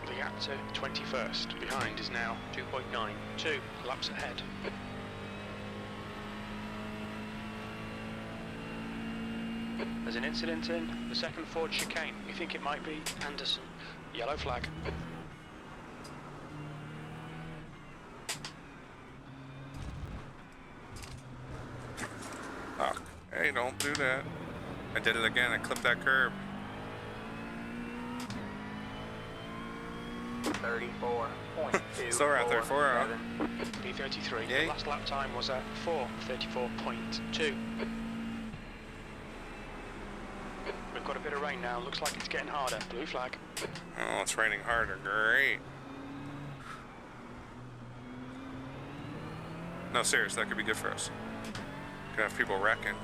The gap to 21st behind is now 2.92 laps ahead. There's an incident in the second Ford chicane. We think it might be Anderson. Yellow flag. oh, hey, don't do that. I did it again. I clipped that curb. 34.2. Still around 34. P33. Yay. The last lap time was at 4:34.2. We've got a bit of rain now. Looks like it's getting harder. Blue flag. Oh, it's raining harder. Great. No, serious. That could be good for us. Could have people wrecking,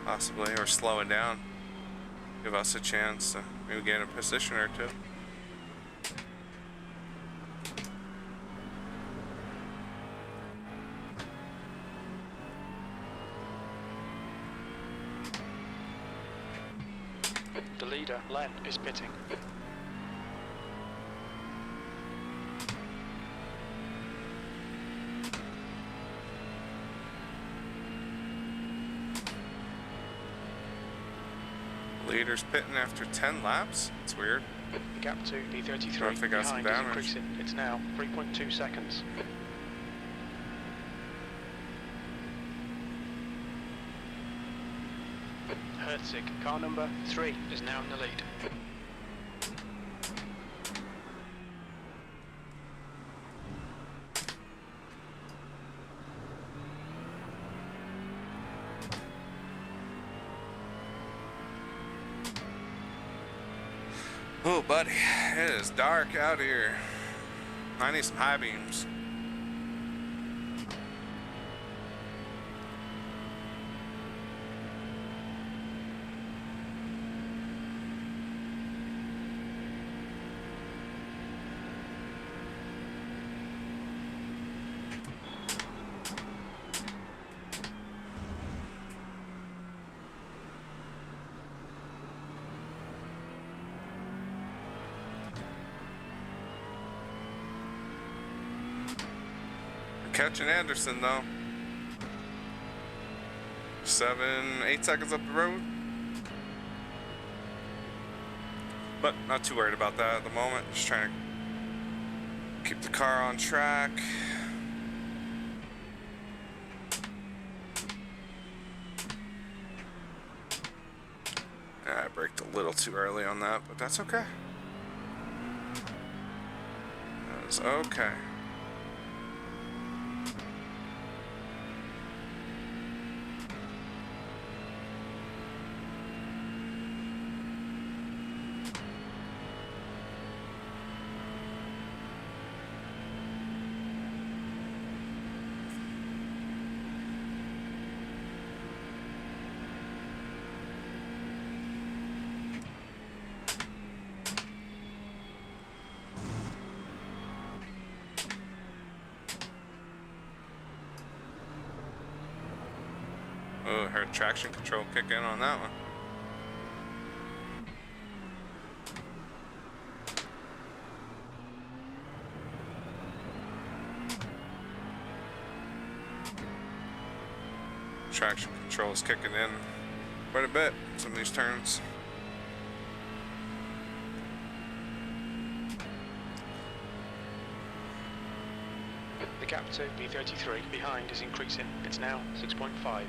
possibly, or slowing down. Give us a chance to maybe get in a position or two. The leader, Len, is pitting. Leader's pitting after 10 laps. It's weird. The gap to P33 I think I got some behind is damage. increasing. It's now 3.2 seconds. Herzig, car number 3, is now in the lead. Oh, buddy, it is dark out here. I need some high beams. Catching Anderson though. 8 seconds up the road. But not too worried about that at the moment. Just trying to keep the car on track. I braked a little too early on that, but that's okay. That's okay. Oh, heard traction control kick in on that one. Traction control is kicking in quite a bit some of these turns. The gap to B33 behind is increasing. It's now 6.5.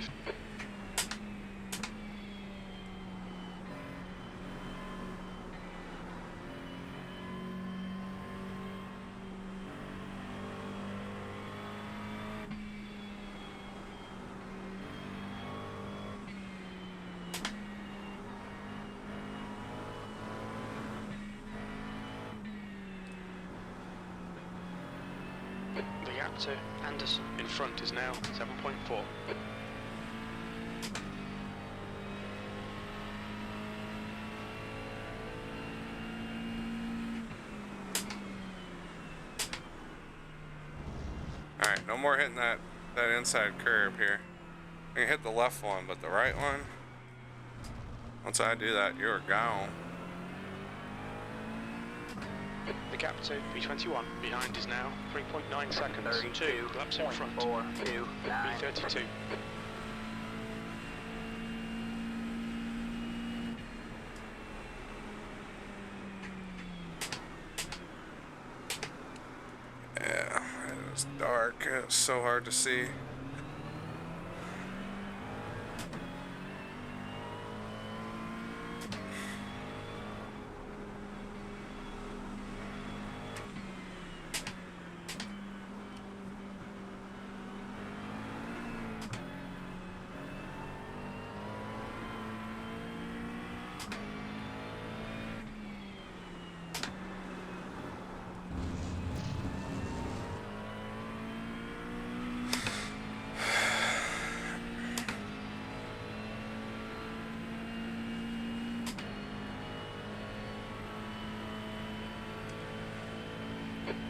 The gap to Anderson in front is now 7.4. Alright, no more hitting that inside curb here. I can hit the left one, but the right one, once I do that, you're gone. The gap to B21 behind is now 3.9 seconds. 32, 2 laps in front. 429. B32. Yeah, it was dark. It was so hard to see.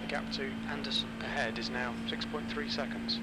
The gap to Anderson ahead is now 6.3 seconds.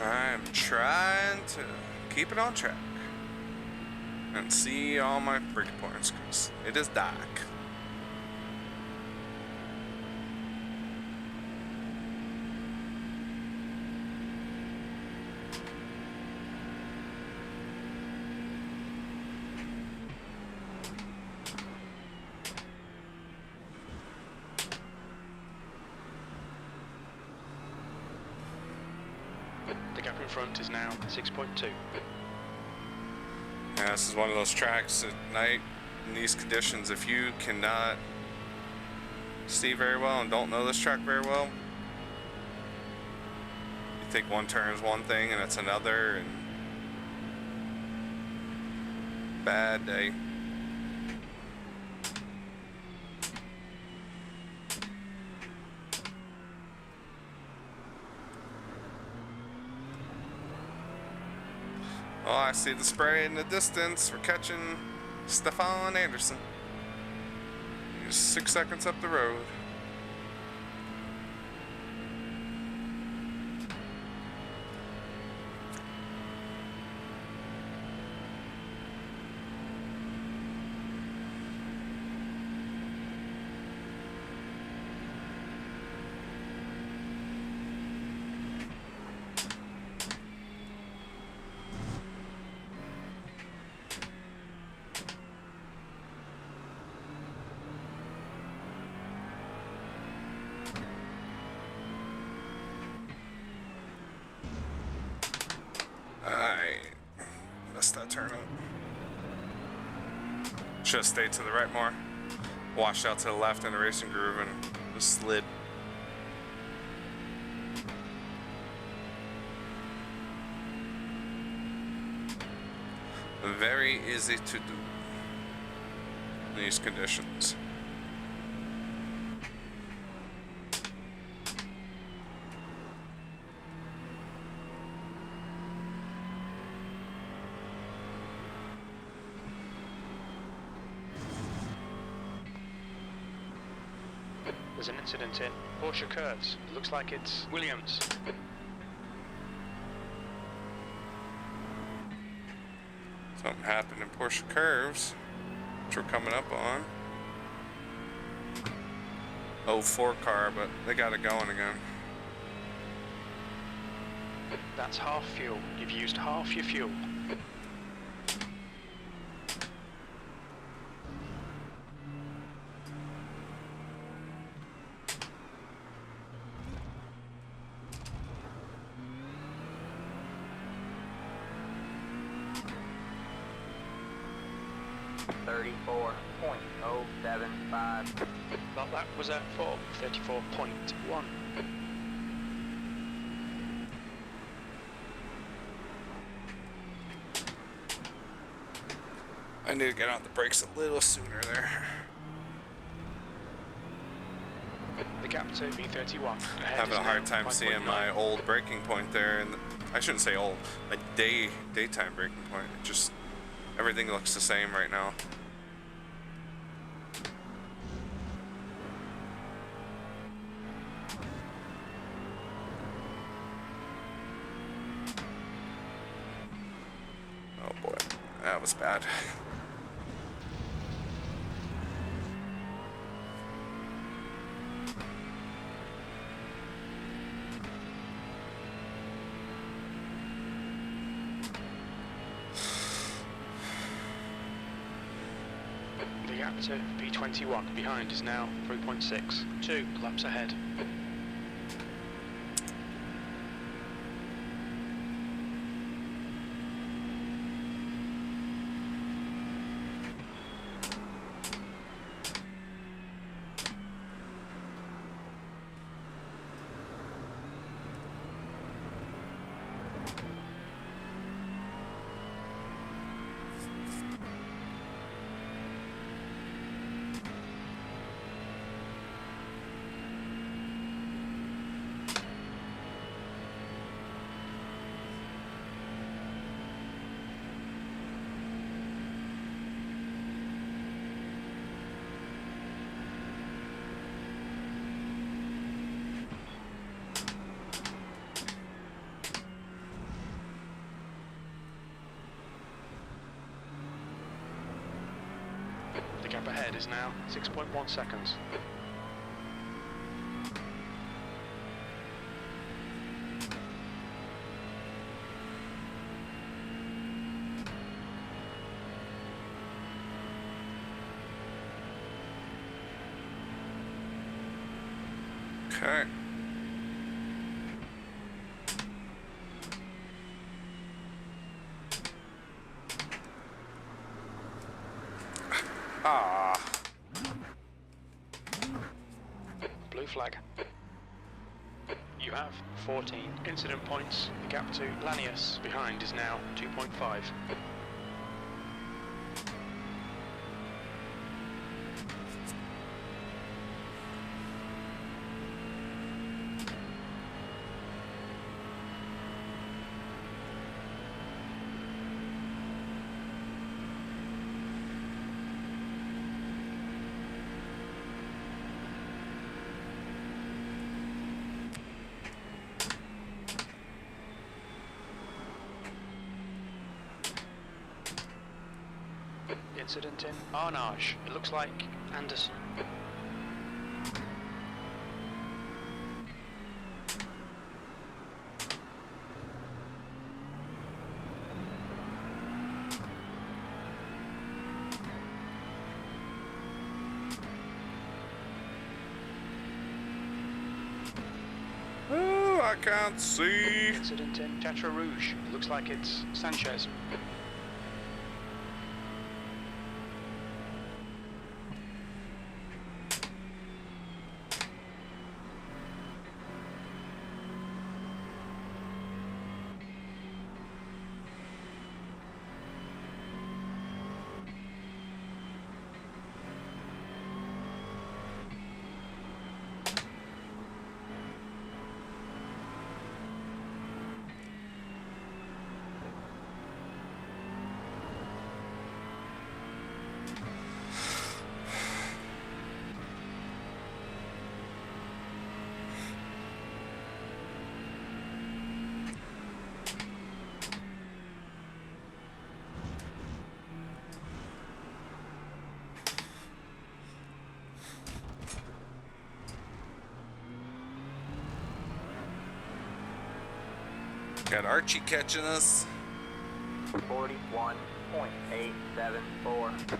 I'm trying to keep it on track and see all my breaking points because it is dark. gap in front is now 6.2. Yeah, this is one of those tracks at night in these conditions. If you cannot see very well and don't know this track very well, you think one turn is one thing and it's another, and bad day. Oh, I see the spray in the distance. We're catching Stefan Anderson. He's 6 seconds up the road. Missed that turn up. Should have stayed to the right more. Washed out to the left in the racing groove and just slid. Very easy to do in these conditions. There's an incident in Porsche curves. It looks like it's Williams. Something happened in Porsche curves, which we're coming up on. 04 car, but they got it going again. That's half fuel. You've used half your fuel. Well, that was at 34.1. I need to get on the brakes a little sooner there. The gap to B31. Having a hard time seeing my old braking point there, and I shouldn't say old, my daytime braking point. It just, everything looks the same right now. Oh boy, that was bad. The gap to B21 behind is now 3.6. 2 laps ahead. The gap ahead is now 6.1 seconds. Okay. Ah. Blue flag. You have 14 incident points. The gap to Lanius behind is now 2.5. Incident in Arnage. It looks like Anderson. Oh, I can't see. Incident in Tetra Rouge. It looks like it's Sanchez. Got Archie catching us. 41.874.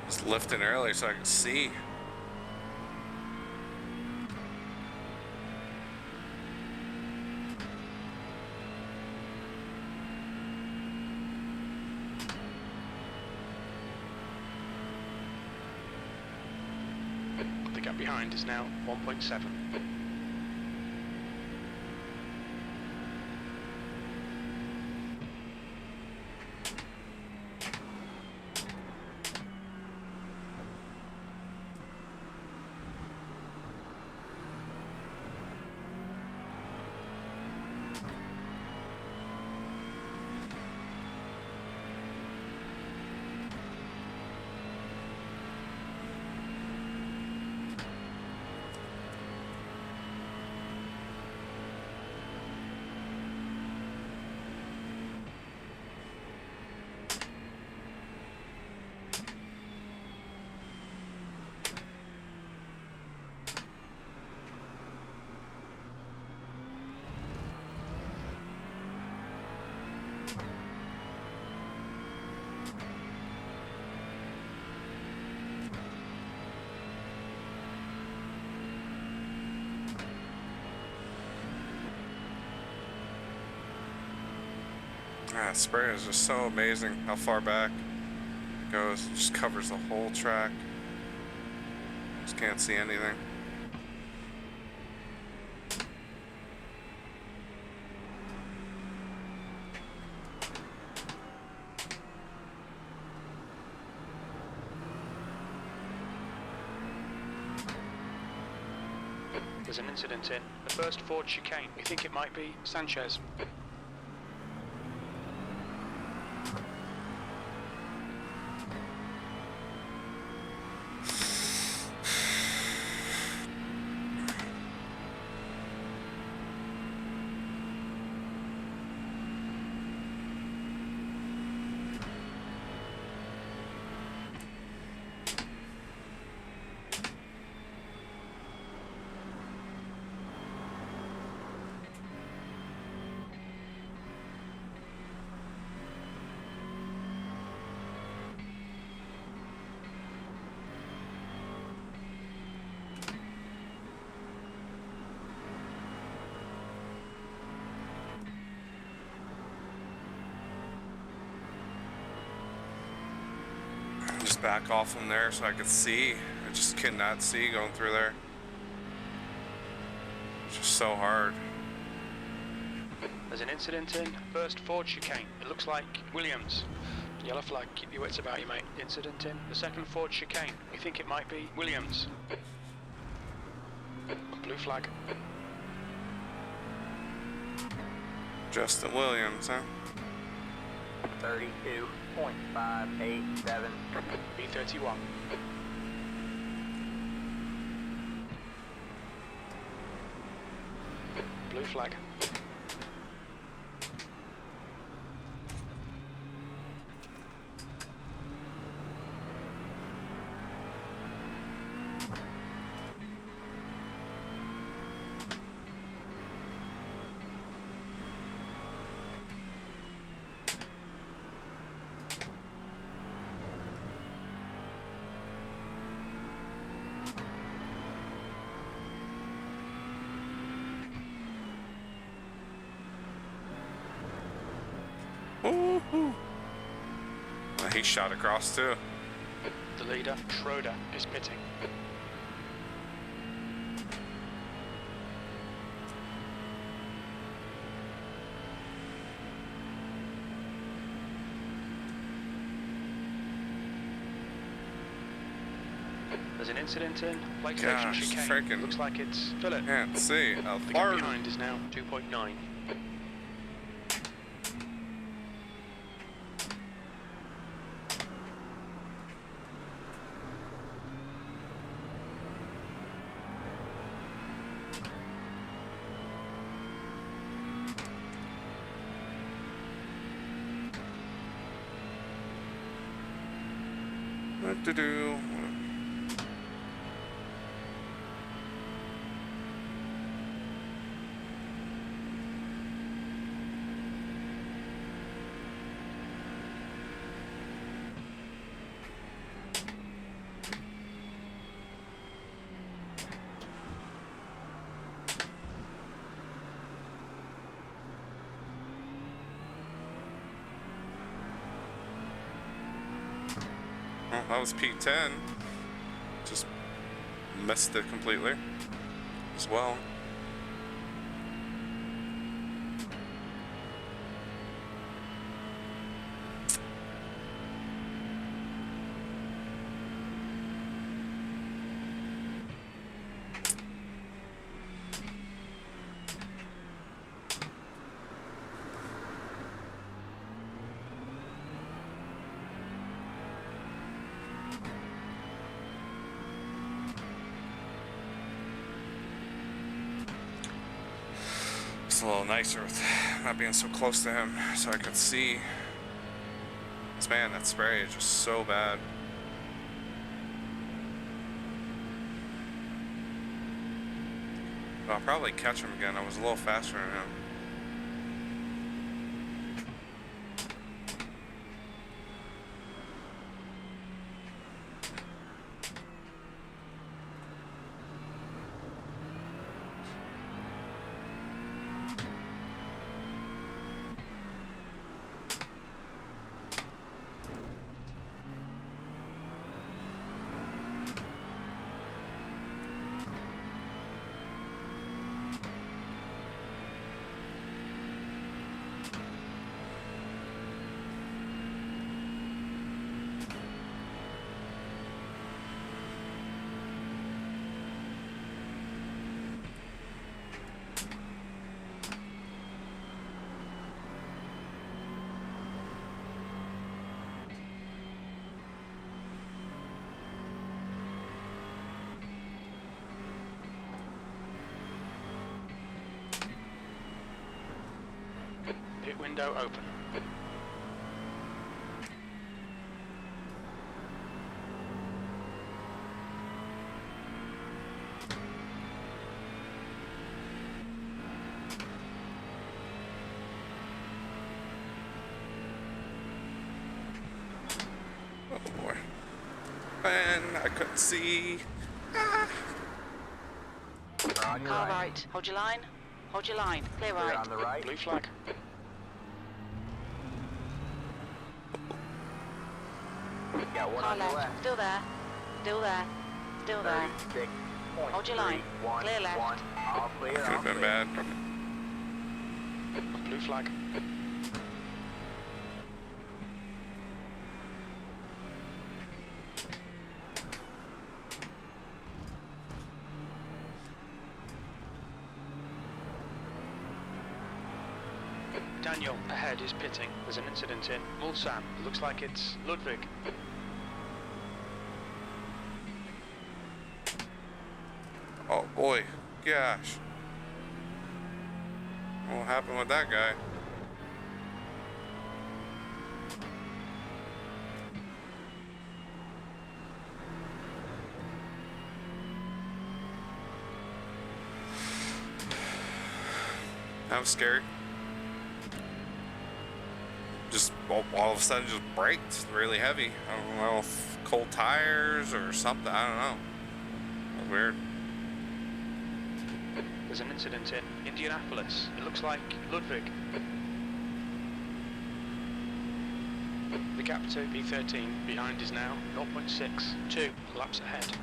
Just lifting early so I can see. The gap behind is now 1.7. Ah, spray is just so amazing how far back it goes. It just covers the whole track. Just can't see anything. There's an incident in the first Ford chicane. We think it might be Sanchez. Just back off from there so I could see. I just cannot see going through there. It's just so hard. There's an incident in first Ford chicane. It looks like Williams. Yellow flag, keep your wits about you, mate. Incident in the second Ford chicane. We think it might be Williams. Blue flag. Justin Williams, huh? 32.587. B31. Blue flag. Woo-hoo. He shot across too. The leader, Schroeder, is pitting. There's an incident in Lake Station Gosh, chicane. freaking- Looks like it's Philip. Can't see. How The far? gap behind is now 2.9. What to do? Well, that was P10. Just missed it completely as well. It's a little nicer with not being so close to him, so I could see. 'Cause man, that spray is just so bad. But I'll probably catch him again. I was a little faster than him. Pit window open. Oh boy. And I couldn't see. Ah. On your Car right. right. Hold your line. Hold your line. Clear Clear right. on the right. Blue flag. Got one Car on your left. left. Still there. Still there. Still there. 36.31. Hold your line. Clear left. All clear, Could all have been clear. bad. Blue flag. Daniel, ahead is pitting. There's an incident in Mulsanne. It looks like it's Ludwig. Oh boy. Gosh. What happened with that guy? That was scary. Just all of a sudden just braked really heavy. I don't know if cold tires or something. I don't know. Weird. There's an incident in Indianapolis. It looks like Ludwig. The gap to B13 behind is now 0.62 laps ahead.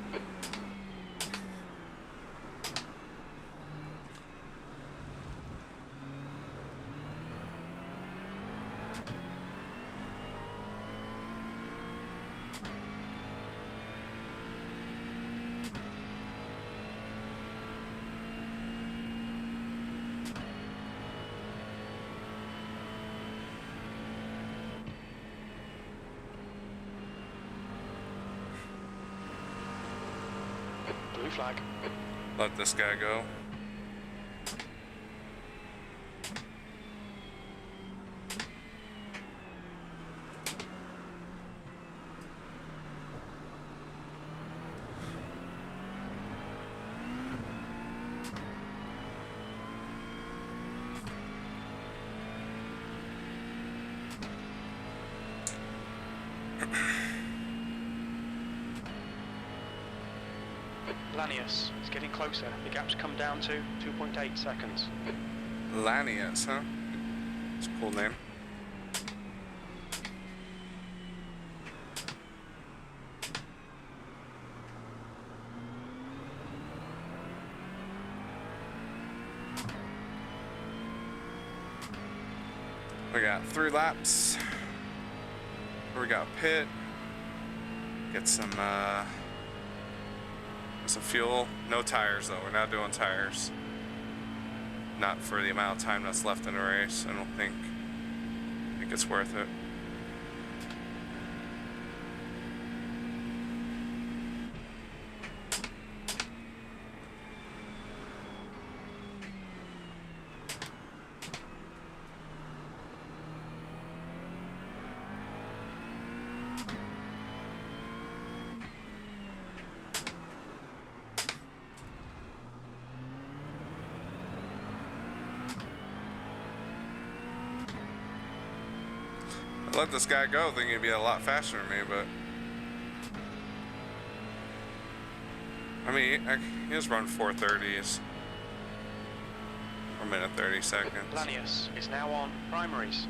Blue flag. Let this guy go. Lanius is getting closer. The gap's come down to 2.8 seconds. Lanius, huh? It's a cool name. We got 3 laps. We got pit. Get some fuel. No tires though. We're not doing tires. Not for the amount of time that's left in the race. I don't think it's worth it. I let this guy go thinking he'd be a lot faster than me, but I mean, he just run 4:30s. 1 minute 30 seconds. Lanius is now on primaries.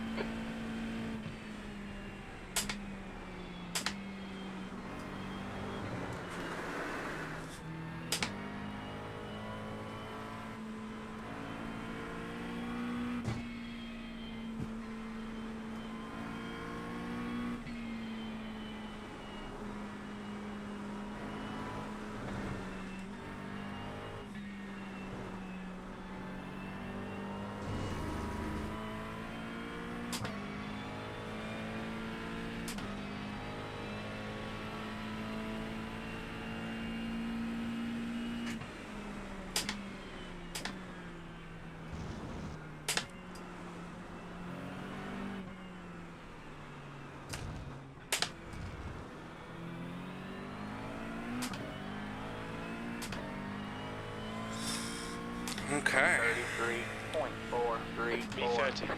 3, 4. B30.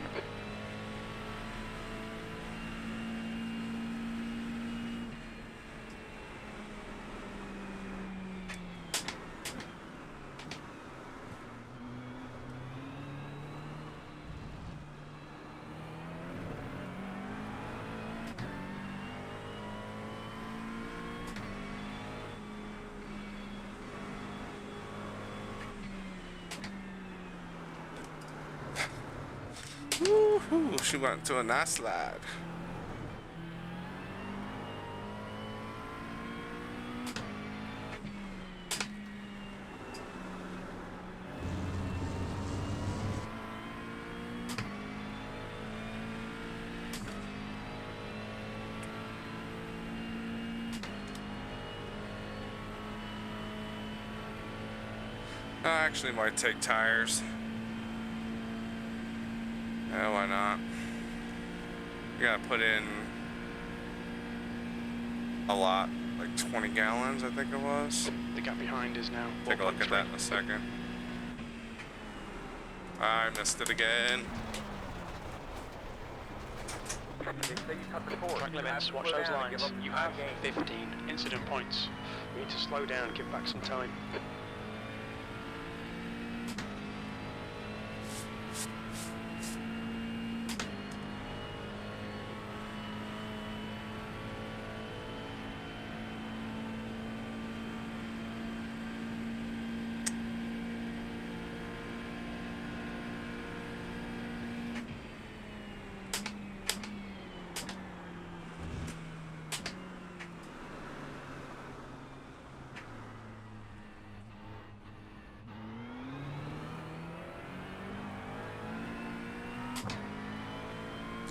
Woohoo! She went to a nice slide. I actually might take tires. Yeah, why not? You gotta put in a lot, like 20 gallons, I think it was. The gap behind is now Take a look at 4.3. that in a second. I missed it again. They say you cut the course. Track You have limits, to watch slow those down and give lines. up You time have gain. 15 incident points. We need to slow down and give back some time.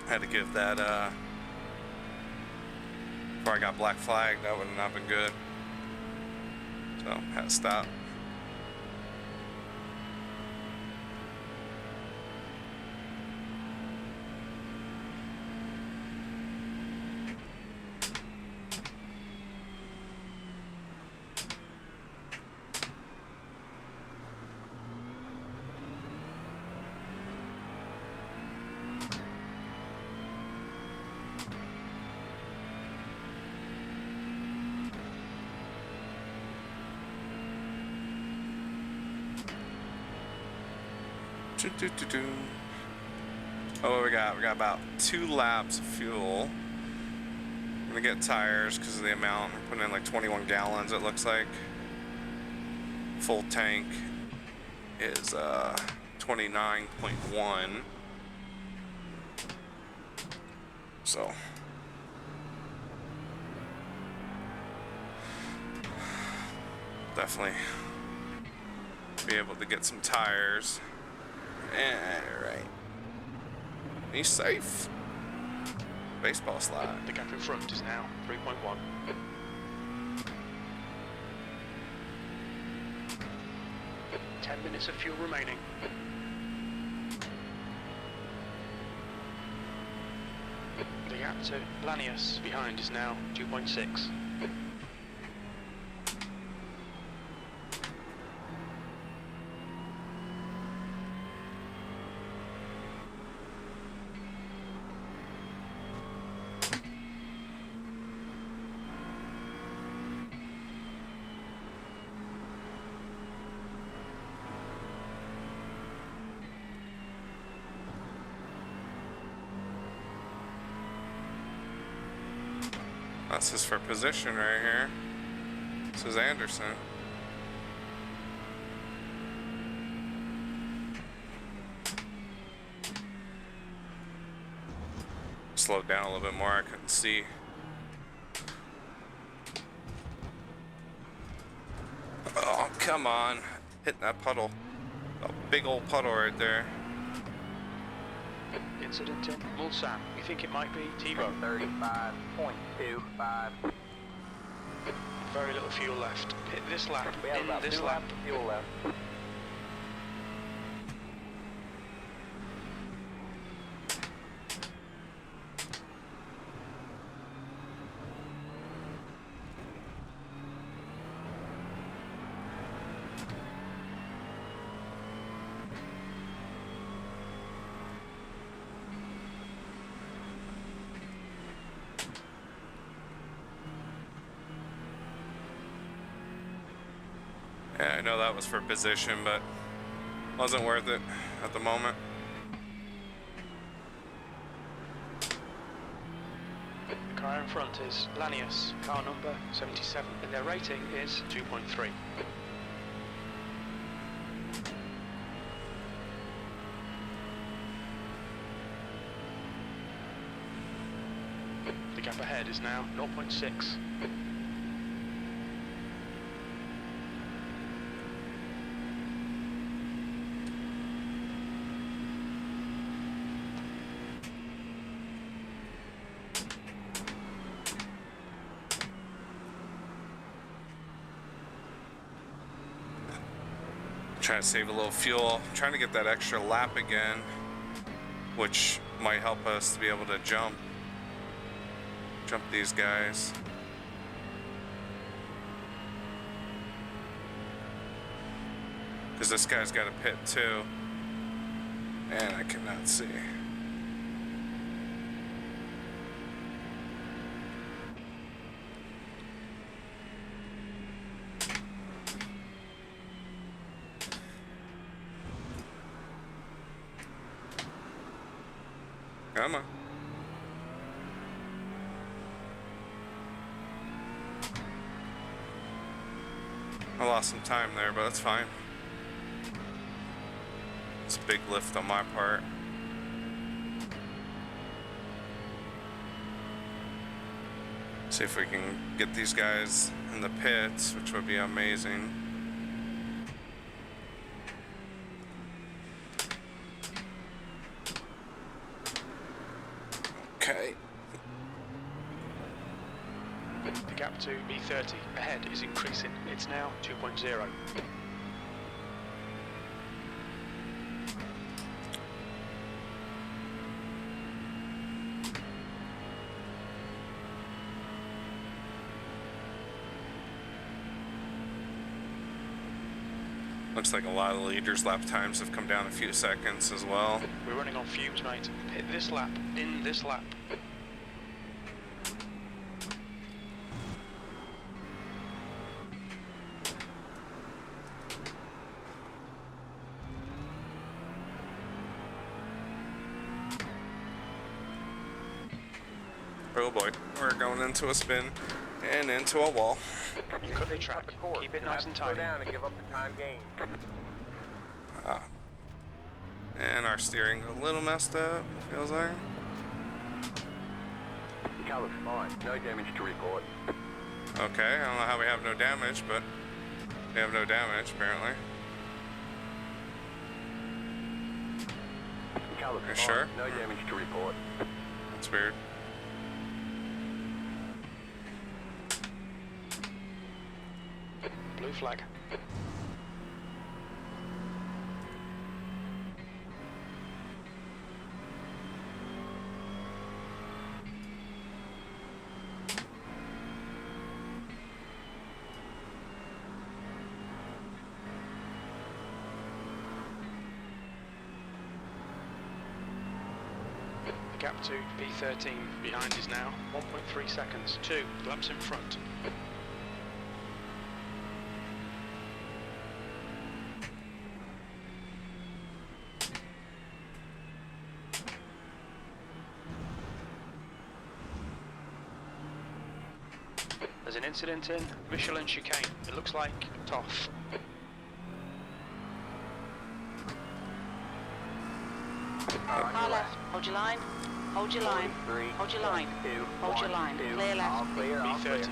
Had to give that, before I got black flag, that would have not been good. So, had to stop. Oh, what we got? We got about 2 laps of fuel. I'm gonna get tires because of the amount. We're putting in like 21 gallons, it looks like. Full tank is 29.1. So definitely be able to get some tires. Alright. Be safe. Baseball slide. The gap in front is now 3.1. Ten minutes of fuel remaining. The gap to Lanius behind is now 2.6. That's his for position right here. This is Anderson. Slowed down a little bit more, I couldn't see. Oh, come on. Hitting that puddle. A big old puddle right there. Incident in Mulsanne. We think it might be T-Row. 35.25. Very little fuel left. Hit this lap. We have In about this 2 lap. laps of fuel left. Yeah, I know that was for position, but wasn't worth it at the moment. The car in front is Lanius, car number 77, and their rating is 2.3. The gap ahead is now 0.6. Trying to save a little fuel. Trying to get that extra lap again, which might help us to be able to jump these guys. Because this guy's got a pit too. And I cannot see. Come on. I lost some time there, but that's fine. It's a big lift on my part. See if we can get these guys in the pits, which would be amazing. Okay. The gap to B30 ahead is increasing. It's now 2.0. Looks like a lot of the leaders' lap times have come down a few seconds as well. We're running on fumes, mate. Hit this lap, in this lap. Oh boy, we're going into a spin and into a wall. You cut the track. Keep it nice and Slow tight. down and give up the time gain. And our steering a little messed up, feels like. The car looks fine. No damage to report. Okay, I don't know how we have no damage, but we have no damage apparently. The car looks You fine. sure? No damage to report. That's weird. Blue flag. The gap to P13 behind is now 1.3 seconds. 2 laps in front. There's an incident in Michelin chicane. It looks like Toff. Car left. Hold your line. Hold your line. 43, Hold your line. 2, Hold your 1, line. 2, Clear left. all clear, all clear. B30.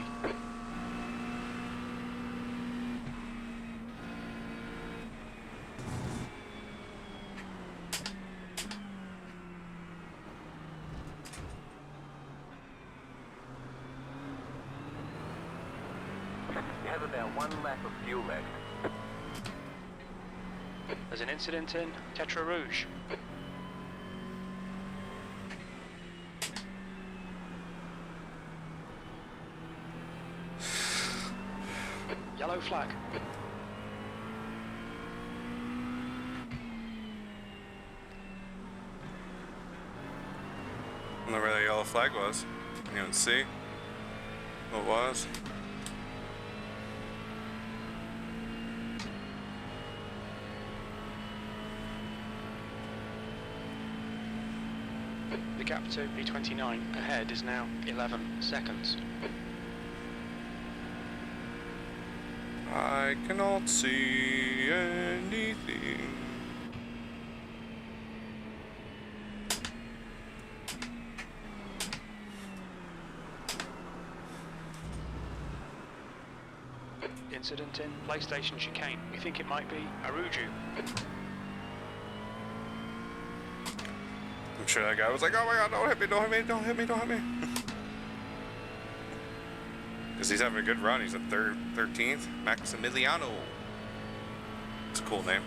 You have about 1 lap of fuel left. There's an incident in Tetra Rouge. Yellow flag. I don't know where that yellow flag was. You didn't see what it was. gap to P29 ahead is now 11 seconds. I cannot see anything. Incident in PlayStation chicane. We think it might be Aruju. I'm sure that guy was like, oh my god, don't hit me, don't hit me, don't hit me, don't hit me. Because he's having a good run. He's at 13th. Maximiliano. It's a cool name.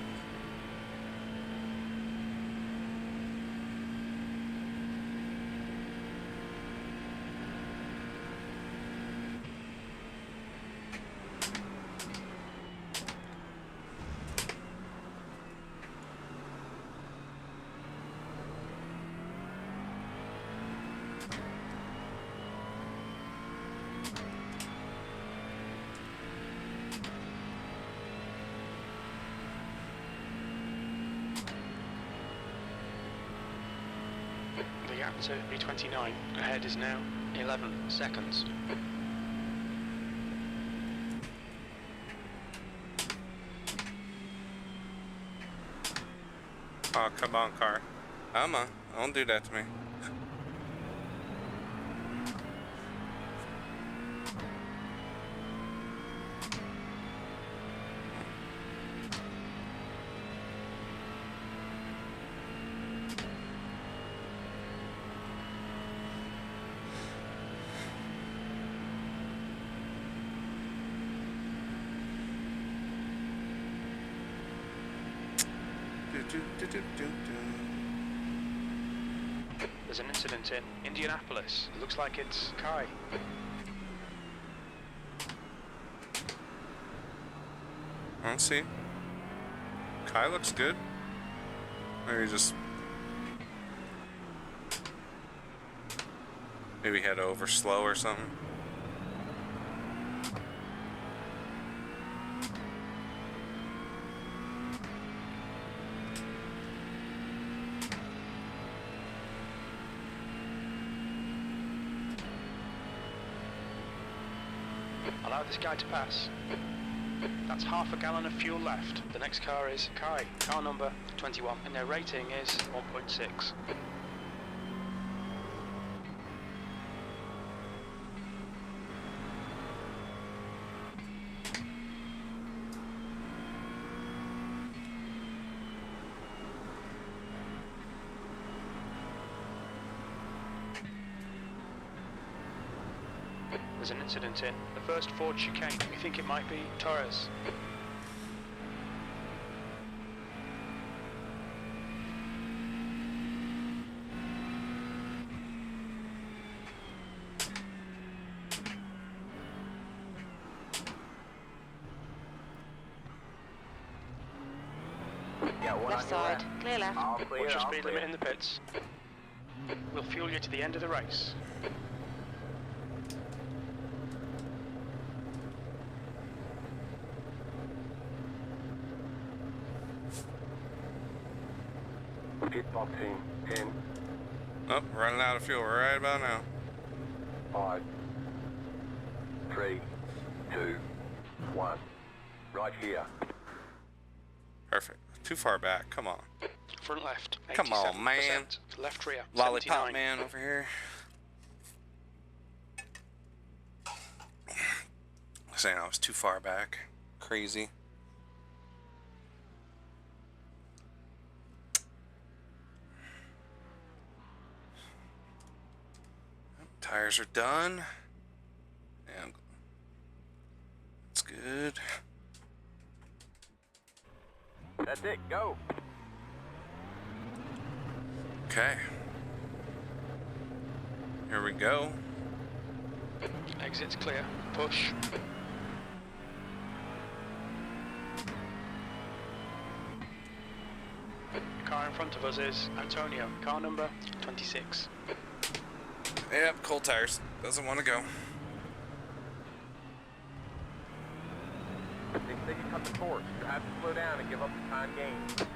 The gap to P29 ahead is now 11 seconds. Oh, come on, car. Come on. Don't do that to me. There's an incident in Indianapolis. It looks like it's Kai. Let's see. Kai looks good. Maybe just... maybe he had over slow or something. Allow this guy to pass. That's half a gallon of fuel left. The next car is Kai, car number 21, and their rating is 1.6. There's an incident in the first Ford chicane. We think it might be Torres. Got one Left on your side, left. clear left. All clear, Watch your all speed clear. limit in the pits. We'll fuel you to the end of the race. Pit box in 10, Oh, running out of fuel right about now. 5, 3, 2, 1. Right here. Perfect. Too far back. Come on. Front left. Come on, 87%. man. Left rear. Lollipop 79. man over here. Saying I was too far back. Crazy. Tires are done. And that's good. That's it, go. Okay. Here we go. Exit's clear. Push. The car in front of us is Antonio, car number 26. Yep, cold tires. Doesn't want to go. They say you cut the course. You have to slow down and give up the time gained.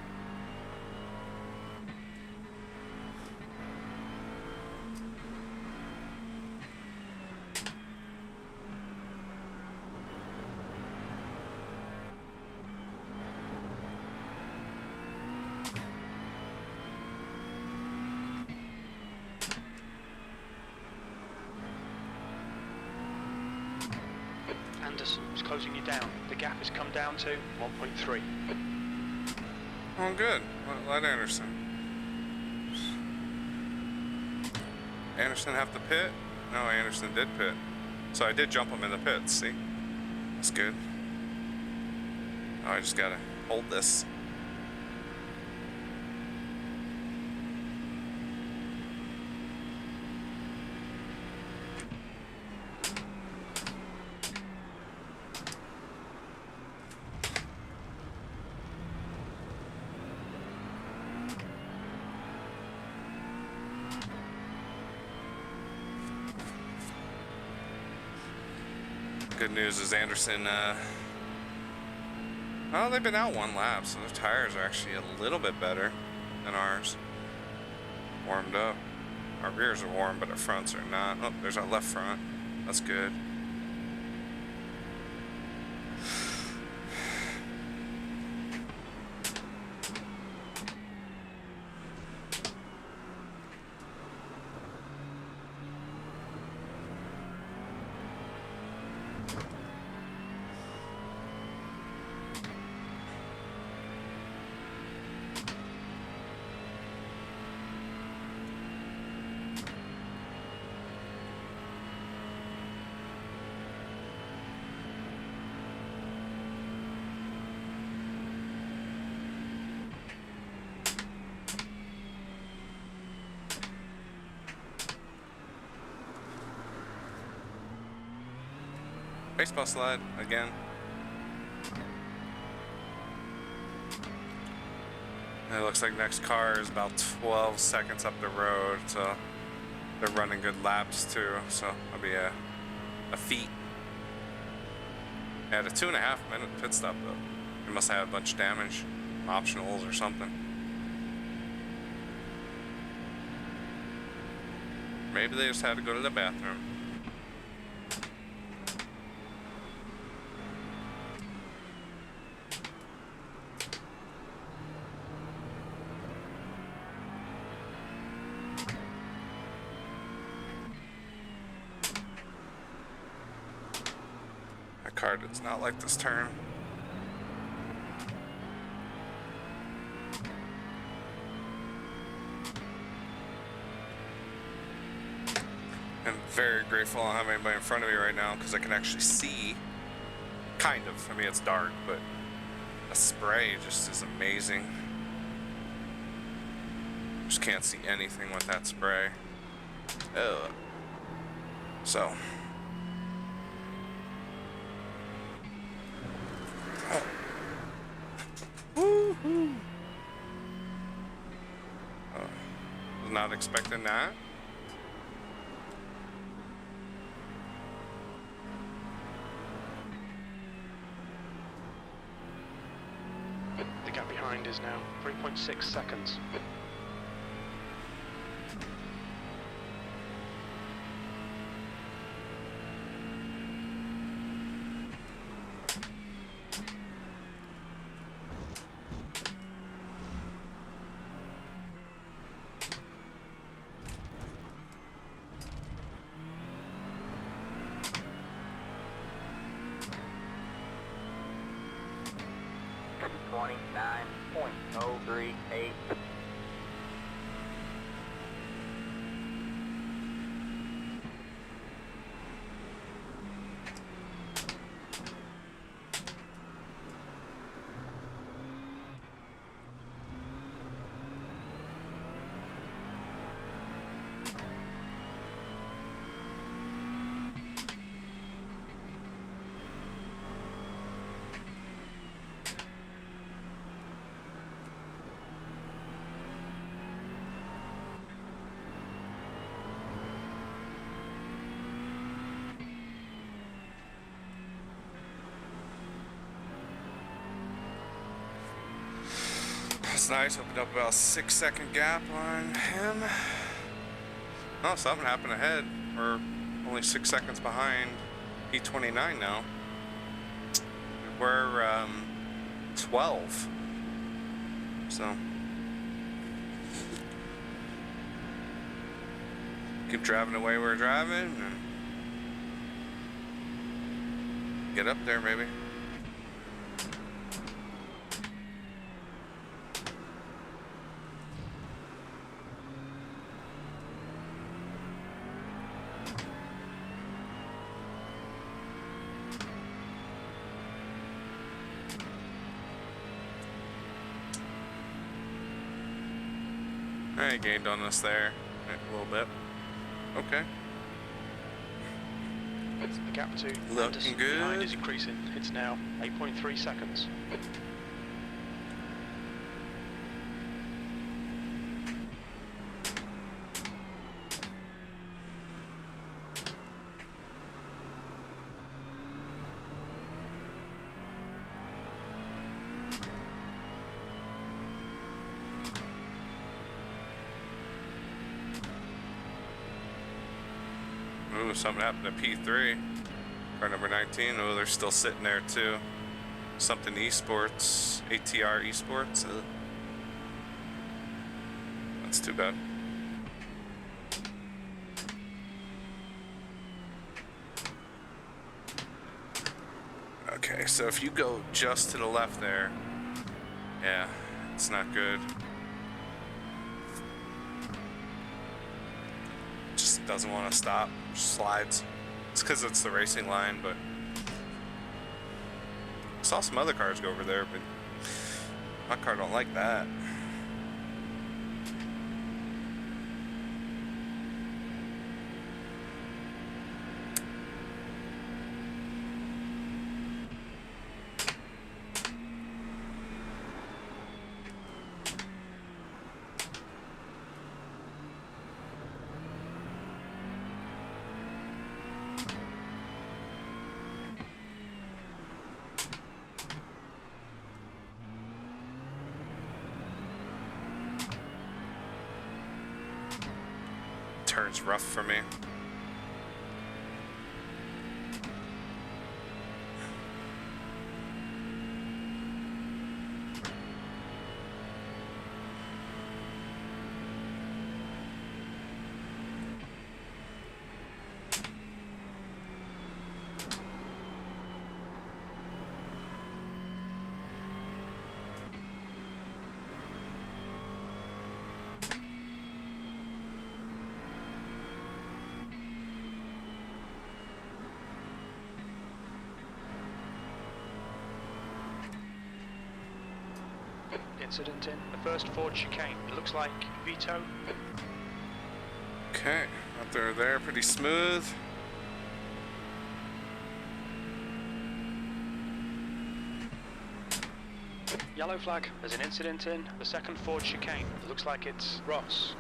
closing you down. The gap has come down to 1.3. Oh, good. Let Anderson. Anderson have to pit? No, Anderson did pit. So I did jump him in the pits, see? That's good. Oh, I just gotta hold this. Good news is Anderson, well, they've been out one lap, so their tires are actually a little bit better than ours. Warmed up. Our rears are warm, but our fronts are not. Oh, there's our left front. That's good. Baseball slide again. It looks like next car is about 12 seconds up the road, so they're running good laps too, so that'll be a feat. Had a 2.5 minute pit stop though. They must have had a bunch of damage, optionals or something. Maybe they just had to go to the bathroom. Car does not like this turn. I'm very grateful I don't have anybody in front of me right now because I can actually see, kind of. I mean, it's dark, but the spray just is amazing. Just can't see anything with that spray. Ugh. So. Woohoo! Was not expecting that. The gap behind is now 3.6 seconds. .038. That's nice. Opened up about a 6-second gap on him. Oh, something happened ahead. We're only 6 seconds behind P29 now. We're 12. So keep driving the way we're driving and Get up there, maybe. I gained on us there a little bit. Okay. The gap to Looking Anderson good. behind is increasing. It's now 8.3 seconds. Ooh, something happened to P3. Car number 19. Oh, they're still sitting there too. Something esports. ATR esports. Ugh. That's too bad. Okay, so if you go just to the left there, yeah, it's not good. Just doesn't want to stop, slides. It's because it's the racing line, but I saw some other cars go over there, but my car don't like that. Turn's rough for me. Incident in the first Ford chicane. It looks like Vito. Okay, out there, pretty smooth. Yellow flag. There's an incident in the second Ford chicane. It looks like it's Ross.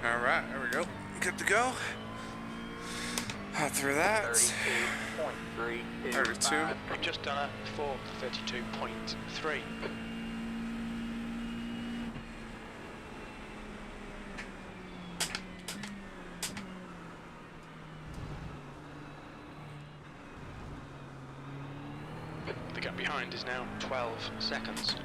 All right, there we go. Good to go. Out through that. 32.325. 32. We've just done a 4:32.3. The gap behind is now 12 seconds.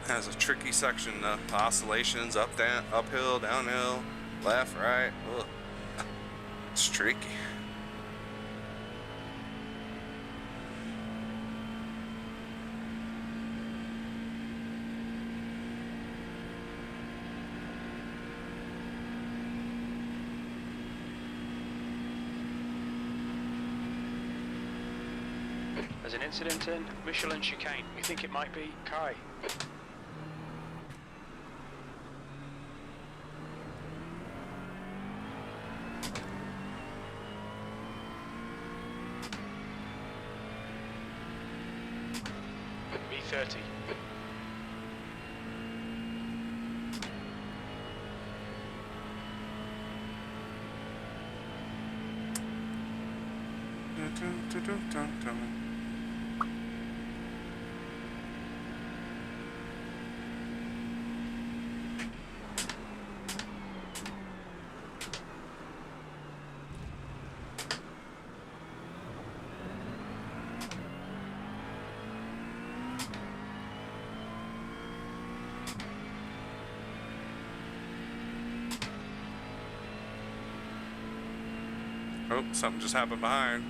Has a tricky section, oscillations, up, down, uphill, downhill, left, right. Ugh. It's tricky. There's an incident in Michelin chicane. We think it might be Kai. V30. Oh, something just happened behind.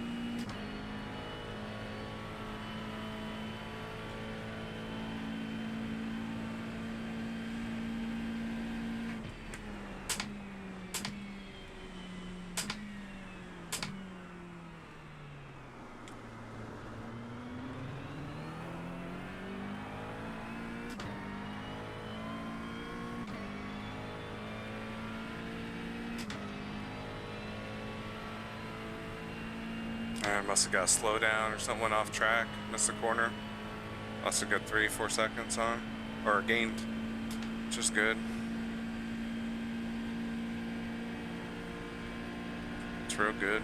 I must have got a slow down or something, went off track, missed the corner. Must have got 3-4 seconds on, or gained, which is good. It's real good.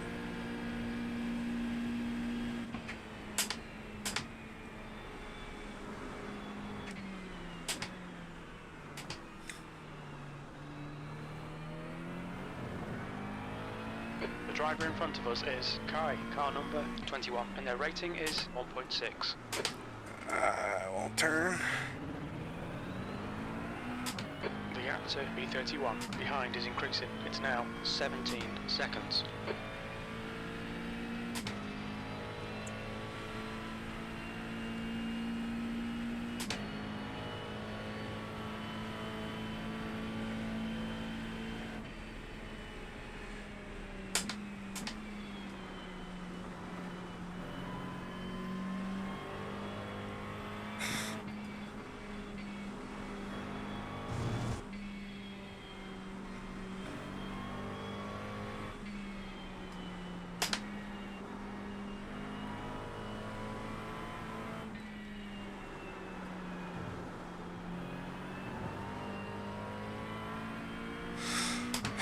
The driver in front of us is Kai, car number 21, and their rating is 1.6. I won't turn. The gap to B31 behind is increasing. It's now 17 seconds.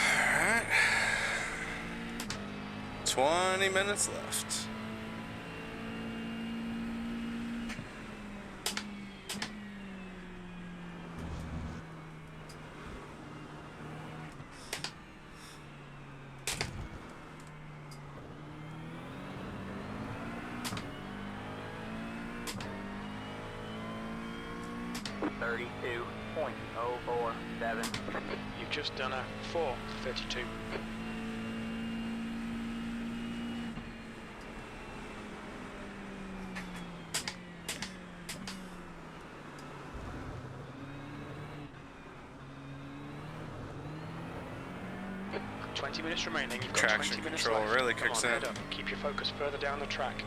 Alright. 20 minutes left. Thirty-two point oh four seven. You've just done a 4:32. "20 minutes remaining. You've got Traction 20 minutes control left. really Come kicks on, in. head up. Keep your focus further down the track.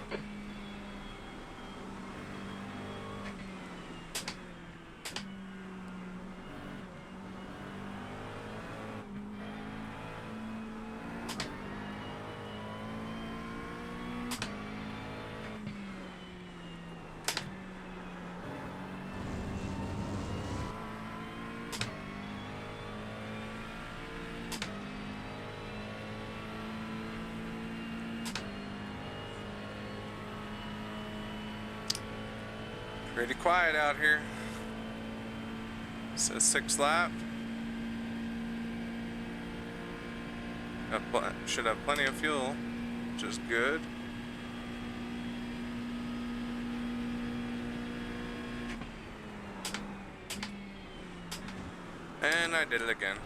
Pretty quiet out here. Says 6th lap. Should have plenty of fuel, which is good. And I did it again.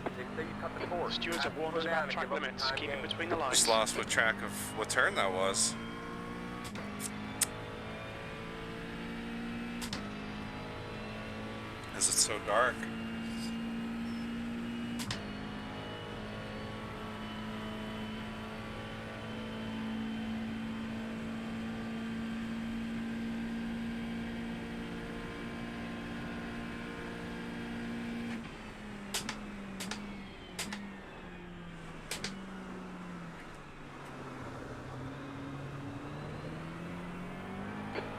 They say you cut the course. Stewards have warned us Slow down about and track give up the limits. time Keep it gained. between the lines. Just lost with track of what turn that was. As it's so dark.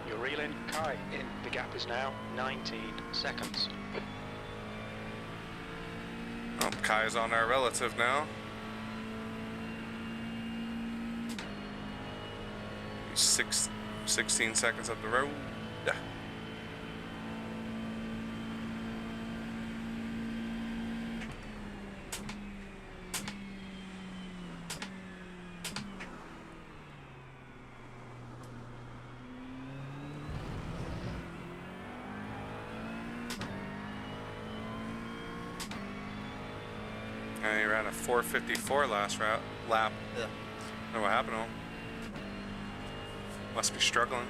You're reeling Kai in. The gap is now 19 seconds. Oh, Kai's on our relative now. 16 seconds up the road. And he ran a 4:54 last lap. I don't know what happened to him. Must be struggling.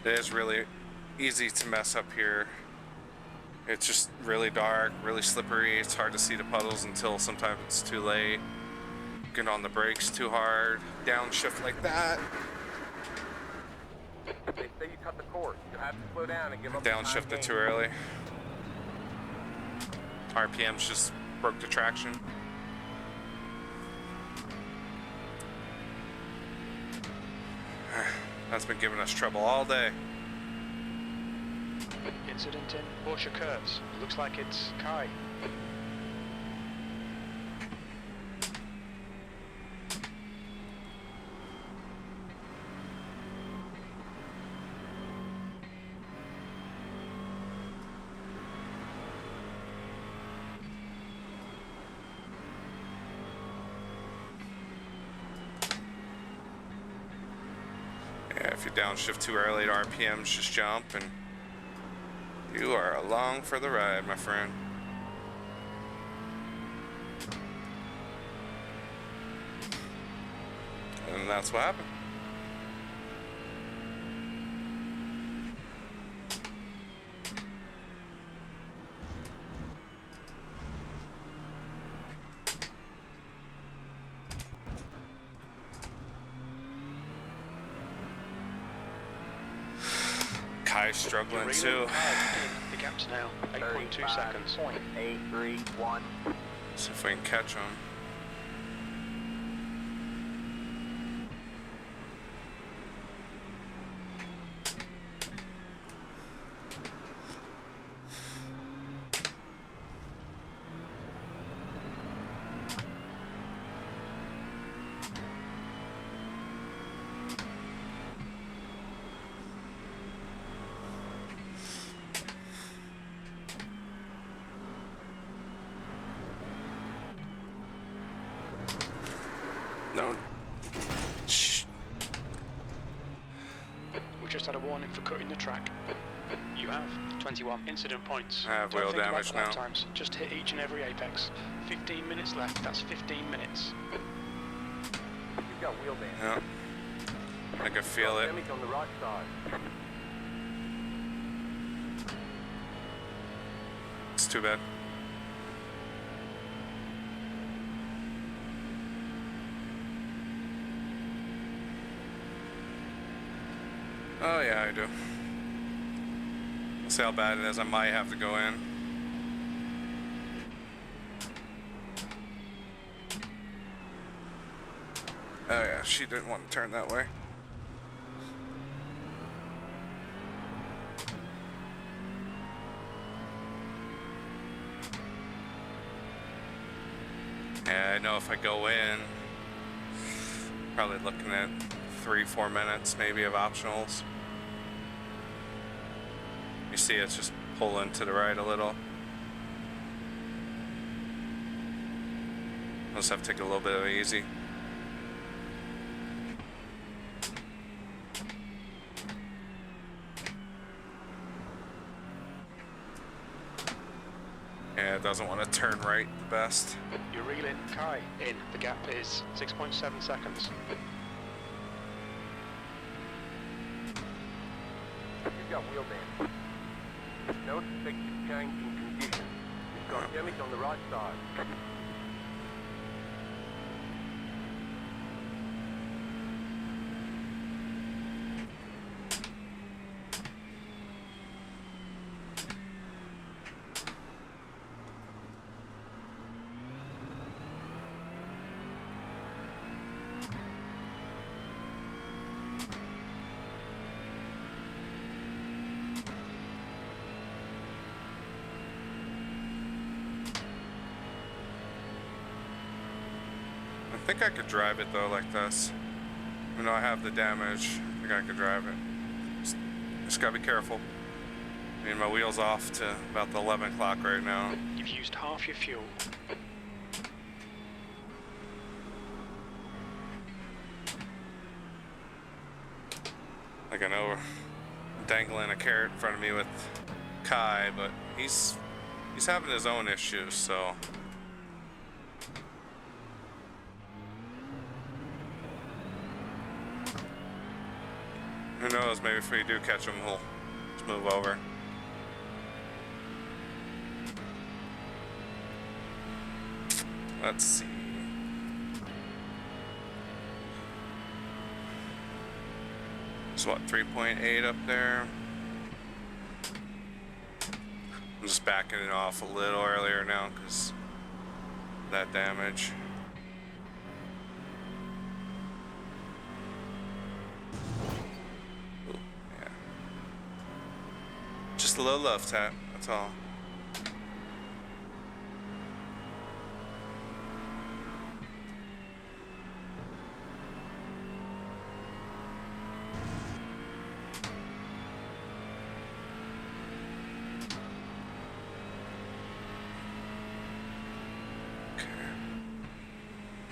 It is really easy to mess up here. It's just really dark, really slippery. It's hard to see the puddles until sometimes it's too late. Getting on the brakes too hard. Downshift like that. They say you cut the course. You'll have to slow down and give up the time Downshifted gain. too early. RPMs just broke the traction. That's been giving us trouble all day. Incident in Porsche curves. Looks like it's Kai. Yeah, if you downshift too early, the RPMs just jump and you are along for the ride, my friend. And that's what happened. Kai's struggling too. The gap's now 8.2 seconds. 35.831. See if we can catch him. No. Shh. We just had a warning for cutting the track. You have 21 incident points. I have Don't wheel think about damage the lap now. times. Just hit each and every apex. 15 minutes left. That's 15 minutes. You've got wheel damage. Yeah. I can feel it. Damage on the right side. It's too bad. Oh yeah, I do. Let's see how bad it is. I might have to go in. Oh yeah, she didn't want to turn that way. Yeah, I know if I go in, probably looking at 3-4 minutes maybe of optionals. You see it's just pulling to the right a little. I'll just have to take a little bit of it easy. Yeah, it doesn't want to turn right the best. You're reeling Kai in. The gap is 6.7 seconds. You've got wheel damage. No expected change in condition. You've got damage on the right side. think I could drive it though like this. Even though I have the damage, I think I could drive it. Just gotta be careful. I mean, my wheel's off to about the 11 o'clock right now. You've used half your fuel. Like I know we're dangling a carrot in front of me with Kai, but he's having his own issues, so. Who knows, maybe if we do catch him, we'll just move over. Let's see. It's what, 3.8 up there? I'm just backing it off a little earlier now because that damage. Ooh, yeah. Just a little love tap, that's all.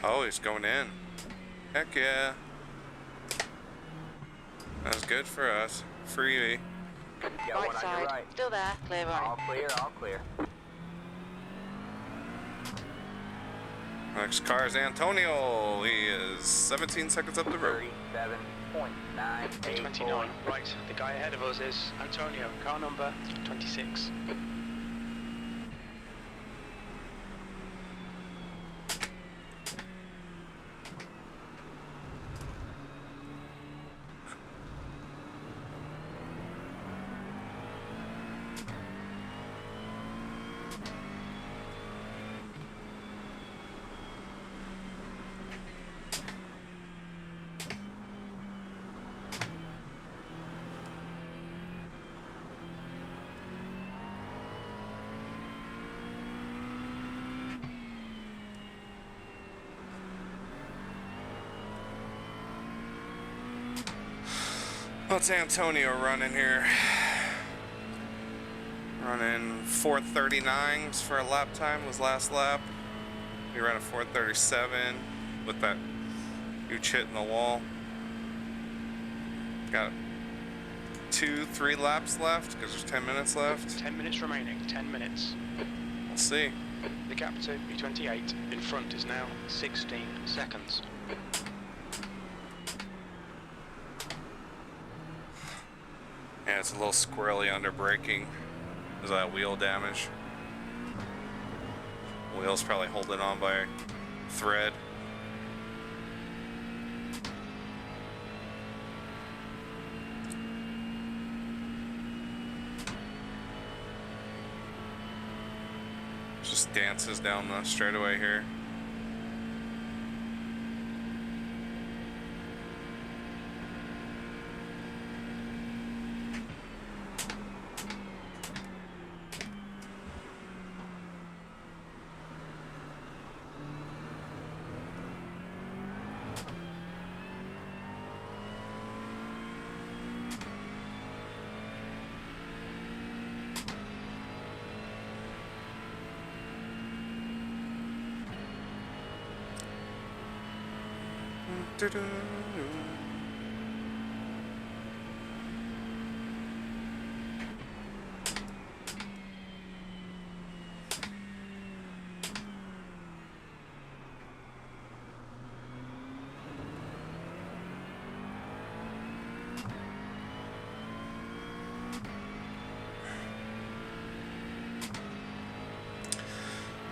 Oh, he's going in. Heck yeah. That's good for us. Freebie. Got Right one on your side. right. Still there. Clear All right. clear, all clear. Next car is Antonio. He is 17 seconds up the road. 37.984. 29. Right, the guy ahead of us is Antonio, car number 26. What's Antonio running here? Running 4:39 for a lap time, was last lap. He ran a 4:37 with that huge hit in the wall. Got 2-3 laps left because there's 10 minutes left. 10 minutes remaining, 10 minutes. We'll see. The gap to B28 in front is now 16 seconds. Yeah, it's a little squirrely under braking. Is that wheel damage? Wheel's probably holding on by thread. Just dances down the straightaway here.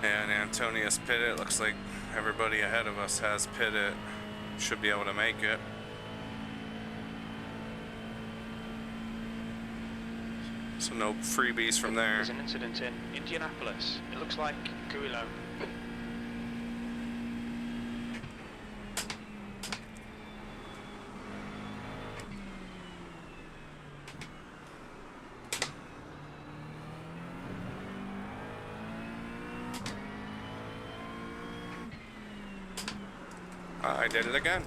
And Antonius pitted. Looks like everybody ahead of us has pitted. Should be able to make it. So no freebies from there. There's an incident in Indianapolis. It looks like Guilo. did it again.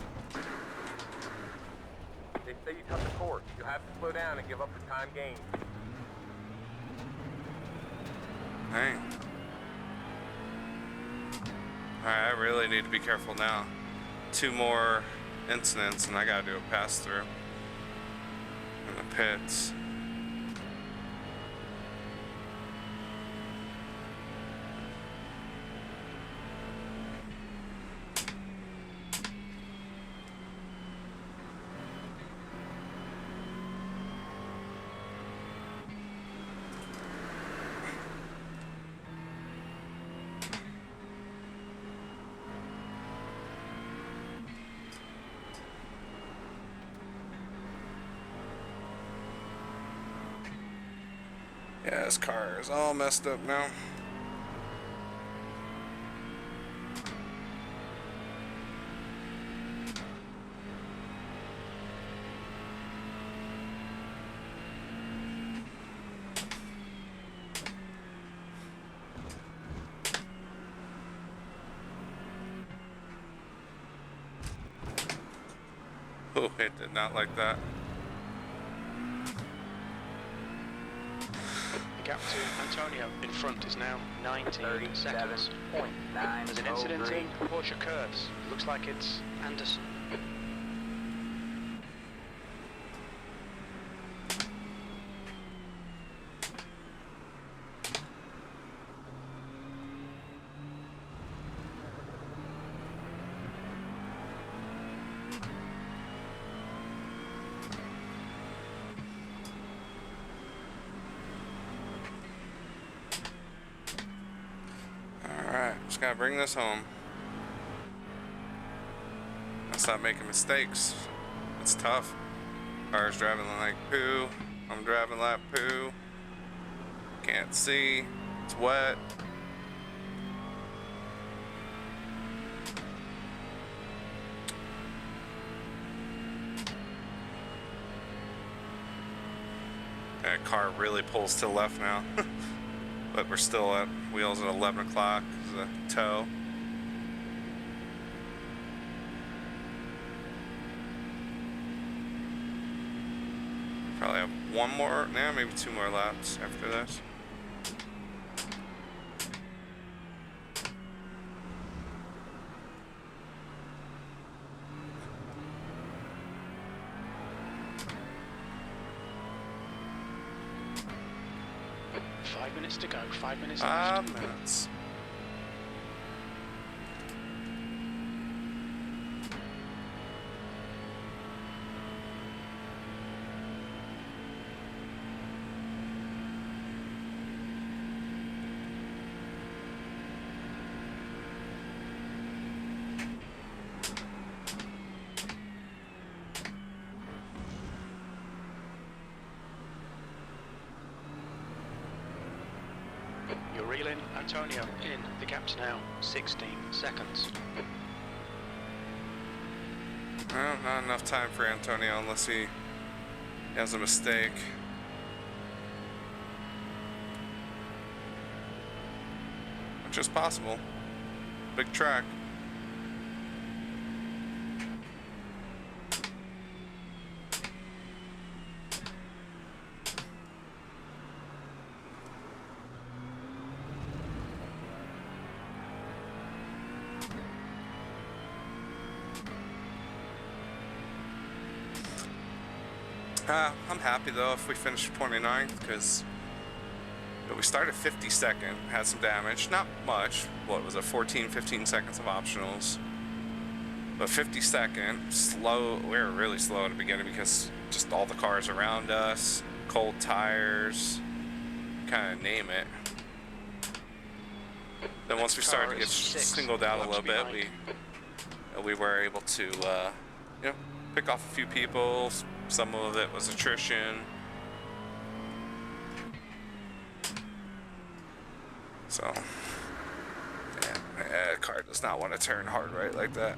They say you cut the course. You'll have to slow down and give up the time gained. Dang. Alright, I really need to be careful now. 2 more incidents and I gotta do a pass through in the pits. Yeah, this car is all messed up now. Oh, it did not like that. The gap to Antonio in front is now 19 seconds. 37.9. There's an incident in Porsche curves. It looks like it's Anderson. Just gotta bring this home. I stop making mistakes. It's tough. Car's driving like poo. I'm driving like poo. Can't see. It's wet. That car really pulls to the left now. But we're still at wheels at 11 o'clock. The tow. Probably have one more, now maybe 2 more laps after this. Minutes to go, 5 minutes 5 left. minutes. You're reeling Antonio in. The gap's now 16 seconds. Well, not enough time for Antonio unless he has a mistake. Which is possible. Big track. I'm happy though if we finish 29th because we started 52nd, had some damage, not much. What was it, 14-15 seconds of optionals, but 52nd, slow. We were really slow at the beginning because just all the cars around us, cold tires, kind of name it. Then once we started to get singled out a little bit, we were able to you know, pick off a few people. Some of it was attrition. So, yeah, the car does not want to turn hard right like that.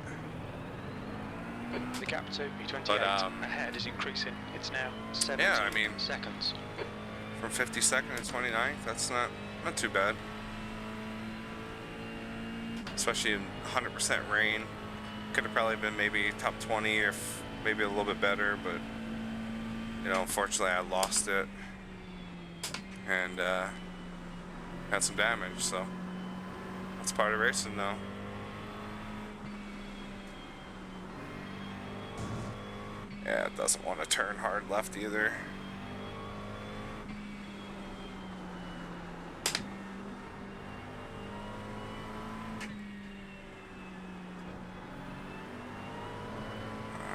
The gap to B28 But, ahead is increasing. It's now 17 seconds. From 52nd to 29th, that's not too bad. Especially in 100% rain. Could have probably been maybe top 20 or maybe a little bit better, but you know, unfortunately I lost it and had some damage, so that's part of racing though. Yeah, it doesn't want to turn hard left either.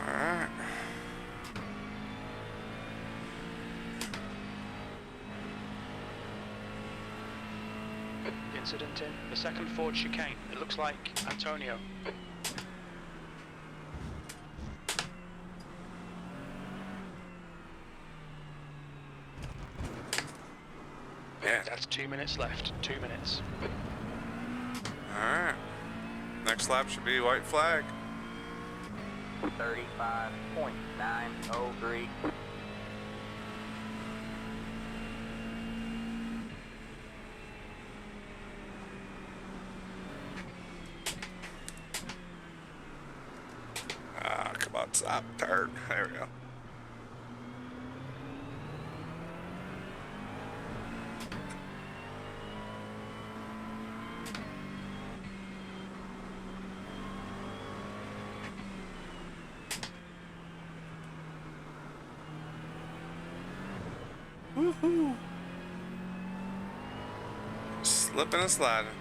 Alright. Incident in the second Ford chicane. It looks like Antonio. Yeah. That's 2 minutes left. 2 minutes. Alright. Next lap should be white flag. 35.903. Ah, come on, stop, turn. There we go. Woohoo! Slipping and sliding.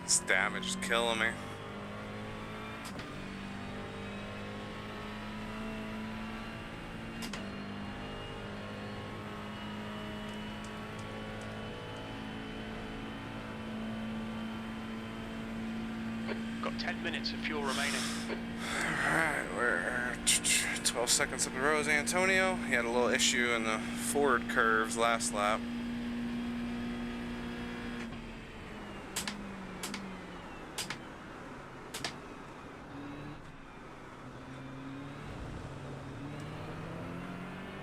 This damage is killing me. Got 10 minutes of fuel remaining. Alright, we're 12 seconds up the road. Antonio, he had a little issue in the forward curves last lap.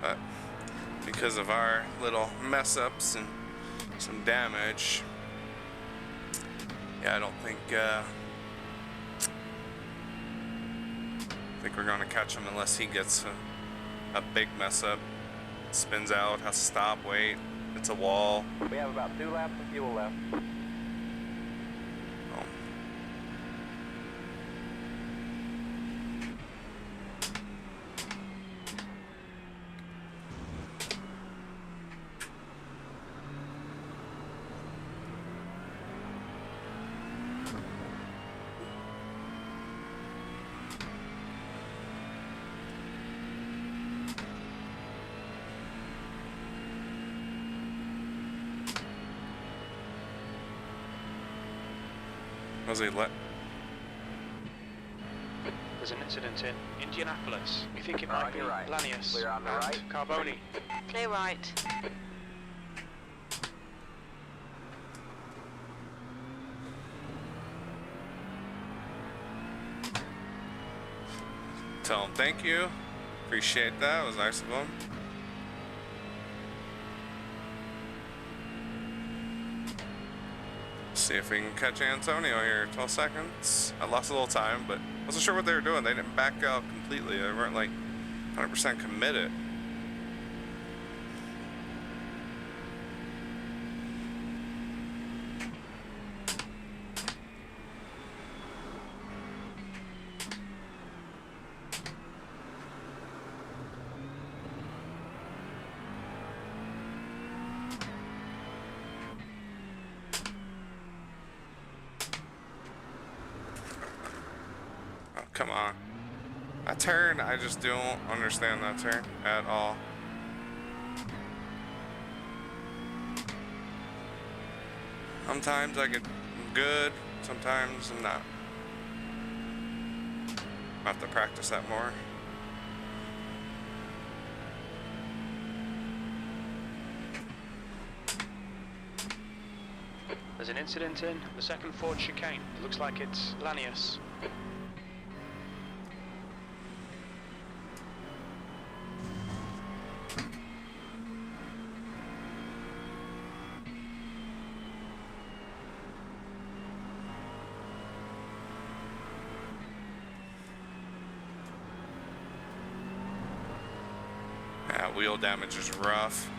But because of our little mess ups and some damage, yeah, I don't think we're gonna catch him unless he gets a big mess up. Spins out, has to stop, wait. It's a wall. We have about 2 laps of fuel left. Oh. Was he let? There's an incident in Indianapolis. We think it might be you're right. Lanius Clear on the and right. Carboni. Clear right. Tell him thank you. Appreciate that. It was nice of him. See if we can catch Antonio here. 12 seconds. I lost a little time, but wasn't sure what they were doing. They didn't back out completely. They weren't like 100% committed. Come on. That turn, I just don't understand that turn at all. Sometimes I'm good, sometimes I'm not. I have to practice that more. There's an incident in the second Ford chicane. It looks like it's Lanius. That wheel damage is rough.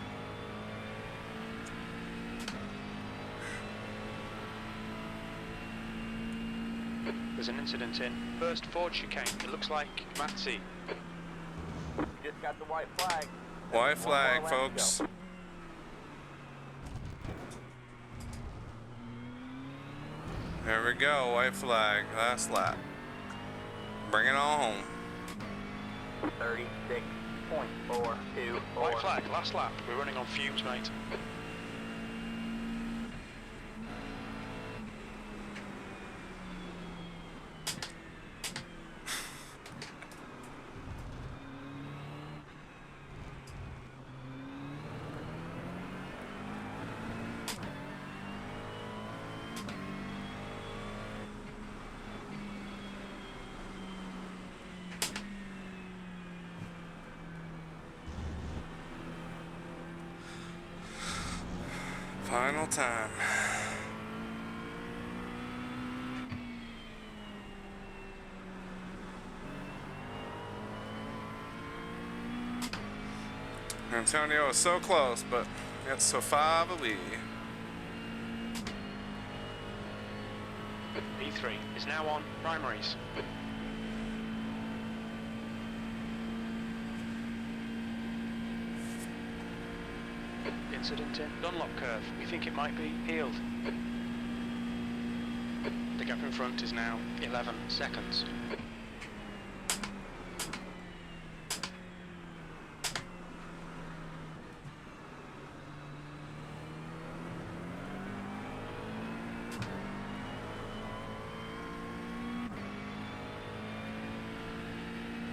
There's an incident in first Ford chicane. It looks like Matsy. Just got the white flag. White One flag, more lap to folks. go. There we go, white flag, last lap. Bring it on home. 36.424. White flag, last lap. We're running on fumes, mate. Final time. Antonio is so close, but yet so far away. P3 is now on primaries. Incident in Dunlop curve. We think it might be healed. The gap in front is now 11 seconds.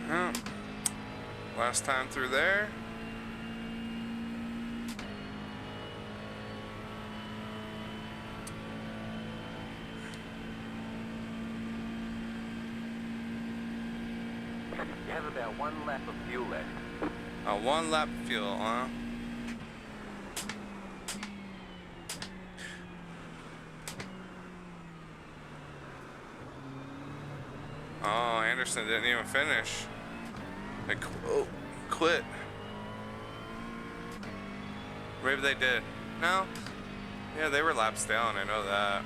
Oh. Last time through there. You have about 1 lap of fuel left. A 1 lap fuel, huh? Oh, Anderson didn't even finish. They quit. Maybe they did. No? Yeah, they were laps down, I know that.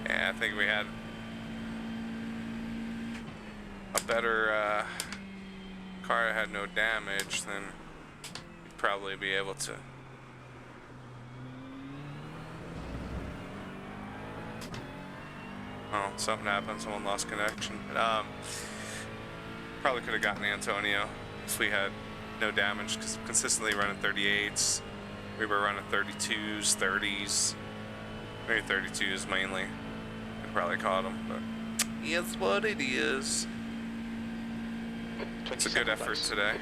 Yeah, I think we had a better car that had no damage, then we'd probably be able to. Oh, something happened. Someone lost connection. Probably could have gotten Antonio if we had no damage, because consistently running 38s. We were running 32s, 30s, maybe 32s mainly. We probably caught him, but it's what it is. It's a good effort today.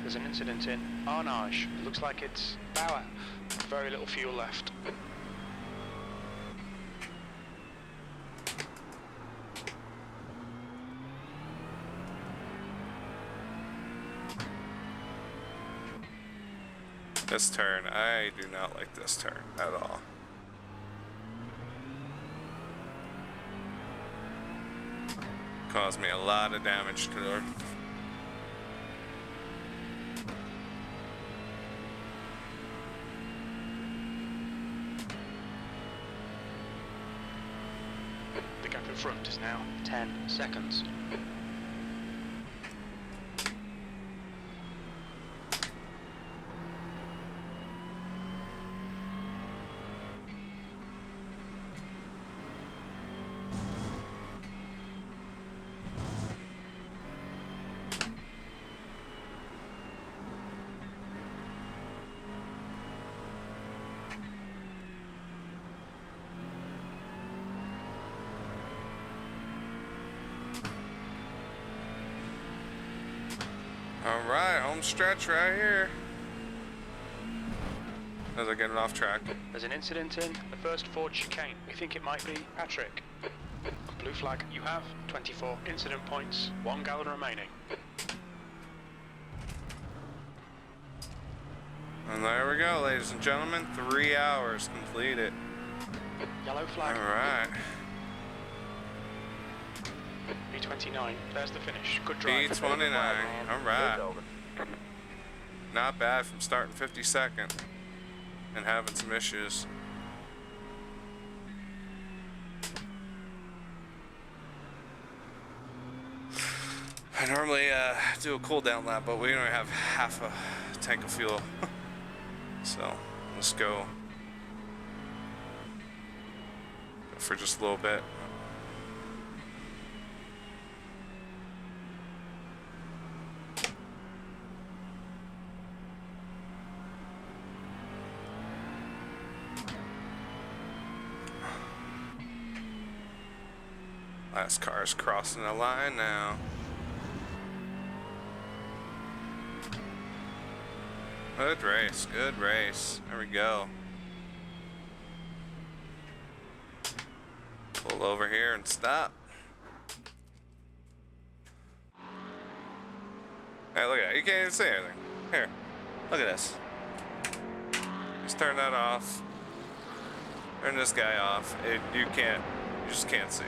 There's an incident in Arnage. It looks like it's Bauer. Very little fuel left. This turn, I do not like this turn at all. Caused me a lot of damage to her. The gap in front is now 10 seconds. Alright, home stretch right here. As I get it off track. There's an incident in the first Ford chicane. We think it might be Patrick. Blue flag, you have 24 incident points, 1 gallon remaining. And there we go, ladies and gentlemen. 3 hours completed. Yellow All flag. right. B29. There's the finish. Good drive. B29. All right. It's over. Not bad from starting 52nd and having some issues. I normally do a cool down lap, but we only have half a tank of fuel. So let's go for just a little bit. Last car's crossing the line now. Good race, good race. There we go. Pull over here and stop. Hey, look at that. You can't even see anything. Here, look at this. Just turn that off. Turn this guy off. You just can't see.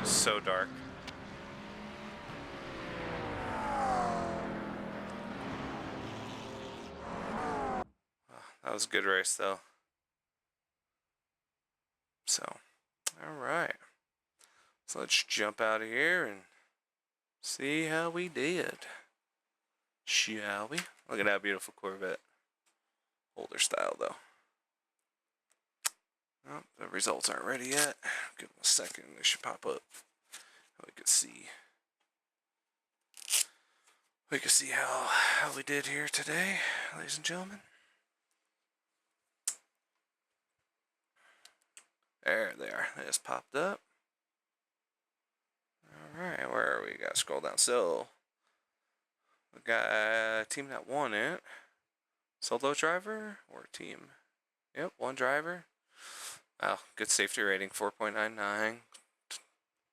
It's so dark. That was a good race, though. So, all right. So let's jump out of here and see how we did. Shall we? Look at that beautiful Corvette. Older style, though. Oh, the results aren't ready yet. Give them a second. They should pop up. We can see. We can see how we did here today, ladies and gentlemen. There they are. They just popped up. Alright, where are we? Gotta scroll down. So, we got a team that won it. Solo driver or team? Yep, one driver. Wow, good safety rating, 4.99.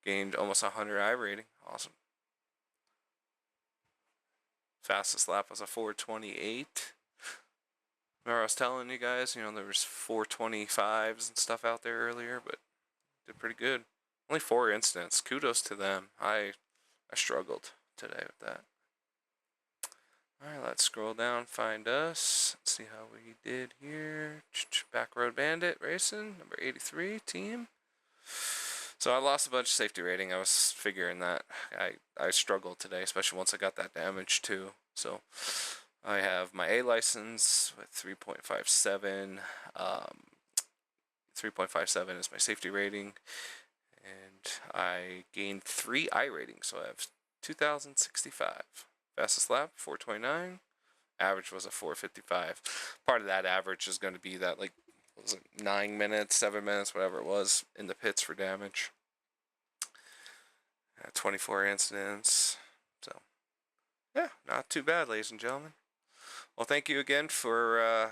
Gained almost 100 I rating. Awesome. Fastest lap was a 4:28. Remember I was telling you guys, there was 4:25s and stuff out there earlier, but did pretty good. Only 4 incidents. Kudos to them. I struggled today with that. Alright, let's scroll down, find us. Let's see how we did here. Backroad Bandit Racing, number 83 team. So I lost a bunch of safety rating. I was figuring that. I struggled today, especially once I got that damage too. So I have my A license with 3.57. 3.57 is my safety rating. And I gained 3 I ratings, so I have 2,065. Fastest lap, 4:29. Average was a 4:55. Part of that average is going to be that, like, what was it, 9 minutes, 7 minutes, whatever it was, in the pits for damage. 24 incidents. So, yeah, not too bad, ladies and gentlemen. Well, thank you again for,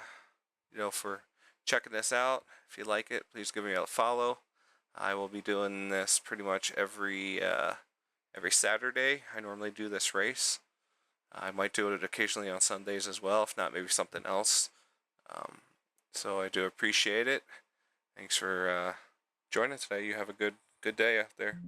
for checking this out. If you like it, please give me a follow. I will be doing this pretty much every Saturday. I normally do this race. I might do it occasionally on Sundays as well, if not maybe something else. So I do appreciate it. Thanks for joining today. You have a good day out there.